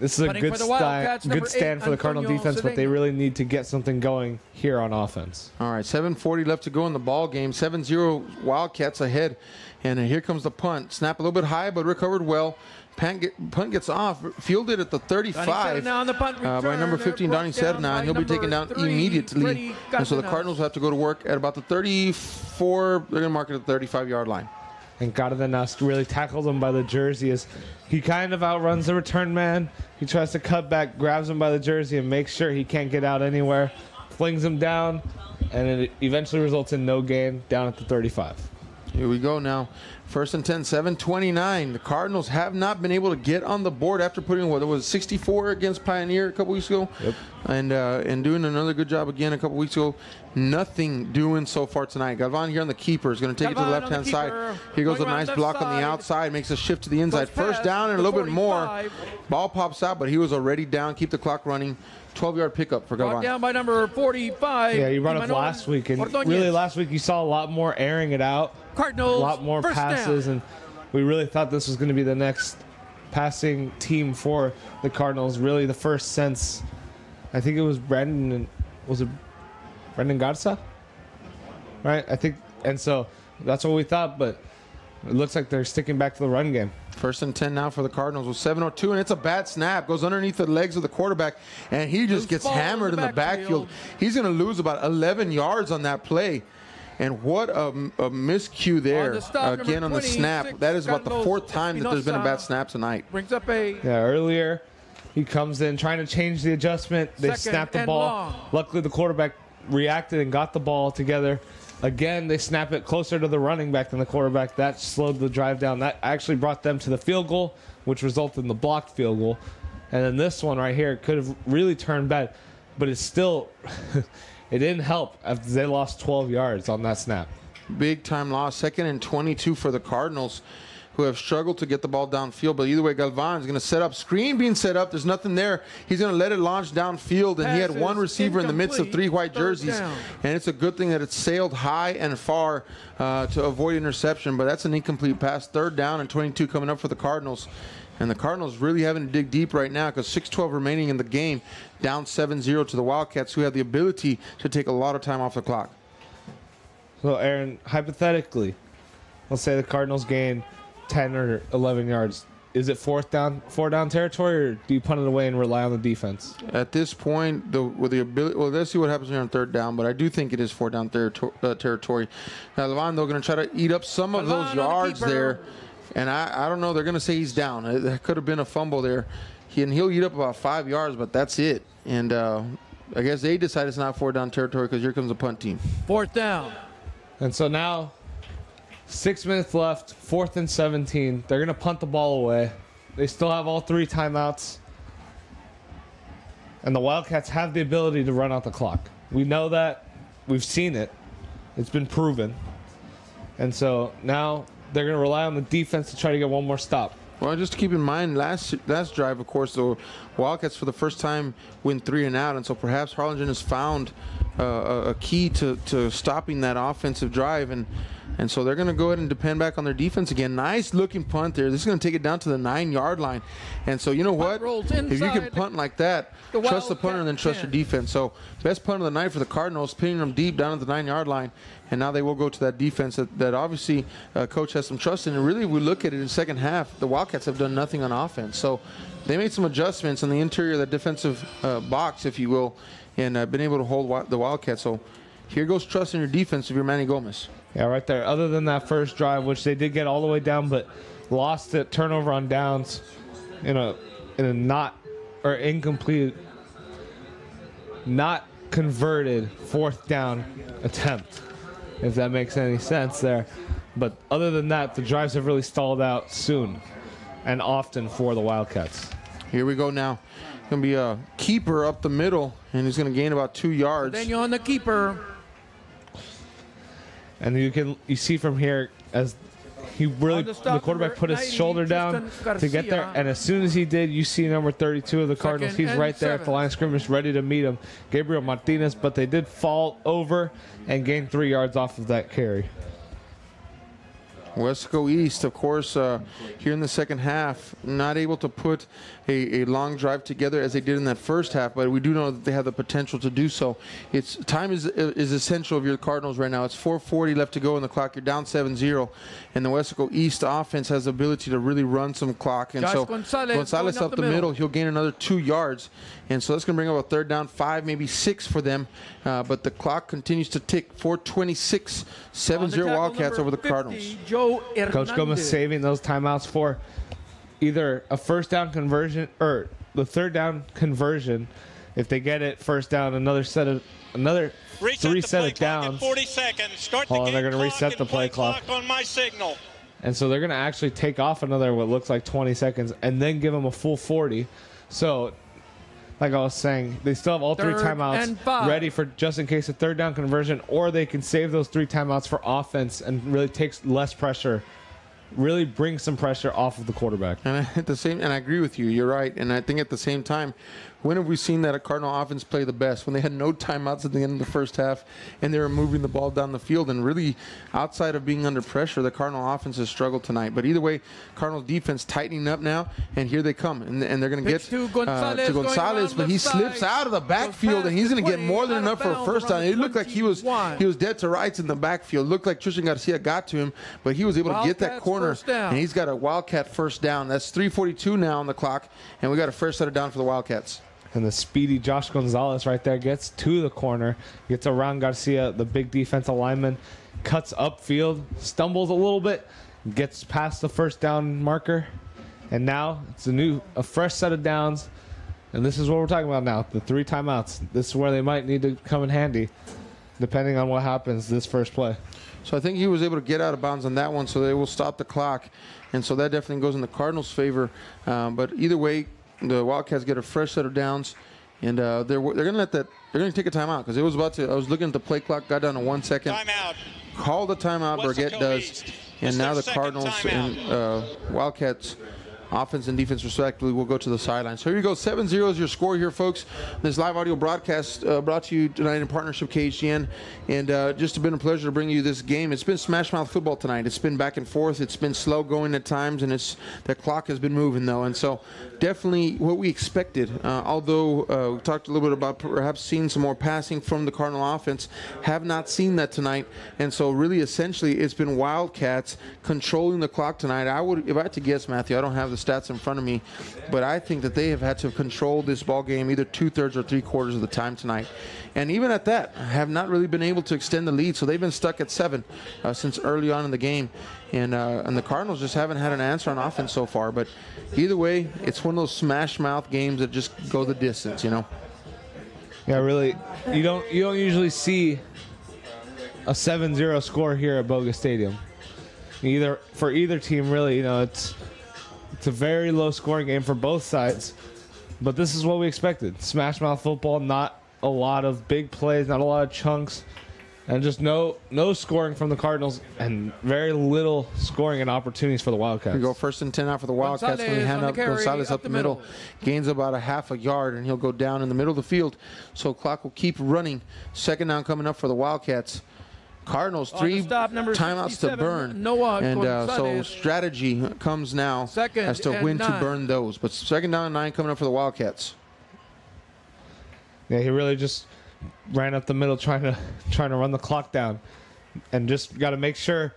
[SPEAKER 2] this is a good stand for the Cardinal defense, but they really need to get something going here on offense.
[SPEAKER 1] All right, 7:40 left to go in the ball game. 7-0 Wildcats ahead, and here comes the punt. Snap a little bit high, but recovered well. Punt gets off, fielded at the 35 by number 15, Donnie Serna, and he'll be taken down immediately. And so the Cardinals have to go to work at about the 34. They're going to mark it at the 35-yard line.
[SPEAKER 2] And Cárdenas really tackles him by the jersey as he kind of outruns the return man. He tries to cut back, grabs him by the jersey, and makes sure he can't get out anywhere. Flings him down, and it eventually results in no gain down at the 35.
[SPEAKER 1] Here we go now. First and 10, 7:29. The Cardinals have not been able to get on the board after putting, what, it was 64 against Pioneer a couple weeks ago?
[SPEAKER 2] Yep.
[SPEAKER 1] And doing another good job again a couple weeks ago. Nothing doing so far tonight. Galvan here on the keeper is going to take it to the left-hand side. Here goes a nice block on the outside. Makes a shift to the inside. First down and a little bit more. Ball pops out, but he was already down. Keep the clock running. 12-yard pickup for Galvan.
[SPEAKER 3] Brought down by number 45.
[SPEAKER 2] Yeah, you brought up last week. And really last week you saw a lot more airing it out.
[SPEAKER 3] Cardinals,
[SPEAKER 2] a lot more passes, and we really thought this was going to be the next passing team for the Cardinals. Really, the first since I think it was Brendan Garza, right? I think, and so that's what we thought. But it looks like they're sticking back to the run game.
[SPEAKER 1] First and 10 now for the Cardinals with 7:02, and it's a bad snap. Goes underneath the legs of the quarterback, and he just gets hammered in the backfield. He's going to lose about 11 yards on that play. And what a miscue there, again on the snap. That is about the fourth time that there's been a bad snap tonight.
[SPEAKER 3] Brings up a...
[SPEAKER 2] Yeah, earlier he comes in trying to change the adjustment. They snap the ball.
[SPEAKER 3] Long.
[SPEAKER 2] Luckily, the quarterback reacted and got the ball together. Again, they snap it closer to the running back than the quarterback. That slowed the drive down. That actually brought them to the field goal, which resulted in the blocked field goal. And then this one right here could have really turned bad, but it's still... It didn't help after they lost 12 yards on that snap.
[SPEAKER 1] Big time loss. Second and 22 for the Cardinals, who have struggled to get the ball downfield. But either way, Galvan is going to set up. Screen being set up. There's nothing there. He's going to let it launch downfield. And he had one receiver in the midst of three white jerseys. And it's a good thing that it sailed high and far to avoid interception. But that's an incomplete pass. Third down and 22 coming up for the Cardinals. And the Cardinals really having to dig deep right now because 6:12 remaining in the game, down 7-0 to the Wildcats, who have the ability to take a lot of time off the clock.
[SPEAKER 2] So, Aaron, hypothetically, let's say the Cardinals gain 10 or 11 yards. Is it four down territory, or do you punt it away and rely on the defense?
[SPEAKER 1] At this point, with the ability, well, let's see what happens here on third down, but I do think it is four down territory. Now, Levon, they're going to try to eat up some of those yards there. And I don't know. They're going to say he's down. There could have been a fumble there. He'll eat up about 5 yards, but that's it. And I guess they decide it's not four down territory because here comes the punt team.
[SPEAKER 3] Fourth down.
[SPEAKER 2] And so now 6 minutes left, 4th and 17. They're going to punt the ball away. They still have all 3 timeouts. And the Wildcats have the ability to run out the clock. We know that. We've seen it. It's been proven. And so now they're going to rely on the defense to try to get one more stop.
[SPEAKER 1] Well, just to keep in mind, last drive, of course, the Wildcats for the first time win 3 and out, and so perhaps Harlingen has found a key to stopping that offensive drive, and so they're going to go ahead and depend back on their defense again. Nice looking punt there. This is going to take it down to the 9-yard line, and so you know what? If you can punt like that, trust the punter and then trust your defense. So best punt of the night for the Cardinals, pinning them deep down at the 9-yard line. And now they will go to that defense that obviously coach has some trust in. And really, we look at it in the second half, the Wildcats have done nothing on offense. So they made some adjustments on the interior of the defensive box, if you will, and been able to hold the Wildcats. So here goes trust in your defense if you're Manny Gomez.
[SPEAKER 2] Yeah, right there. Other than that first drive, which they did get all the way down, but lost it, turnover on downs in a incomplete, not converted 4th down attempt, if that makes any sense there. But other than that, the drives have really stalled out soon and often for the Wildcats.
[SPEAKER 1] Here we go now. Going to be a keeper up the middle, and he's going to gain about 2 yards.
[SPEAKER 3] Then you're on the keeper.
[SPEAKER 2] And you see from here as the quarterback put his shoulder down to get there, and as soon as he did, you see number 32 of the Cardinals. He's right there at the line of scrimmage, ready to meet him, Gabriel Martinez. But they did fall over and gain 3 yards off of that carry.
[SPEAKER 1] Weslaco East, of course, here in the second half, not able to put a long drive together as they did in that first half, but we do know that they have the potential to do so. Time is essential of your Cardinals right now. It's 4:40 left to go in the clock. You're down 7-0, and the Weslaco East offense has the ability to really run some clock. And so Gonzalez up the middle, he'll gain another 2 yards, and so that's going to bring up a third down, 5, maybe 6 for them. But the clock continues to tick. 4:26, 7-0 Wildcats over the Cardinals.
[SPEAKER 2] Coach Gomez saving those timeouts for either a first down conversion or the third down conversion. If they get it first down, another 3 set of downs.
[SPEAKER 4] 40 seconds. Start the
[SPEAKER 2] they're going to reset the play clock
[SPEAKER 4] on my signal.
[SPEAKER 2] And so they're going to actually take off another what looks like 20 seconds and then give them a full 40. So, like I was saying, they still have all 3 timeouts ready for just in case a third down conversion, or they can save those 3 timeouts for offense and really takes less pressure, really bring some pressure off of the quarterback.
[SPEAKER 1] And I agree with you. You're right. And I think at the same time, when have we seen that a Cardinal offense play the best? When they had no timeouts at the end of the first half and they were moving the ball down the field. And really, outside of being under pressure, the Cardinal offense has struggled tonight. But either way, Cardinals defense tightening up now, and here they come. And they're going to get to Gonzalez, but he slips out of the backfield, and he's going to get more than enough for a first down. It looked like he was dead to rights in the backfield. It looked like Tristan Garcia got to him, but he was able to get that corner, and he's got a Wildcat first down. That's 3:42 now on the clock, and we got a first set of down for the Wildcats.
[SPEAKER 2] And the speedy Josh Gonzalez right there gets to the corner, gets around Garcia, the big defensive lineman, cuts upfield, stumbles a little bit, gets past the first down marker, and now it's a fresh set of downs. And this is what we're talking about now, the 3 timeouts. This is where they might need to come in handy, depending on what happens this first play.
[SPEAKER 1] So I think he was able to get out of bounds on that one, so they will stop the clock. And so that definitely goes in the Cardinals' favor. But either way, the Wildcats get a fresh set of downs, and they're going to take a timeout because it was about to. I was looking at the play clock, got down to 1 second.
[SPEAKER 4] Timeout.
[SPEAKER 1] Called the timeout. Burgett does, and now the Cardinals and Wildcats, offense and defense respectively, will go to the sideline. So here you go, 7-0 is your score here, folks. This live audio broadcast brought to you tonight in partnership with KHGN, and just been a pleasure to bring you this game. It's been smash mouth football tonight. It's been back and forth. It's been slow going at times, and the clock has been moving though, and so definitely what we expected. Although we talked a little bit about perhaps seeing some more passing from the Cardinal offense, have not seen that tonight, and so really essentially it's been Wildcats controlling the clock tonight. If I had to guess, Matthew, I don't have the stats in front of me, but I think that they have had to control this ball game either 2/3 or 3/4 of the time tonight, and even at that have not really been able to extend the lead. So they've been stuck at 7 since early on in the game, and the Cardinals just haven't had an answer on offense so far. But either way, it's one of those smash mouth games that just go the distance, you know.
[SPEAKER 2] Yeah, really, you don't usually see a 7-0 score here at Bogus Stadium. For either team, really, it's a very low scoring game for both sides, but this is what we expected. Smash mouth football, not a lot of big plays, not a lot of chunks, and just no scoring from the Cardinals and very little scoring and opportunities for the Wildcats.
[SPEAKER 1] We go 1st and 10 out for the Wildcats. When we hand out Gonzalez up the middle, gains about a half a yard, and he'll go down in the middle of the field. So clock will keep running. 2nd down coming up for the Wildcats. Cardinals 3 timeouts to burn, and so strategy comes now as to when to burn those. But 2nd down and 9 coming up for the Wildcats.
[SPEAKER 2] Yeah, he really just ran up the middle trying to run the clock down, and just got to make sure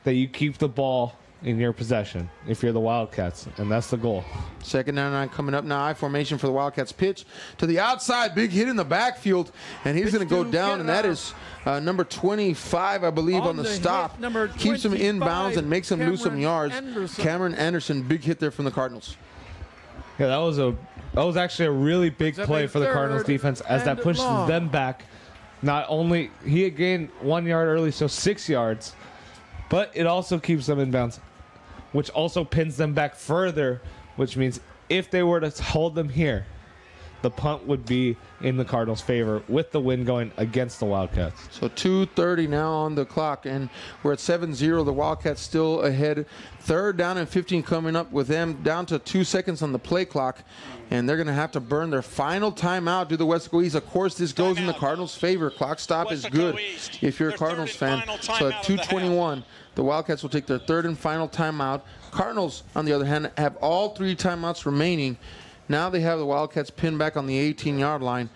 [SPEAKER 2] that you keep the ball in your possession if you're the Wildcats, and that's the goal.
[SPEAKER 1] 2nd down and 9 coming up now. I formation for the Wildcats. Pitch to the outside, big hit in the backfield, and he's going to go down, and that is number 25, I believe, on the stop. Keeps him in bounds and makes him lose some yards. Cameron Anderson, big hit there from the Cardinals.
[SPEAKER 2] Yeah, that was actually a really big play for the Cardinals defense, as that pushes them back. Not only he had gained 1 yard early, so 6 yards, but it also keeps them in bounds, which also pins them back further, which means if they were to hold them here, the punt would be in the Cardinals' favor with the wind going against the Wildcats.
[SPEAKER 1] So 2:30 now on the clock, and we're at 7-0. The Wildcats still ahead. 3rd down and 15 coming up with them down to 2 seconds on the play clock, and they're going to have to burn their final timeout due to Weslaco East. Of course, this goes in the Cardinals' favor. Clock stop is good if you're a Cardinals fan. So at 2:21, the Wildcats will take their 3rd and final timeout. Cardinals, on the other hand, have all 3 timeouts remaining. Now they have the Wildcats pinned back on the 18-yard line.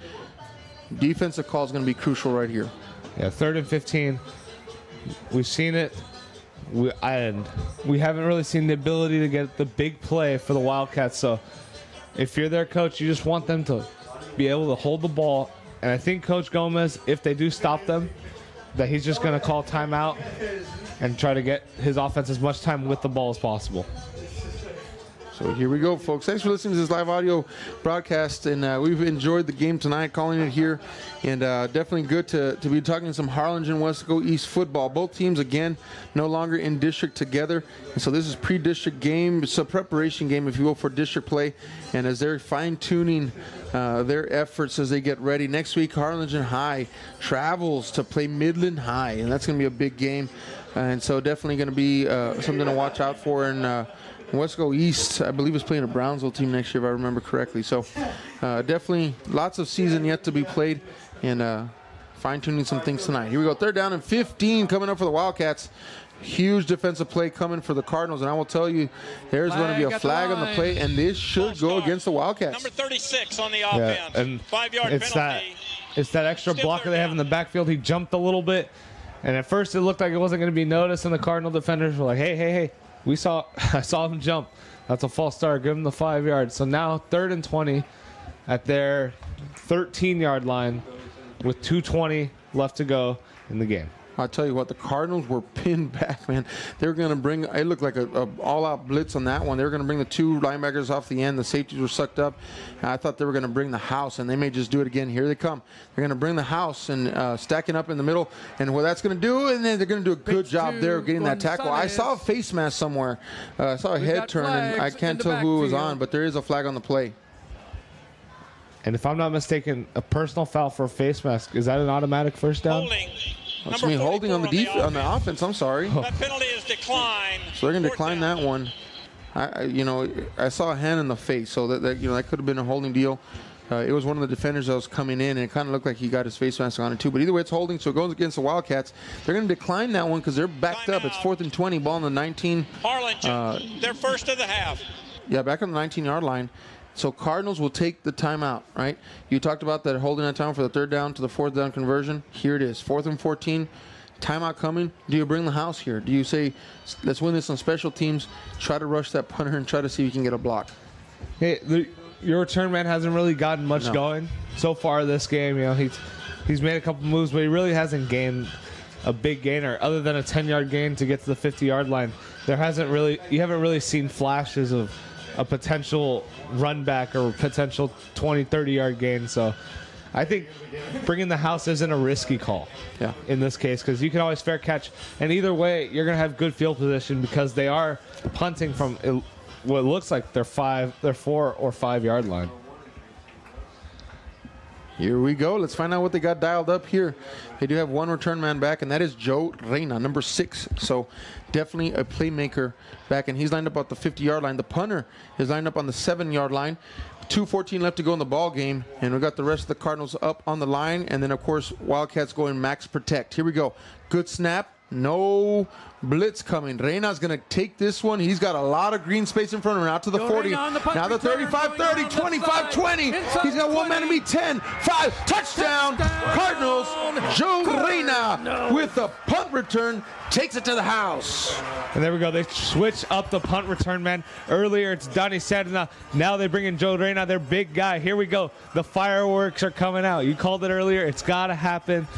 [SPEAKER 1] Defensive call is going to be crucial right here.
[SPEAKER 2] Yeah, 3rd and 15. We've seen it. We haven't really seen the ability to get the big play for the Wildcats. So if you're their coach, you just want them to be able to hold the ball. And I think Coach Gomez, if they do stop them, that he's just going to call timeout and try to get his offense as much time with the ball as possible.
[SPEAKER 1] So here we go, folks. Thanks for listening to this live audio broadcast, and we've enjoyed the game tonight, calling it here, and definitely good to be talking some Harlingen Weslaco East football. Both teams, again, no longer in district together, and so this is pre-district game. It's a preparation game, if you will, for district play, and as they're fine-tuning their efforts as they get ready. Next week, Harlingen High travels to play Midland High, and that's going to be a big game, and so definitely going to be something to watch out for. And Weslaco East, I believe, is playing a Brownsville team next year, if I remember correctly. So definitely lots of season yet to be played, and fine-tuning some things tonight. Here we go, 3rd down and 15 coming up for the Wildcats. Huge defensive play coming for the Cardinals, and I will tell you, there's going to be a flag on the play, and this should go against the Wildcats.
[SPEAKER 4] Number 36 on the offense.
[SPEAKER 2] Yeah, and
[SPEAKER 4] 5-yard penalty.
[SPEAKER 2] It's that extra blocker they have in the backfield. He jumped a little bit, and at first it looked like it wasn't going to be noticed, and the Cardinal defenders were like, hey. I saw him jump. That's a false start. Give him the 5 yards. So now 3rd and 20 at their 13-yard line with 2:20 left to go in the game.
[SPEAKER 1] I'll tell you what, the Cardinals were pinned back, man. They were going to bring, it looked like a all-out blitz on that one. They were going to bring the 2 linebackers off the end. The safeties were sucked up. I thought they were going to bring the house, and they may just do it again. Here they come. They're going to bring the house and stacking up in the middle. And what that's going to do, and then they're going to do a good job there of getting that tackle. I saw a face mask somewhere. I saw a head turn, and I can't tell who it was on, but there is a flag on the play.
[SPEAKER 2] And if I'm not mistaken, a personal foul for a face mask, is that an automatic first down?
[SPEAKER 4] Holding.
[SPEAKER 1] That's me holding on the offense. I'm sorry.
[SPEAKER 4] That penalty is declined.
[SPEAKER 1] So they're going to decline that one. I saw a hand in the face, so that could have been a holding deal. It was one of the defenders that was coming in, and it kind of looked like he got his face mask on it too. But either way, it's holding, so it goes against the Wildcats. They're going to decline that one because they're backed up. It's 4th and 20, ball on the 19.
[SPEAKER 4] Harlingen, their first of the half.
[SPEAKER 1] Yeah, back on the 19-yard line. So Cardinals will take the timeout, right? You talked about that holding that time for the 3rd down to the 4th down conversion. Here it is, 4th and 14. Timeout coming. Do you bring the house here? Do you say, let's win this on special teams, try to rush that punter and try to see if you can get a block?
[SPEAKER 2] Hey, your return man hasn't really gotten much going so far this game. He's made a couple moves, but he really hasn't gained a big gainer other than a 10-yard gain to get to the 50-yard line. You haven't really seen flashes of a potential run back or potential 20, 30-yard gain. So I think bringing the house isn't a risky call in this case, because you can always fair catch. And either way, you're going to have good field position because they are punting from what looks like their 4 or 5 yard line.
[SPEAKER 1] Here we go. Let's find out what they got dialed up here. They do have one return man back, and that is Joe Reyna, number 6. So definitely a playmaker back, and he's lined up at the 50-yard line. The punter is lined up on the 7-yard line. 2:14 left to go in the ball game, and we got the rest of the Cardinals up on the line, and then, of course, Wildcats going max protect. Here we go. Good snap. No blitz coming. Reyna's going to take this one. He's got a lot of green space in front of him. Out to the 40. Now the 35, 30, 25, 20. He's got one man to meet 10, 5. Touchdown. Cardinals. Joe Reyna with the punt return takes it to the house.
[SPEAKER 2] And there we go. They switch up the punt return man. Earlier it's Donnie Sadina. Now they bring in Joe Reyna, their big guy. Here we go. The fireworks are coming out. You called it earlier. It's got to happen.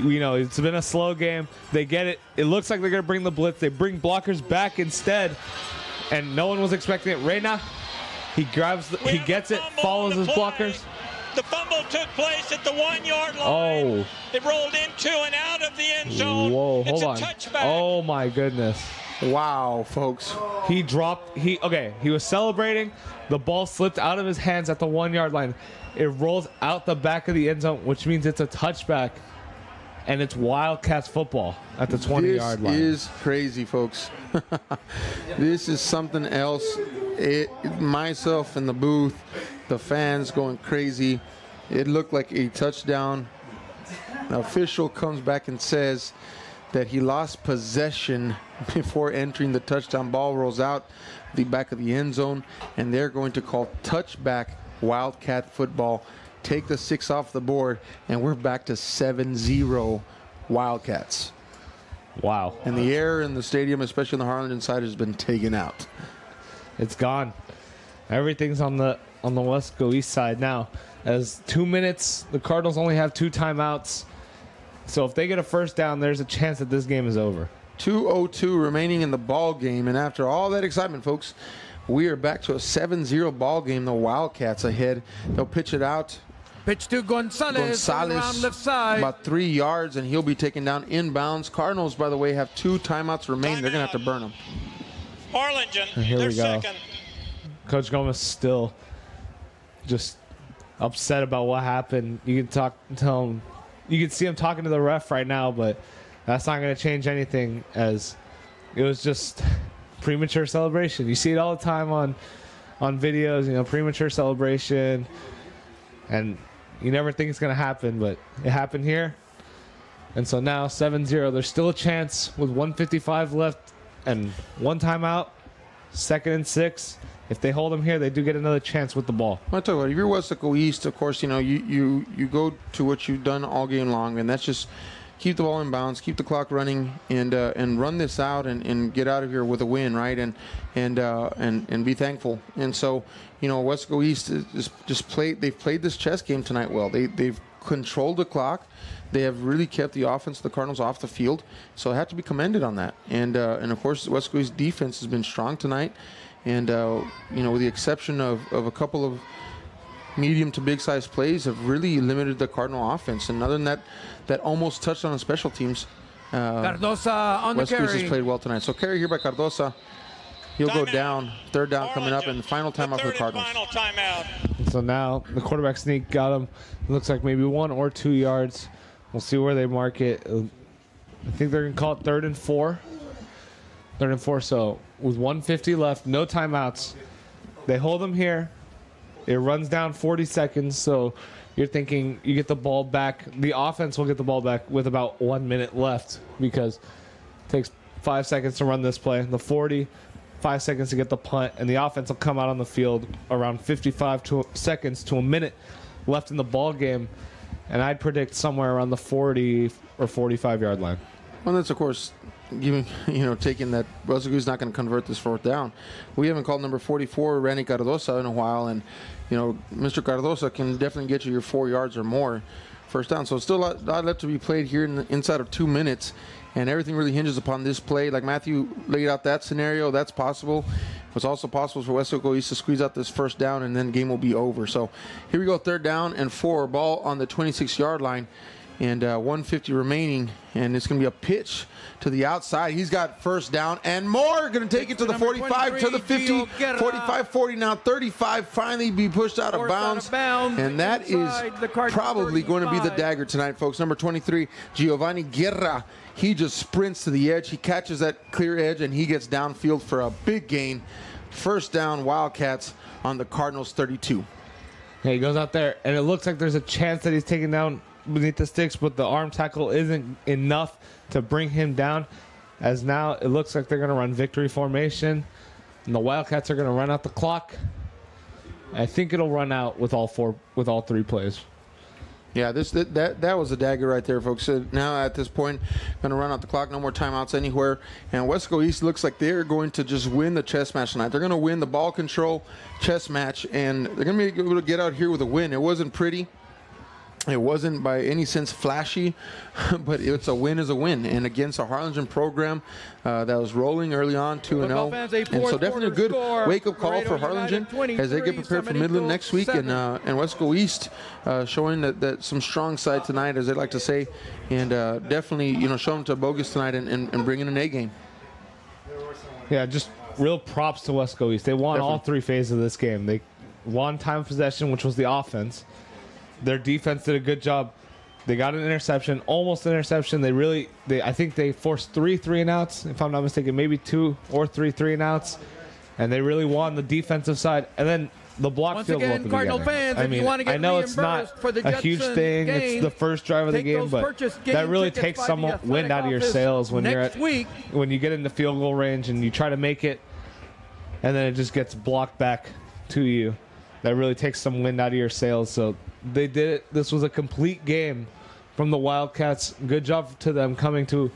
[SPEAKER 2] It's been a slow game. They get it. It looks like they're going to bring the blitz. They bring blockers back instead, and no one was expecting it. Reyna, he gets it, follows his blockers.
[SPEAKER 4] The fumble took place at the 1-yard line. It rolled into and out of the end zone.
[SPEAKER 2] Whoa,
[SPEAKER 4] hold
[SPEAKER 2] on.
[SPEAKER 4] Touchback.
[SPEAKER 2] Oh my goodness.
[SPEAKER 1] Wow, folks.
[SPEAKER 2] He was celebrating. The ball slipped out of his hands at the 1-yard line. It rolls out the back of the end zone, which means it's a touchback. And it's Wildcats football at the 20-yard line.
[SPEAKER 1] This is crazy, folks. This is something else. Myself in the booth, the fans going crazy. It looked like a touchdown. An official comes back and says that he lost possession before entering the touchdown. Ball rolls out the back of the end zone, and they're going to call touchback Wildcat football. Take the 6 off the board, and we're back to 7-0 Wildcats.
[SPEAKER 2] Wow.
[SPEAKER 1] And the air in the stadium, especially on the Harlingen side, has been taken out.
[SPEAKER 2] It's gone. Everything's on the Weslaco East side now. As 2 minutes, the Cardinals only have 2 timeouts. So if they get a first down, there's a chance that this game is over.
[SPEAKER 1] 2:02 remaining in the ball game, and after all that excitement, folks, we are back to a 7-0 ball game. The Wildcats ahead. They'll pitch it out.
[SPEAKER 3] Pitch to Gonzalez around left side.
[SPEAKER 1] About 3 yards, and he'll be taken down inbounds. Cardinals, by the way, have 2 timeouts remaining. They're going to have to burn them.
[SPEAKER 4] Harlingen,
[SPEAKER 2] here we go.
[SPEAKER 4] Second.
[SPEAKER 2] Coach Gomez still just upset about what happened. You can tell him, you can see him talking to the ref right now, but that's not going to change anything, as it was just premature celebration. You see it all the time on videos, you know, premature celebration, and you never think it's going to happen, but it happened here. And so now 7-0. There's still a chance with 1:55 left and 1 timeout, 2nd and 6. If they hold them here, they do get another chance with the ball.
[SPEAKER 1] I'll tell you what, if you're Weslaco East, of course, you know, you go to what you've done all game long, and that's just keep the ball in bounds, keep the clock running, and run this out and get out of here with a win, right? And be thankful. And so, you know, Weslaco East is just they've played this chess game tonight well. They've controlled the clock. They have really kept the offense of the Cardinals off the field. So I have to be commended on that. And of course, Weslaco East defense has been strong tonight. And you know, with the exception of a couple of medium to big size plays, have really limited the Cardinal offense. And other than that, that almost touched on special teams.
[SPEAKER 3] Cardosa on the
[SPEAKER 1] Weslaco East
[SPEAKER 3] carry.
[SPEAKER 1] has played well tonight. So carry here by Cardosa. He'll go down. 3rd down coming up, and the final timeout for the Cardinals.
[SPEAKER 4] Final timeout.
[SPEAKER 2] So now the quarterback sneak got him. It looks like maybe 1 or 2 yards. We'll see where they mark it. I think they're going to call it 3rd and 4. 3rd and 4. So with 1:50 left, no timeouts. They hold them here. It runs down 40 seconds. So you're thinking you get the ball back. The offense will get the ball back with about 1 minute left, because it takes 5 seconds to run this play. The 40, 5 seconds to get the punt, and the offense will come out on the field around 55 seconds to a minute left in the ball game. And I'd predict somewhere around the 40 or 45 yard line.
[SPEAKER 1] Well, that's, of course, taking that Weslaco's not going to convert this 4th down. We haven't called number 44, Randy Cardosa, in a while, and Mr. Cardosa can definitely get you your 4 yards or more 1st down. So still a lot left to be played here inside of 2 minutes, and everything really hinges upon this play. Like Matthew laid out that scenario, that's possible. It's also possible for Weslaco East to squeeze out this 1st down, and then the game will be over. So here we go, 3rd down and 4, ball on the 26-yard line. And 1:50 remaining, and it's going to be a pitch to the outside. He's got 1st down and more. Going to take it to the 45, to the 50, 45, 40, now 35. Finally be pushed out of bounds. And that is probably going to be the dagger tonight, folks. Number 23, Giovanni Guerra. He just sprints to the edge. He catches that clear edge, and he gets downfield for a big gain. 1st down, Wildcats on the Cardinals 32.
[SPEAKER 2] Yeah, he goes out there, and it looks like there's a chance that he's taken down beneath the sticks, but the arm tackle isn't enough to bring him down, as now it looks like they're going to run victory formation, and the Wildcats are going to run out the clock. I think it'll run out with all 3 plays.
[SPEAKER 1] Yeah, that was a dagger right there, folks. So now at this point, going to run out the clock. No more timeouts anywhere. And Weslaco East looks like they're going to just win the chess match tonight. They're going to win the ball control chess match, and they're going to be able to get out here with a win. It wasn't pretty. It wasn't by any sense flashy, but it's a win is a win. And against a Harlingen program that was rolling early on 2-0. And so definitely a good wake-up call for Harlingen as they get prepared for Midland next week. And Weslaco East showing that some strong side tonight, as they like to say. And definitely, showing to Bogus tonight and bringing an A game.
[SPEAKER 2] Yeah, just real props to Weslaco East. They won all 3 phases of this game. They won time of possession, which was the offense. Their defense did a good job. They got an interception, almost an interception. I think they forced 3 3-and-outs, if I'm not mistaken, maybe 2 or 3 3-and-outs, and they really won the defensive side. And then the block field goal at the
[SPEAKER 3] Cardinal
[SPEAKER 2] beginning.
[SPEAKER 3] fans,
[SPEAKER 2] I know it's not a huge thing. It's the first drive of the game, but that really takes some wind out of your sails when when you get into field goal range and you try to make it, and then it just gets blocked back to you. That really takes some wind out of your sails. So they did it. This was a complete game from the Wildcats. Good job to them coming to,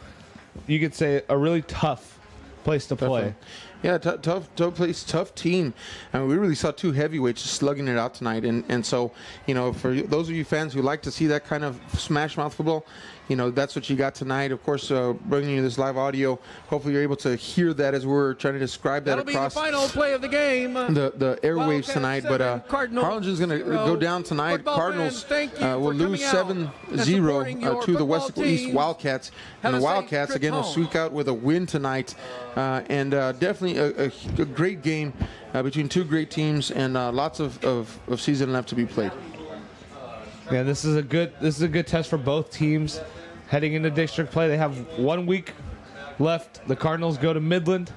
[SPEAKER 2] you could say, a really tough place to play.
[SPEAKER 1] Yeah, tough place, tough team. I mean, we really saw two heavyweights just slugging it out tonight. And so, you know, for those of you fans who like to see that kind of smash mouth football, you know, that's what you got tonight. Of course, bringing you this live audio. Hopefully you're able to hear that as we're trying to describe that across
[SPEAKER 3] the final play of the game.
[SPEAKER 1] The airwaves tonight. But Harlingen's going to go down tonight.
[SPEAKER 3] Football
[SPEAKER 1] Cardinals
[SPEAKER 3] fans,
[SPEAKER 1] will lose 7-0 to the Weslaco East Wildcats. And the Wildcats, again, will squeak out with a win tonight. And definitely a great game between two great teams, and lots of season left to be played.
[SPEAKER 2] Yeah, this is a good test for both teams heading into district play. They have 1 week left. The Cardinals go to Midland.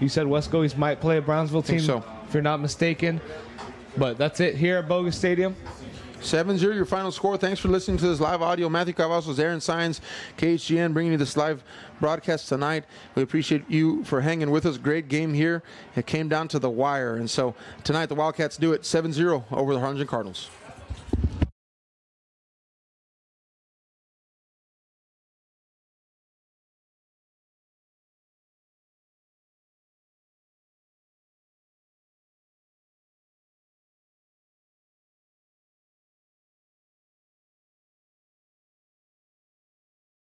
[SPEAKER 2] You said Weslaco East might play a Brownsville team,
[SPEAKER 1] so,
[SPEAKER 2] if you're not mistaken. But that's it here at Bogus Stadium.
[SPEAKER 1] 7-0 your final score. Thanks for listening to this live audio. Matthew Cavazos, Aaron Sines, KHGN, bringing you this live broadcast tonight. We appreciate you for hanging with us. Great game here. It came down to the wire. And so tonight the Wildcats do it 7-0 over the Harlingen Cardinals.